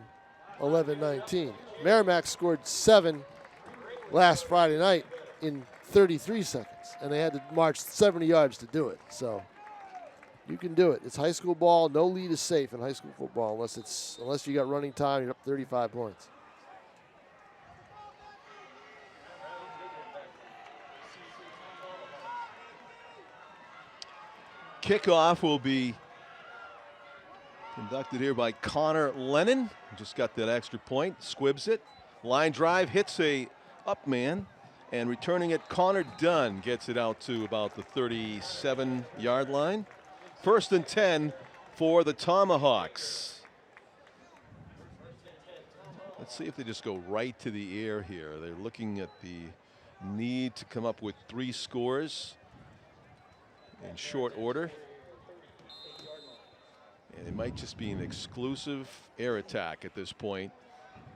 Speaker 2: 11-19. Merrimack scored 7 last Friday night in 33 seconds, and they had to march 70 yards to do it. So you can do it. It's high school ball. No lead is safe in high school football unless you got running time. You're up 35 points.
Speaker 1: Kickoff will be conducted here by Connor Lennon. Just got that extra point, squibs it. Line drive, hits a up man, and returning it, Connor Dunn gets it out to about the 37-yard line. 1st and 10 for the Tomahawks. Let's see if they just go right to the air here. They're looking at the need to come up with 3 scores in short order. And it might just be an exclusive air attack at this point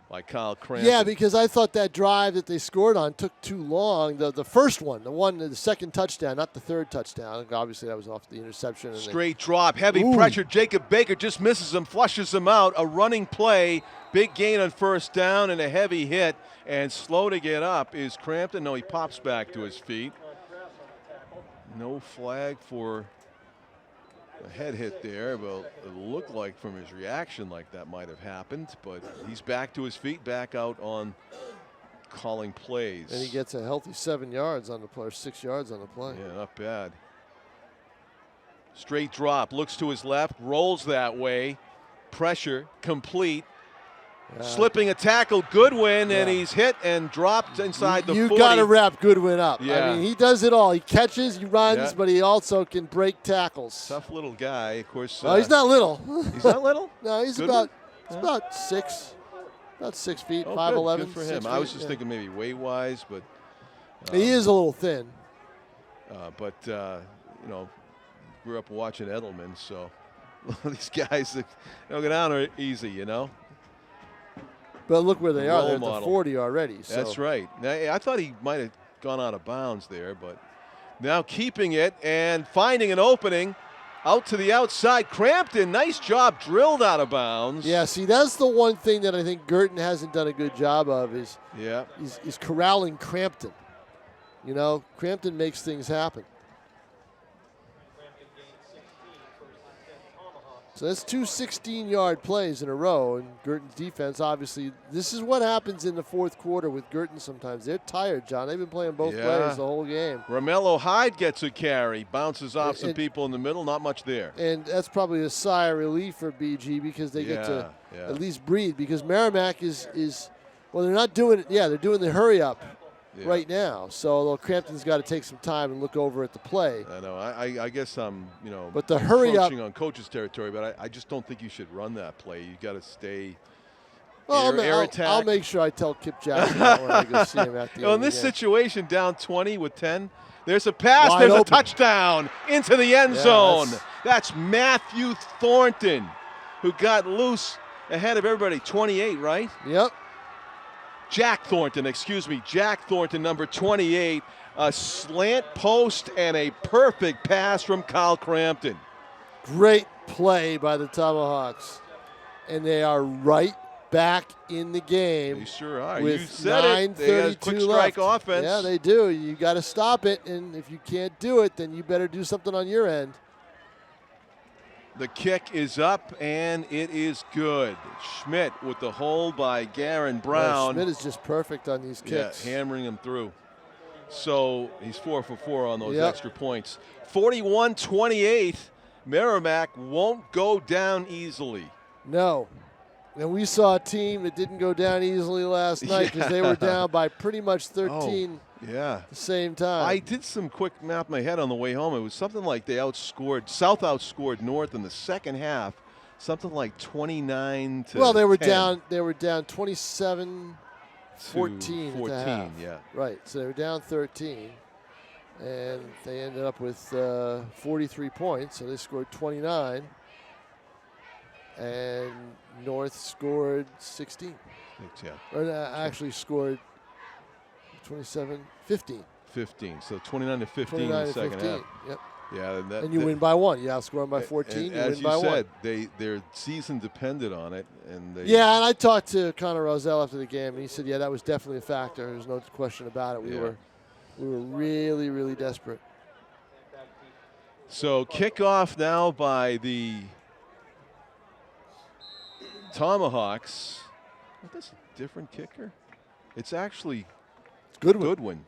Speaker 1: by Kyle Crampton.
Speaker 2: Yeah, because I thought that drive that they scored on took too long. The first one, the second touchdown, not the third touchdown. Obviously, that was off the interception.
Speaker 1: Straight drop, heavy pressure. Jacob Baker just misses him, flushes him out. A running play, big gain on 1st down, and a heavy hit. And slow to get up is Crampton. No, he pops back to his feet. No flag for a head hit there, but it looked like from his reaction like that might have happened, but he's back to his feet, back out on calling plays.
Speaker 2: And he gets a healthy 7 yards on the play, or 6 yards on the play.
Speaker 1: Yeah, not bad. Straight drop, looks to his left, rolls that way, pressure, complete. Slipping a tackle, Goodwin, and he's hit and dropped inside the 40.
Speaker 2: You got to wrap Goodwin up.
Speaker 1: Yeah.
Speaker 2: I mean, he does it all. He catches, he runs, but he also can break tackles.
Speaker 1: Tough little guy, of course.
Speaker 2: Oh, he's not little.
Speaker 1: He's not little?
Speaker 2: No, he's
Speaker 1: Goodwin?
Speaker 2: about 6. About 6 feet,
Speaker 1: Oh,
Speaker 2: 5'11".
Speaker 1: Good for him. I was just thinking maybe weight-wise, but
Speaker 2: he is a little thin.
Speaker 1: But grew up watching Edelman, so these guys that don't go down are easy, you know.
Speaker 2: But look where they are. They're at the
Speaker 1: Model.
Speaker 2: 40 already. So.
Speaker 1: That's right. Now, I thought he might have gone out of bounds there, but now keeping it and finding an opening out to the outside. Crampton, nice job, drilled out of bounds.
Speaker 2: Yeah, see, that's the one thing that I think Guertin hasn't done a good job of is corralling Crampton. You know, Crampton makes things happen.
Speaker 3: Crampton gained 16, first and 10 Tomahawks.
Speaker 2: So that's two 16-yard plays in a row, and Guertin's defense, obviously, this is what happens in the fourth quarter with Guertin sometimes. They're tired, John. They've been playing both players the whole game.
Speaker 1: Romello Hyde gets a carry, bounces off some people in the middle, not much there.
Speaker 2: And that's probably a sigh of relief for BG because they get to at least breathe, because Merrimack is well, they're not doing it. Yeah, they're doing the hurry up right now. So Crampton's got to take some time and look over at the play.
Speaker 1: I know. I guess I'm,
Speaker 2: but the hurry up
Speaker 1: on coach's territory, but I just don't think you should run that play. You got to stay
Speaker 2: air
Speaker 1: attack.
Speaker 2: I'll make sure I tell Kip Jackson that when I go see him at the end
Speaker 1: in this situation, down 20 with 10, there's a pass.
Speaker 2: Wide
Speaker 1: there's
Speaker 2: open.
Speaker 1: a touchdown into the end zone. That's Matthew Thornton, who got loose ahead of everybody. 28, right?
Speaker 2: Yep.
Speaker 1: Jack Thornton, number 28. A slant post and a perfect pass from Kyle Crampton.
Speaker 2: Great play by the Tomahawks. And they are right back in the game.
Speaker 1: They sure are.
Speaker 2: With
Speaker 1: you said it. They got a quick strike offense.
Speaker 2: Yeah, they do. You got to stop it, and if you can't do it, then you better do something on your end.
Speaker 1: The kick is up, and it is good. Schmidt with the hold by Garen Brown.
Speaker 2: Schmidt is just perfect on these kicks.
Speaker 1: Yeah, hammering them through. So he's 4 for 4 on those extra points. 41-28. Merrimack won't go down easily.
Speaker 2: No. And we saw a team that didn't go down easily last night because they were down by pretty much 13 at the same time.
Speaker 1: I did some quick math in my head on the way home. It was something like South outscored North in the second half, something like 29 to
Speaker 2: Well, they were
Speaker 1: 10.
Speaker 2: down 27-14 at the half. Right. So they were down 13. And they ended up with 43 points, so they scored 29. And North scored 16. Or actually scored 15.
Speaker 1: 15. So 29 to 15 in the second half.
Speaker 2: Yep.
Speaker 1: Yeah,
Speaker 2: and you win by 1. You outscore them by 14. You win by 1.
Speaker 1: As you said, their season depended on it, and
Speaker 2: and I talked to Connor Roselle after the game, and he said, that was definitely a factor. There's no question about it. We were really, really desperate.
Speaker 1: So kickoff now by the Tomahawks. That's a different kicker. It's actually Goodwin.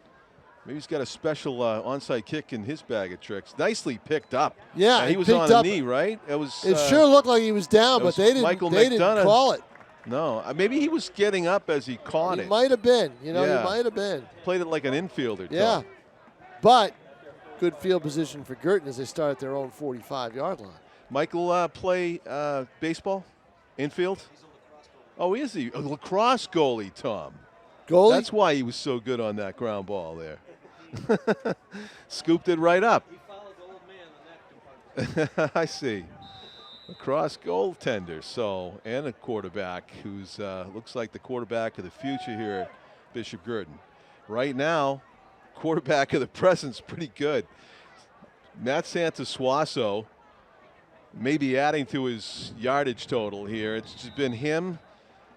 Speaker 1: Maybe he's got a special onside kick in his bag of tricks. Nicely picked up.
Speaker 2: Yeah,
Speaker 1: he was on a knee, right?
Speaker 2: It sure looked like he was down, but they didn't call it.
Speaker 1: No, maybe he was getting up as he caught it.
Speaker 2: He might have been. He might have been.
Speaker 1: Played it like an infielder.
Speaker 2: Yeah, but good field position for Guertin as they start at their own 45-yard line.
Speaker 1: Michael play baseball? Infield? Oh, is he? A lacrosse goalie, Tom.
Speaker 2: Goalie?
Speaker 1: That's why he was so good on that ground ball there. Scooped it right up.
Speaker 3: He followed the old man in that department.
Speaker 1: I see. Lacrosse goaltender, and a quarterback who's looks like the quarterback of the future here at Bishop Guertin. Right now, quarterback of the present's pretty good. Matt Santasuaso may be adding to his yardage total here. It's just been him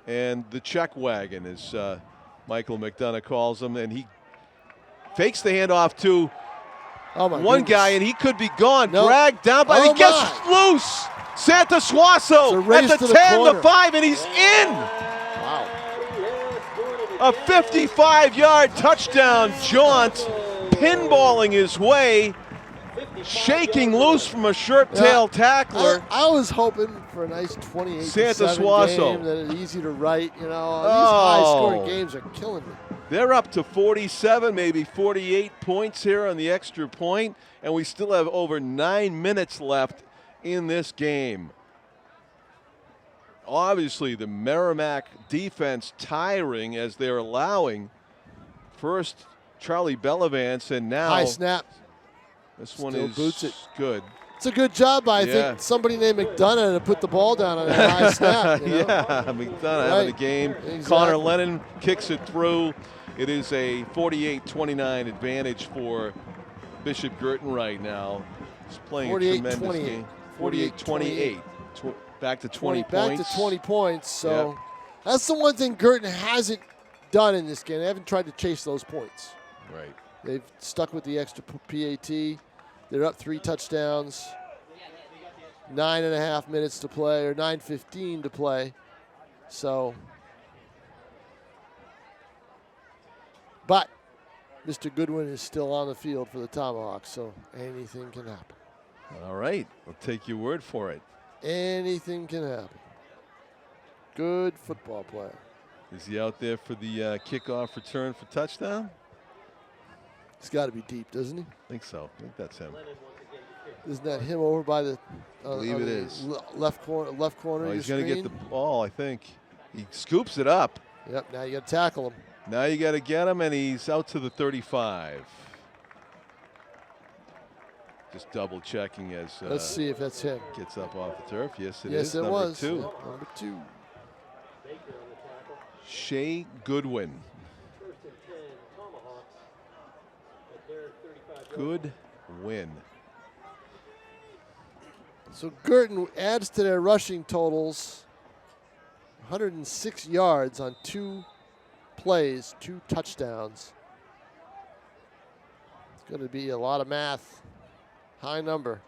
Speaker 1: and the check wagon, as Michael McDonough calls him, and he fakes the handoff to one guy, and he could be gone. Dragged down, but he gets loose. Santasuaso at the 10, the 5, and he's in.
Speaker 2: Wow.
Speaker 1: A 55-yard touchdown jaunt, pinballing his way, shaking loose from a shirt-tail tackler.
Speaker 2: I was hoping for a nice 28-7 game that is easy to write. These high-scoring games are killing me.
Speaker 1: They're up to 47, maybe 48 points here on the extra point, and we still have over 9 minutes left in this game. Obviously, the Merrimack defense tiring as they're allowing first Charlie Bellavance, and now
Speaker 2: high snap.
Speaker 1: This one
Speaker 2: Still
Speaker 1: is
Speaker 2: boots it.
Speaker 1: good.
Speaker 2: It's a good job by, I
Speaker 1: Yeah.
Speaker 2: think, somebody named McDonough to put the ball down on that high snap. You know?
Speaker 1: Yeah, McDonough having a
Speaker 2: Right.
Speaker 1: game.
Speaker 2: Exactly.
Speaker 1: Connor Lennon kicks it through. It is a 48-29 advantage for Bishop Guertin right now. He's playing a tremendous
Speaker 2: 48-28.
Speaker 1: game. 48-28. Back to 20 points.
Speaker 2: Back to 20 points. So that's the one thing Guertin hasn't done in this game. They haven't tried to chase those points.
Speaker 1: Right.
Speaker 2: They've stuck with the extra PAT. They're up 3 touchdowns. 9.5 minutes to play, or 9:15 to play. So, but Mr. Goodwin is still on the field for the Tomahawks, so anything can happen.
Speaker 1: All right. I'll take your word for it.
Speaker 2: Anything can happen. Good football player.
Speaker 1: Is he out there for the kickoff return for touchdown?
Speaker 2: He's got to be deep, doesn't he?
Speaker 1: I think so. I think that's him.
Speaker 2: Isn't that him over by the
Speaker 1: believe it is.
Speaker 2: left corner
Speaker 1: Oh,
Speaker 2: of
Speaker 1: he's
Speaker 2: your
Speaker 1: going to
Speaker 2: screen?
Speaker 1: get the ball, I think. He scoops it up.
Speaker 2: Yep, now you got to tackle him.
Speaker 1: Now you got to get him, and he's out to the 35. Just double checking as
Speaker 2: Let's see if that's him.
Speaker 1: gets up off the turf. Yes, it is.
Speaker 2: Yes, it
Speaker 1: Number
Speaker 2: was.
Speaker 1: 2.
Speaker 2: Yep, number 2.
Speaker 1: Shea Goodwin.
Speaker 3: First and 10, Tomahawks at their 35.
Speaker 1: Good win.
Speaker 2: So Guertin adds to their rushing totals 106 yards on 2 plays, 2 touchdowns. It's going to be a lot of math. High number.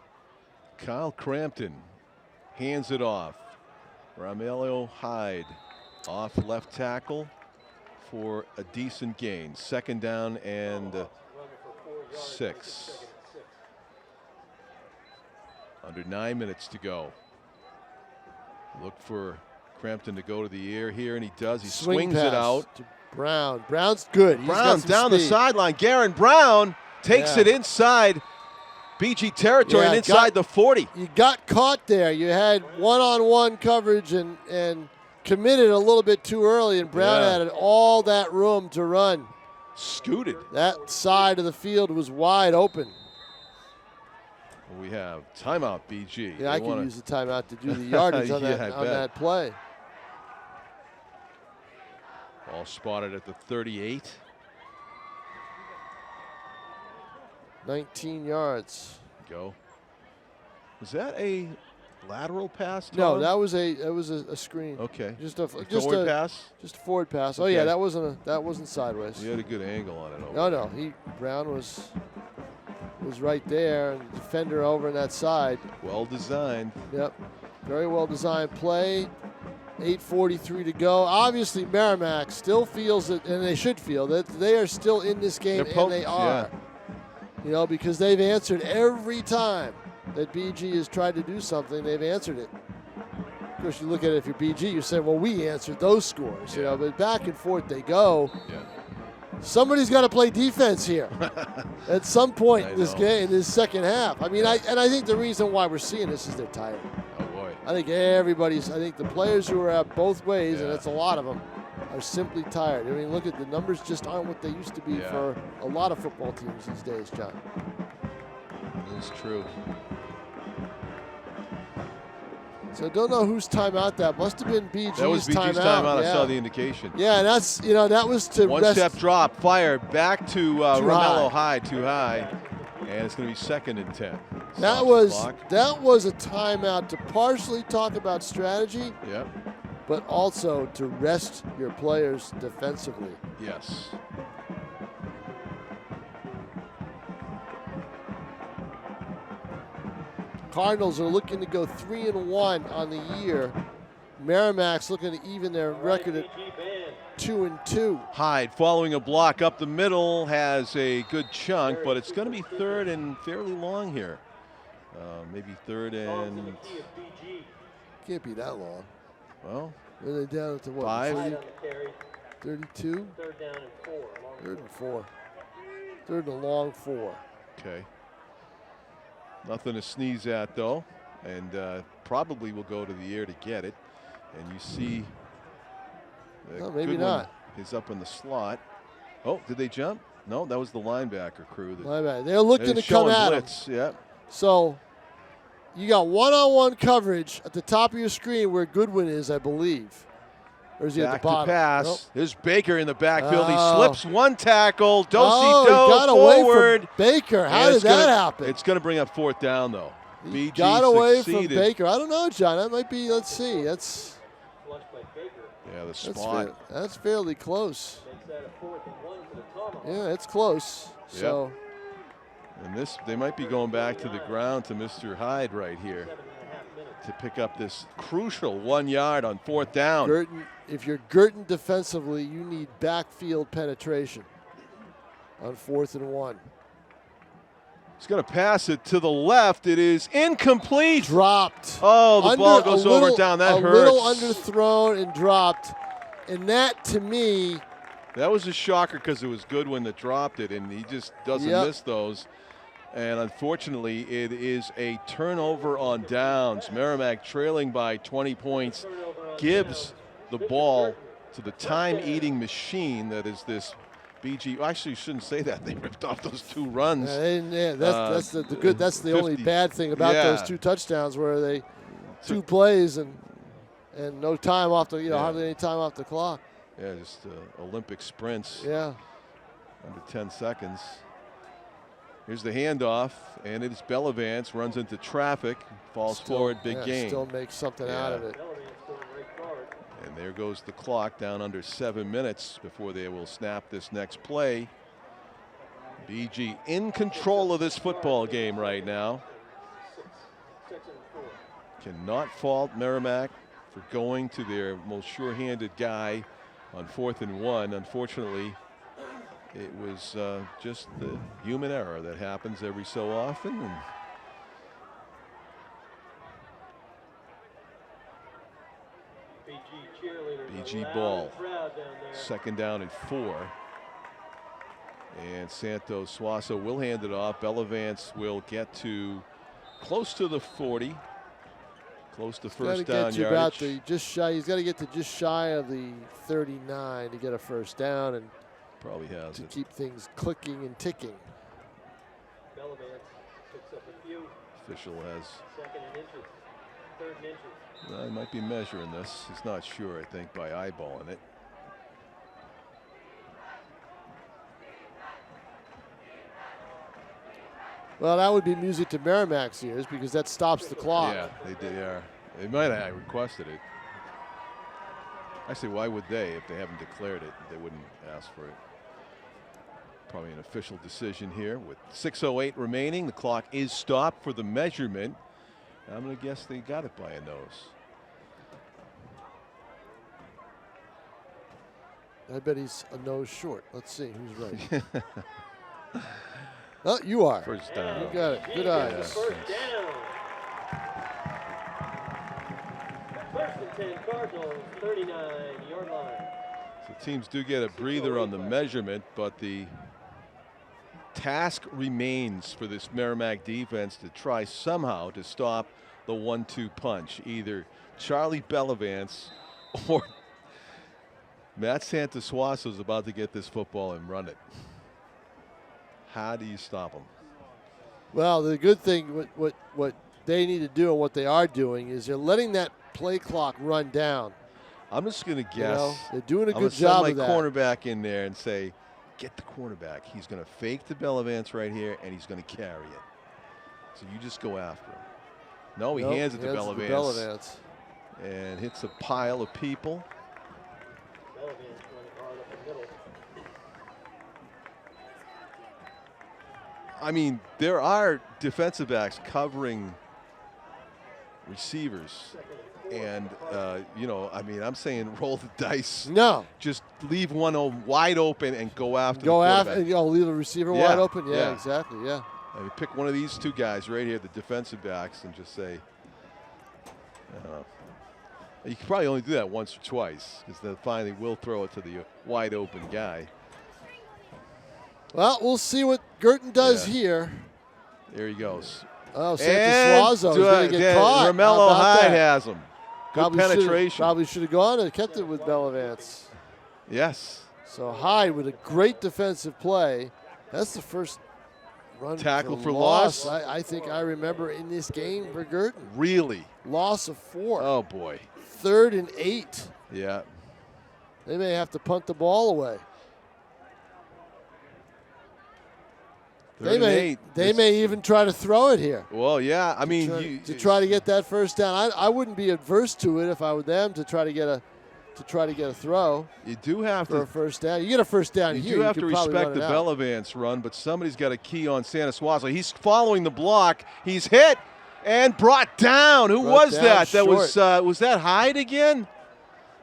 Speaker 1: Kyle Crampton hands it off. Ramelio Hyde off left tackle for a decent gain. 2nd down and 6. Under 9 minutes to go. Look for Crampton to go to the air here, and he does. He
Speaker 2: Swing
Speaker 1: swings it
Speaker 2: pass
Speaker 1: out.
Speaker 2: to Brown. Brown's good. He's got
Speaker 1: Brown
Speaker 2: some
Speaker 1: down the
Speaker 2: speed.
Speaker 1: sideline. Guerin Brown takes
Speaker 2: Yeah.
Speaker 1: it inside BG territory
Speaker 2: Yeah,
Speaker 1: and inside the 40.
Speaker 2: You got caught there. You had one-on-one coverage and committed a little bit too early, and Brown
Speaker 1: Yeah.
Speaker 2: had all that room to run.
Speaker 1: Scooted.
Speaker 2: That side of the field was wide open.
Speaker 1: We have timeout, BG.
Speaker 2: Yeah, I could use the timeout to do the yardage on,
Speaker 1: Yeah,
Speaker 2: that,
Speaker 1: I
Speaker 2: on
Speaker 1: bet.
Speaker 2: that play.
Speaker 1: All spotted at the 38.
Speaker 2: 19 yards.
Speaker 1: Go. Was that a lateral pass?
Speaker 2: No,
Speaker 1: Tom?
Speaker 2: that was a screen.
Speaker 1: Okay.
Speaker 2: Just a
Speaker 1: A
Speaker 2: just
Speaker 1: forward
Speaker 2: a
Speaker 1: pass?
Speaker 2: just a forward pass. Oh
Speaker 1: Okay.
Speaker 2: yeah, that wasn't sideways.
Speaker 1: You had a good angle on it.
Speaker 2: No, Brown was right there, and the defender over on that side.
Speaker 1: Well designed.
Speaker 2: Yep, very well designed play. 8:43 to go. Obviously, Merrimack still feels that, and they should feel that they are still in this game,
Speaker 1: They're
Speaker 2: and
Speaker 1: poked,
Speaker 2: they are. You know, because they've answered every time that BG has tried to do something. They've answered it. Of course, you look at it, if you're BG, you say, well, we answered those scores. You know, but back and forth they go.
Speaker 1: Yeah.
Speaker 2: Somebody's got to play defense here at some point
Speaker 1: I
Speaker 2: in this
Speaker 1: know.
Speaker 2: game, in this second half. I mean, I think the reason why we're seeing this is they're tired.
Speaker 1: Oh, boy.
Speaker 2: I think the players who are out both ways, and it's a lot of them, are simply tired. I mean, look at the numbers just aren't what they used to be
Speaker 1: Yeah.
Speaker 2: for a lot of football teams these days, John.
Speaker 1: That's true.
Speaker 2: So don't know whose timeout that must have been BG's timeout.
Speaker 1: That was BG's timeout.
Speaker 2: Yeah.
Speaker 1: I saw the indication.
Speaker 2: Yeah, and that's that was to
Speaker 1: One
Speaker 2: rest.
Speaker 1: step drop, fire back to
Speaker 2: high.
Speaker 1: Romello Hyde, too high. And it's going to be 2nd and 10.
Speaker 2: That
Speaker 1: Stop
Speaker 2: was
Speaker 1: the clock.
Speaker 2: that was a timeout to partially talk about strategy,
Speaker 1: Yep.
Speaker 2: but also to rest your players defensively.
Speaker 1: Yes.
Speaker 2: Cardinals are looking to go 3-1 on the year. Merrimack's looking to even their record at 2-2.
Speaker 1: Hyde following a block up the middle has a good chunk, but it's going to be 3rd and fairly long here. Maybe 3rd and,
Speaker 2: Can't be that long.
Speaker 1: well,
Speaker 2: Are they down to what?
Speaker 1: 5.
Speaker 2: 30, 32?
Speaker 3: Third down and 4.
Speaker 2: 3rd and 4. 3rd and a long 4.
Speaker 1: Okay. Nothing to sneeze at, though, and probably will go to the air to get it. And you see
Speaker 2: No, maybe
Speaker 1: Goodwin
Speaker 2: not.
Speaker 1: is up in the slot. Oh, did they jump? No, that was the linebacker crew.
Speaker 2: My bad. They're looking
Speaker 1: They're
Speaker 2: to come
Speaker 1: showing
Speaker 2: at him.
Speaker 1: blitz. Yeah.
Speaker 2: So You got one-on-one coverage at the top of your screen where Goodwin is, I believe. Or is he at the
Speaker 1: Back to
Speaker 2: bottom?
Speaker 1: pass.
Speaker 2: Nope.
Speaker 1: There's Baker in the backfield.
Speaker 2: Oh.
Speaker 1: He slips one tackle.
Speaker 2: He got
Speaker 1: Do-si-do
Speaker 2: away
Speaker 1: forward.
Speaker 2: from Baker. How
Speaker 1: And
Speaker 2: did
Speaker 1: it's
Speaker 2: that
Speaker 1: gonna-
Speaker 2: happen?
Speaker 1: It's going to bring up 4th down, though.
Speaker 2: He
Speaker 1: BG
Speaker 2: got away
Speaker 1: succeeded.
Speaker 2: from Baker. I don't know, John. That might be, let's see. That's
Speaker 1: Yeah, the spot.
Speaker 2: that's fairly close.
Speaker 3: Makes that a 4th and 1 for the Tomahawks.
Speaker 2: Yeah, it's close. So
Speaker 1: And this, they might be going back to the ground to Mr. Hyde right here
Speaker 3: 7.5 minutes.
Speaker 1: to pick up this crucial 1 yard on 4th down.
Speaker 2: Guertin, if you're Guertin defensively, you need backfield penetration on 4th and 1.
Speaker 1: He's going to pass it to the left. It is incomplete.
Speaker 2: Dropped.
Speaker 1: Oh, the ball goes over down. That
Speaker 2: a
Speaker 1: hurts.
Speaker 2: little underthrown and dropped. And that, to me,
Speaker 1: That was a shocker because it was Goodwin that dropped it, and he just doesn't miss those. And unfortunately, it is a turnover on downs. Merrimack trailing by 20 points gives the ball to the time-eating machine that is this BG. Actually, you shouldn't say that. They ripped off those 2 runs.
Speaker 2: that's the good. That's the only
Speaker 1: 50.
Speaker 2: bad thing about those 2 touchdowns, where they 2 plays and no time off the hardly any time off the clock.
Speaker 1: Yeah, just Olympic sprints.
Speaker 2: Yeah.
Speaker 1: Under 10 seconds. Here's the handoff, and it is Bellavance, runs into traffic, falls forward, big gain.
Speaker 2: Still makes something out of it.
Speaker 1: And there goes the clock, down under 7 minutes before they will snap this next play. BG in control of this football game right now. Cannot fault Merrimack for going to their most sure-handed guy on 4th and 1. Unfortunately, it was just the human error that happens every so often. And BG ball. 2nd down and 4. And Santos Suazo will hand it off. Bellavance will get to close to the 40. Close to first down yardage.
Speaker 2: He's got to get to just shy of the 39 to get a first down and
Speaker 1: probably has
Speaker 2: to
Speaker 1: it.
Speaker 2: keep things clicking and ticking.
Speaker 3: Bellavance picks up a few.
Speaker 1: Official has.
Speaker 3: 2nd and inches. 3rd and inches.
Speaker 1: He might be measuring this. He's not sure, I think, by eyeballing it.
Speaker 2: Well, that would be music to Merrimack's ears because that stops the clock.
Speaker 1: Yeah, they did. Yeah, they might have requested it. Actually, why would they? If they haven't declared it, they wouldn't ask for it. Probably an official decision here with 6:08 remaining. The clock is stopped for the measurement. I'm going to guess they got it by a nose.
Speaker 2: I bet he's a nose short. Let's see who's right. Oh, you are.
Speaker 1: First down.
Speaker 2: You got it. Good eyes.
Speaker 3: First down. 1st and 10, Cardinals, 39-yard line.
Speaker 1: So teams do get a breather on the measurement, but the task remains for this Merrimack defense to try somehow to stop the 1-2 punch. Either Charlie Bellavance or Matt Santosuazo is about to get this football and run it. How do you stop them?
Speaker 2: Well, the good thing, what they need to do and what they are doing is they're letting that play clock run down.
Speaker 1: I'm just going to guess.
Speaker 2: You know, they're doing a
Speaker 1: I'm
Speaker 2: good
Speaker 1: gonna
Speaker 2: job
Speaker 1: send
Speaker 2: of
Speaker 1: my
Speaker 2: that.
Speaker 1: cornerback in there and say, get the cornerback. He's going to fake the Bellavance right here, and he's going to carry it. So you just go after him. No, he hands it to Bellavance. And hits a pile of people.
Speaker 3: Bellavance running hard up the middle.
Speaker 1: I mean, there are defensive backs covering receivers. And, you know, I mean, I'm saying roll the dice.
Speaker 2: No.
Speaker 1: Just leave one wide open and go after the
Speaker 2: Go
Speaker 1: quarterback.
Speaker 2: after, leave the receiver wide open. Yeah, exactly. Yeah.
Speaker 1: I mean, pick one of these 2 guys right here, the defensive backs, and just say, you can probably only do that once or twice because then finally we'll throw it to the wide open guy.
Speaker 2: Well, we'll see what Guertin does here.
Speaker 1: There he goes.
Speaker 2: Oh, Santos Suazo is going to get caught.
Speaker 1: Romello Hyde has him. Good penetration.
Speaker 2: Probably should have gone and kept it with Bellavance.
Speaker 1: Yes.
Speaker 2: So Hyde with a great defensive play. That's the first Run
Speaker 1: tackle for loss.
Speaker 2: I think I remember in this game for Guertin.
Speaker 1: Really?
Speaker 2: Loss of 4.
Speaker 1: Oh, boy.
Speaker 2: 3rd and 8.
Speaker 1: Yeah.
Speaker 2: They may have to punt the ball away. They may even try to throw it here.
Speaker 1: Well, yeah. I mean,
Speaker 2: to try to get that first down. I wouldn't be adverse to it if I were them to try to get a throw.
Speaker 1: You do have
Speaker 2: for
Speaker 1: to
Speaker 2: a first down. You get a first down
Speaker 1: you
Speaker 2: here.
Speaker 1: do have to respect the Bellavance run, but somebody's got a key on Santa Suazo. He's following the block. He's hit and brought down. Who was that? That was that Hyde again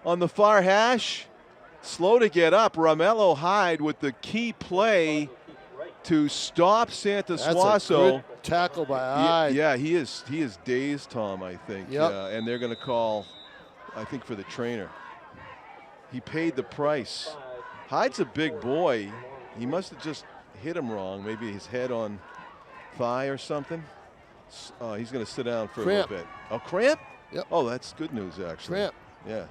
Speaker 1: on the far hash? Slow to get up. Romello Hyde with the key play to stop Santa Suazo.
Speaker 2: That's a good tackle by Hyde.
Speaker 1: Yeah, he is dazed, Tom, I think.
Speaker 2: Yep.
Speaker 1: And they're going to call, I think, for the trainer. He paid the price. Hyde's a big boy. He must have just hit him wrong. Maybe his head on thigh or something. He's going to sit down for a little bit. Oh, cramp?
Speaker 2: Yep.
Speaker 1: Oh, that's good news, actually.
Speaker 2: Cramp.
Speaker 1: Yeah.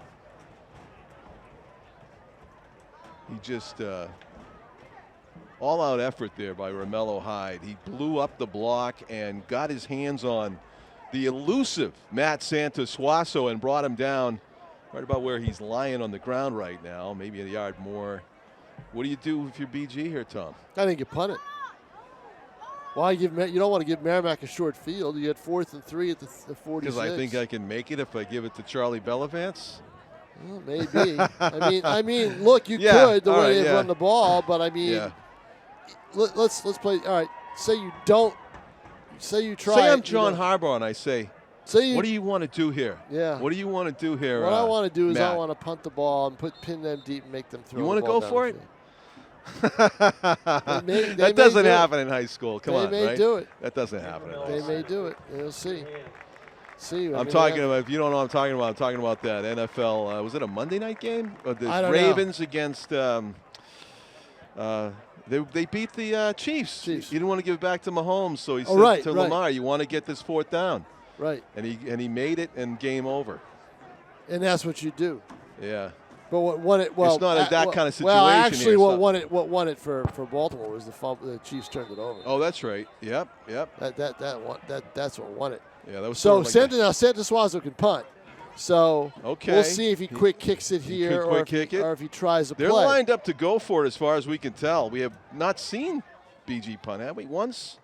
Speaker 1: He just all-out effort there by Romello Hyde. He blew up the block and got his hands on the elusive Matt Santa Suazo and brought him down right about where he's lying on the ground right now, maybe a yard more. What do you do if you're BG here, Tom?
Speaker 2: I think you punt it. Why you don't want to give Merrimack a short field. You get 4th and 3 at the 46.
Speaker 1: Because I think I can make it if I give it to Charlie Bellavance.
Speaker 2: Well, maybe. I mean, look, you could the way they run the ball, but I mean, let's play. All right, say you don't. Say you try.
Speaker 1: Say I'm John Harbaugh and I say, what do you want to do here?
Speaker 2: Yeah.
Speaker 1: What do you want to do here?
Speaker 2: What I want to do is
Speaker 1: Matt?
Speaker 2: I want to punt the ball and pin them deep and make them throw.
Speaker 1: You want to go for it?
Speaker 2: That
Speaker 1: doesn't happen in high school. Come on,
Speaker 2: They may do it.
Speaker 1: That doesn't happen in high school.
Speaker 2: They may do it. You'll see.
Speaker 1: I'm talking about, if you don't know what I'm talking about that NFL, was it a Monday night game? The Ravens against, they beat the Chiefs. You didn't want to give it back to Mahomes, so he said to Lamar, you want to get this 4th down.
Speaker 2: Right.
Speaker 1: And he made it and game over.
Speaker 2: And that's what you do.
Speaker 1: Yeah.
Speaker 2: But what won it? Well,
Speaker 1: it's not that kind of situation.
Speaker 2: Well, actually,
Speaker 1: here,
Speaker 2: what won it for Baltimore was the fumble. The Chiefs turned it over.
Speaker 1: Oh, that's right. Yep.
Speaker 2: That's what won it.
Speaker 1: Yeah, that was
Speaker 2: so. Santa Suazo can punt. So we'll see if he quick kicks it here or if he tries to play.
Speaker 1: They're lined up to go for it, as far as we can tell. We have not seen BG punt, have we? Once.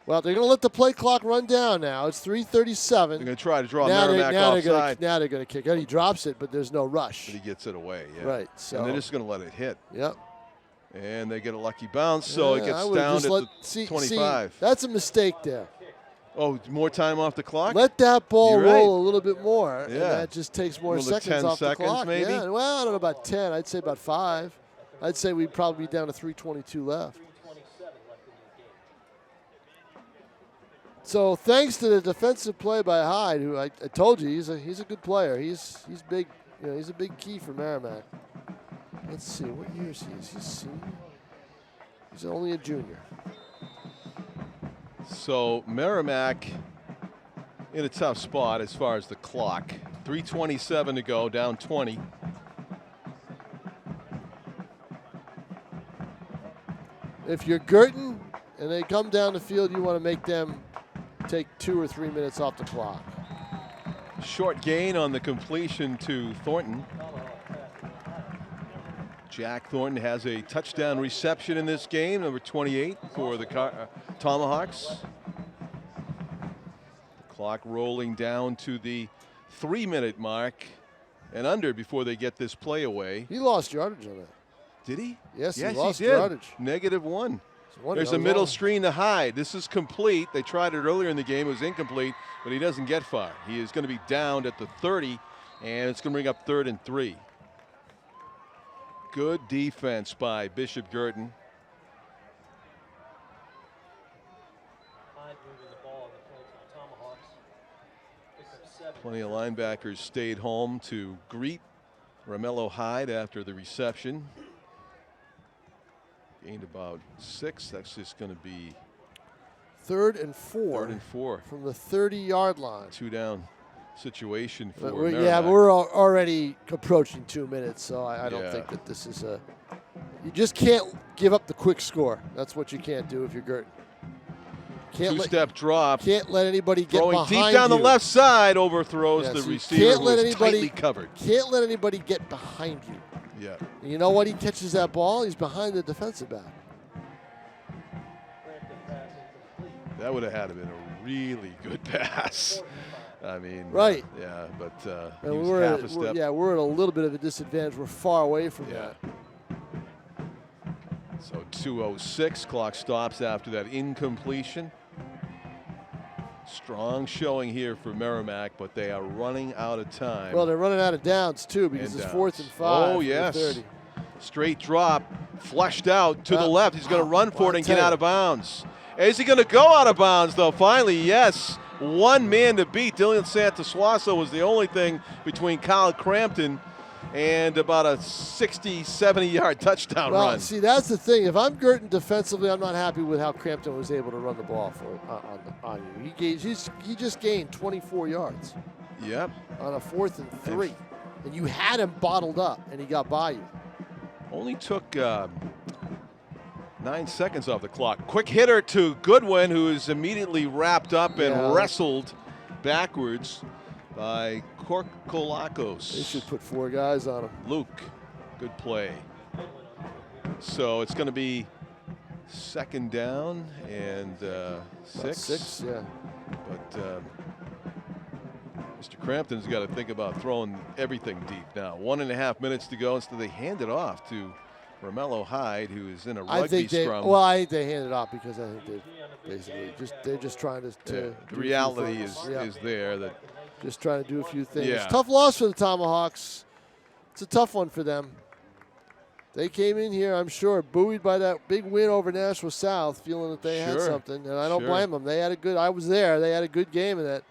Speaker 2: Well, they're going to let the play clock run down now. It's 3:37. They're
Speaker 1: going to try to draw Merrimack offside.
Speaker 2: Now they're going to kick it. He drops it, but there's no rush.
Speaker 1: But he gets it away, yeah.
Speaker 2: Right. So.
Speaker 1: And they're just going to let it hit.
Speaker 2: Yep.
Speaker 1: And they get a lucky bounce, so it gets down at the 25.
Speaker 2: That's a mistake there.
Speaker 1: Oh, more time off the clock?
Speaker 2: Let that ball roll a little bit more.
Speaker 1: Yeah.
Speaker 2: And that just takes more seconds off the clock.
Speaker 1: Maybe?
Speaker 2: Yeah. Well, I don't know about 10. I'd say about 5. I'd say we'd probably be down to 3:22 left. So thanks to the defensive play by Hyde, who I told you he's a good player. He's big. You know, he's a big key for Merrimack. Let's see what year is he? Is he a senior? He's only a junior.
Speaker 1: So Merrimack in a tough spot as far as the clock. 3:27 to go, down 20.
Speaker 2: If you're Guertin and they come down the field, you want to make them take 2 or 3 minutes off the clock.
Speaker 1: Short gain on the completion to Thornton. Jack Thornton has a touchdown reception in this game, number 28 for the Tomahawks. The clock rolling down to the 3-minute mark and under before they get this play away.
Speaker 2: He lost yardage on that.
Speaker 1: Did he?
Speaker 2: Yes, he
Speaker 1: lost
Speaker 2: did. Yardage.
Speaker 1: -1. There's a middle screen to Hyde. This is complete. They tried it earlier in the game. It was incomplete, but he doesn't get far. He is going to be downed at the 30, and it's going to bring up 3rd and 3. Good defense by Bishop Guertin. Plenty of linebackers stayed home to greet Romello Hyde after the reception. Gained about 6. That's just going to be
Speaker 2: 3rd and 4.
Speaker 1: 3rd and 4
Speaker 2: from the 30-yard line.
Speaker 1: 2 down situation for
Speaker 2: Merrimack. Yeah, but we're already approaching 2 minutes, so I don't think that this is a. You just can't give up the quick score. That's what you can't do if you're Guertin.
Speaker 1: Two-step drop.
Speaker 2: Can't let anybody get
Speaker 1: Throwing
Speaker 2: behind
Speaker 1: deep down
Speaker 2: you.
Speaker 1: the left side, overthrows
Speaker 2: Yeah,
Speaker 1: the
Speaker 2: so you
Speaker 1: receiver
Speaker 2: can't
Speaker 1: who
Speaker 2: let
Speaker 1: was
Speaker 2: anybody-
Speaker 1: tightly covered.
Speaker 2: Can't let anybody get behind you.
Speaker 1: Yeah.
Speaker 2: And you know what? He catches that ball. He's behind the defensive back.
Speaker 1: That would have had to been a really good pass. I mean,
Speaker 2: Right.
Speaker 1: Yeah, but he
Speaker 2: And
Speaker 1: was
Speaker 2: we're
Speaker 1: half
Speaker 2: at,
Speaker 1: a step.
Speaker 2: we're at a little bit of a disadvantage. We're far away from
Speaker 1: Yeah.
Speaker 2: that.
Speaker 1: So 2:06, clock stops after that incompletion. Strong showing here for Merrimack, but they are running out of time.
Speaker 2: Well, they're running out of downs too because
Speaker 1: And
Speaker 2: it's
Speaker 1: downs.
Speaker 2: 4th and 5.
Speaker 1: Oh,
Speaker 2: from the
Speaker 1: yes.
Speaker 2: 30.
Speaker 1: Straight drop, flushed out to the left. He's going to run for it and
Speaker 2: tell
Speaker 1: get
Speaker 2: you.
Speaker 1: out of bounds. Is he going to go out of bounds, though? Finally, yes. One man to beat. Dylan Santasuaso was the only thing between Kyle Crampton and about a 60, 70-yard touchdown
Speaker 2: Well,
Speaker 1: run.
Speaker 2: see, that's the thing. If I'm Guertin defensively, I'm not happy with how Crampton was able to run the ball on you. He just gained 24 yards
Speaker 1: Yep.
Speaker 2: on a 4th and 3. And you had him bottled up, and he got by you.
Speaker 1: Only took 9 seconds off the clock. Quick hitter to Goodwin, who is immediately wrapped up and
Speaker 2: Yeah.
Speaker 1: wrestled backwards by Korkolakos.
Speaker 2: They should put 4 guys on him.
Speaker 1: Luke, good play. So it's going to be 2nd down and 6.
Speaker 2: 6, yeah.
Speaker 1: But Mr. Crampton's got to think about throwing everything deep now. 1.5 minutes to go. Instead, they hand it off to Romello Hyde, who is in a
Speaker 2: I
Speaker 1: rugby
Speaker 2: think they.
Speaker 1: scrum.
Speaker 2: Well, I think they handed it off because I think they're just trying to.
Speaker 1: Yeah,
Speaker 2: do
Speaker 1: the
Speaker 2: a few
Speaker 1: reality
Speaker 2: things.
Speaker 1: is
Speaker 2: Yeah.
Speaker 1: is there that
Speaker 2: Just trying to do a few things.
Speaker 1: Yeah.
Speaker 2: Tough loss for the Tomahawks. It's a tough one for them. They came in here, I'm sure, buoyed by that big win over Nashua South, feeling that they had
Speaker 1: Sure.
Speaker 2: something, and I don't
Speaker 1: Sure.
Speaker 2: blame them. They had a good. I was there. They had a good game in that,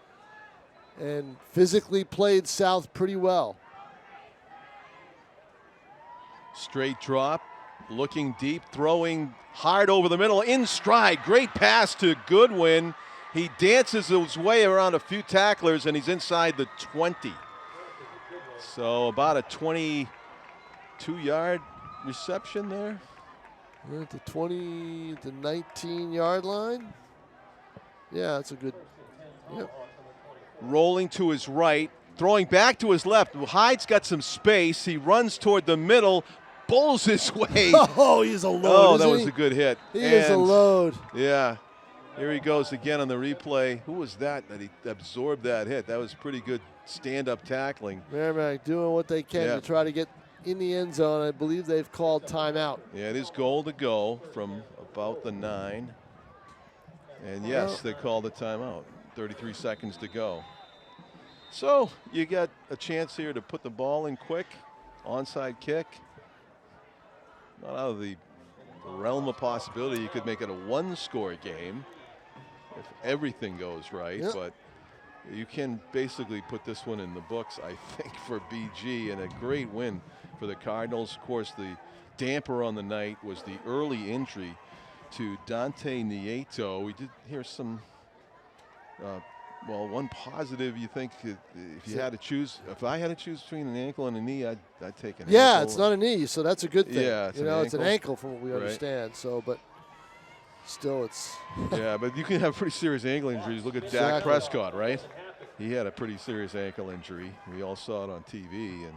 Speaker 2: and physically played South pretty well.
Speaker 1: straight drop, looking deep, throwing hard over the middle, in stride. Great pass to Goodwin. He dances his way around a few tacklers, and he's inside the 20. So about a 22-yard reception there.
Speaker 2: We're at the 20, the 19-yard line. Yeah, that's a good. Yep.
Speaker 1: Rolling to his right, throwing back to his left. Hyde's got some space. He runs toward the middle, bowls his way.
Speaker 2: Oh, he's a load.
Speaker 1: Oh, that
Speaker 2: isn't
Speaker 1: was
Speaker 2: he?
Speaker 1: a good hit.
Speaker 2: He is a
Speaker 1: And,
Speaker 2: load.
Speaker 1: Yeah. Here he goes again on the replay. Who was that he absorbed that hit? That was pretty good stand-up tackling.
Speaker 2: Merrimack doing what they can
Speaker 1: Yeah.
Speaker 2: to try to get in the end zone. I believe they've called timeout.
Speaker 1: Yeah, it is goal to go from about the 9. And yes, they called the timeout. 33 seconds to go. So you got a chance here to put the ball in quick. Onside kick. Not out of the realm of possibility. You could make it a 1-score game if everything goes right.
Speaker 2: Yep.
Speaker 1: But you can basically put this one in the books, I think, for BG, and a great win for the Cardinals. Of course, the damper on the night was the early injury to Dante Nieto. We did hear some, well, one positive. You think if you had to choose, if I had to choose between an ankle and a knee, I'd take an ankle.
Speaker 2: Yeah, it's not a knee, so that's a good thing.
Speaker 1: Yeah, it's
Speaker 2: you
Speaker 1: an
Speaker 2: know, it's an
Speaker 1: ankle.
Speaker 2: ankle from what we
Speaker 1: Right.
Speaker 2: understand. So, but still, it's
Speaker 1: Yeah, but you can have pretty serious ankle injuries. Look at Dak
Speaker 2: Exactly.
Speaker 1: Prescott, right? He had a pretty serious ankle injury. We all saw it on TV, and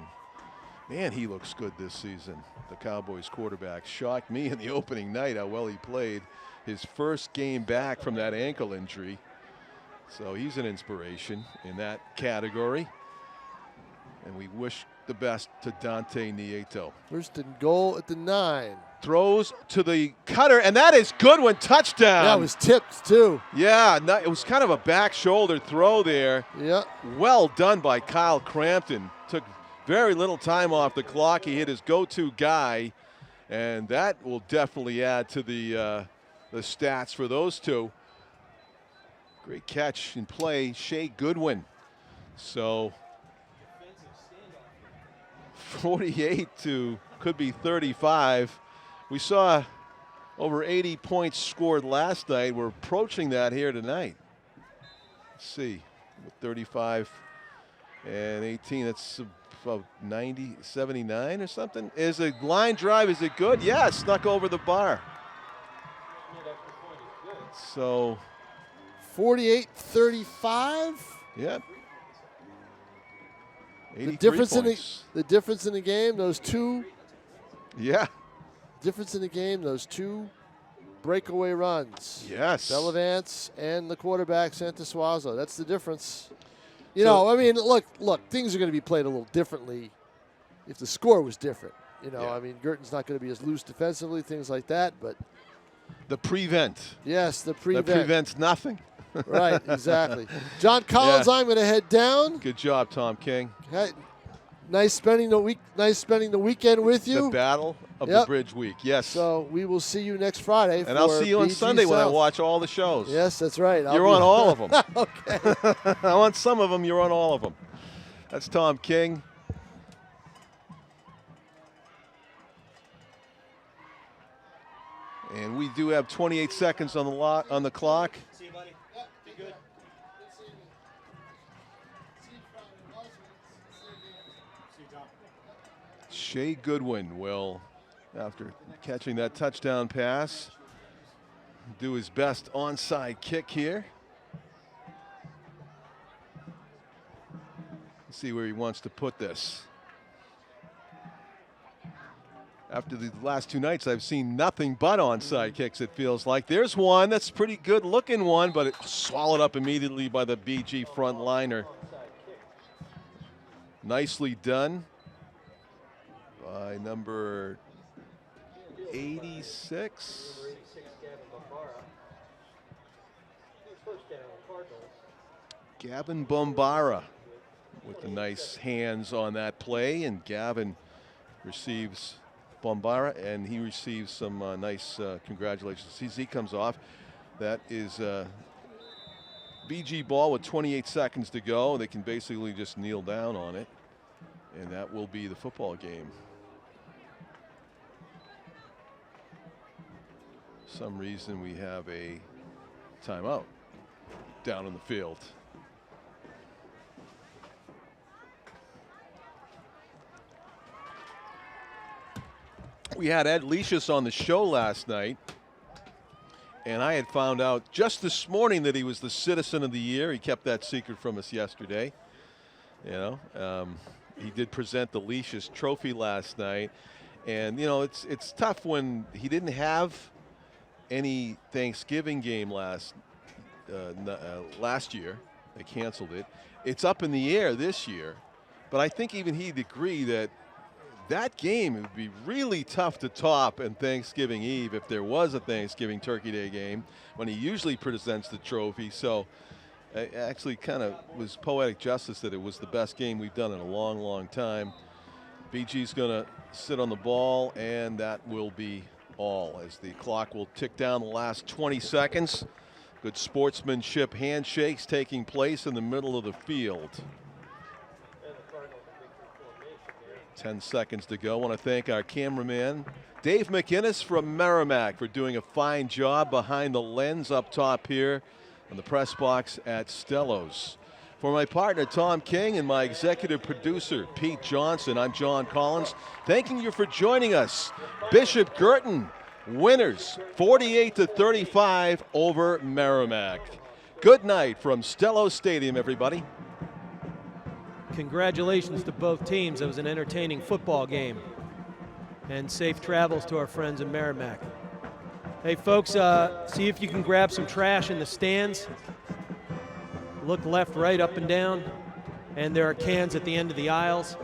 Speaker 1: man, he looks good this season. The Cowboys quarterback shocked me in the opening night how well he played. His first game back from that ankle injury. So he's an inspiration in that category. And we wish the best to Dante Nieto.
Speaker 2: first and goal at the 9.
Speaker 1: Throws to the cutter, and that is Goodwin, touchdown.
Speaker 2: That was tipped too.
Speaker 1: Yeah, it was kind of a back shoulder throw there.
Speaker 2: Yeah.
Speaker 1: Well done by Kyle Crampton. Took very little time off the clock. He hit his go-to guy, and that will definitely add to the stats for those two. Great catch and play, Shea Goodwin. So 48 to could be 35. We saw over 80 points scored last night. We're approaching that here tonight. Let's see, with 35 and 18, that's about 90, 79 or something. Is a line drive, is it good? Yeah, it snuck over the bar. So
Speaker 2: 48-35.
Speaker 1: Yep.
Speaker 2: The difference
Speaker 1: points.
Speaker 2: the difference in the game, those two.
Speaker 1: Yeah.
Speaker 2: Difference in the game, those two breakaway runs.
Speaker 1: Yes.
Speaker 2: Bellavance and the quarterback, Santosuazo. That's the difference. You know, I mean, look, things are going to be played a little differently if the score was different. You know, I mean, Guertin's not going to be as loose defensively, things like that, but.
Speaker 1: The prevent.
Speaker 2: Yes, the prevent.
Speaker 1: That prevents nothing.
Speaker 2: Right, exactly. John Collins, I'm going to head down.
Speaker 1: Good job, Tom King.
Speaker 2: Hey, nice spending the weekend with you.
Speaker 1: The battle of the Bridge Week. Yes.
Speaker 2: So we will see you next Friday.
Speaker 1: And I'll see you on
Speaker 2: BG
Speaker 1: Sunday when I
Speaker 2: South.
Speaker 1: watch all the shows.
Speaker 2: Yes, that's right.
Speaker 1: You're on all of them.
Speaker 2: Okay.
Speaker 1: I want some of them. You're on all of them. That's Tom King. And we do have 28 seconds on the clock.
Speaker 4: See you, buddy. Yep, be good.
Speaker 1: Shea Goodwin will, after catching that touchdown pass, do his best onside kick here. Let's see where he wants to put this. After the last two nights, I've seen nothing but onside kicks, it feels like. There's one that's pretty good looking one, but it's swallowed up immediately by the BG front liner. Nicely done by number 86. Gavin Bombara with the nice hands on that play, and Gavin receives Bombara, and he receives some nice congratulations. He comes off. That is BG ball with 28 seconds to go. They can basically just kneel down on it, and that will be the football game. For some reason we have a timeout down in the field. We had Ed Leishus on the show last night, and I had found out just this morning that he was the Citizen of the Year. He kept that secret from us yesterday. You know, he did present the Leishus Trophy last night, and you know it's tough when he didn't have any Thanksgiving game last year. They canceled it. It's up in the air this year, but I think even he'd agree that that game would be really tough to top on Thanksgiving Eve if there was a Thanksgiving Turkey Day game when he usually presents the trophy. So it actually kind of was poetic justice that it was the best game we've done in a long, long time. BG's going to sit on the ball, and that will be all as the clock will tick down the last 20 seconds. Good sportsmanship handshakes taking place in the middle of the field. 10 seconds to go. I want to thank our cameraman, Dave McInnes from Merrimack, for doing a fine job behind the lens up top here in the press box at Stellos. For my partner, Tom King, and my executive producer, Pete Johnson, I'm John Collins, thanking you for joining us. Bishop Guertin, winners 48-35 over Merrimack. Good night from Stellos Stadium, everybody.
Speaker 4: Congratulations to both teams. It was an entertaining football game. And safe travels to our friends in Merrimack. Hey, folks, see if you can grab some trash in the stands. Look left, right, up, and down. And there are cans at the end of the aisles.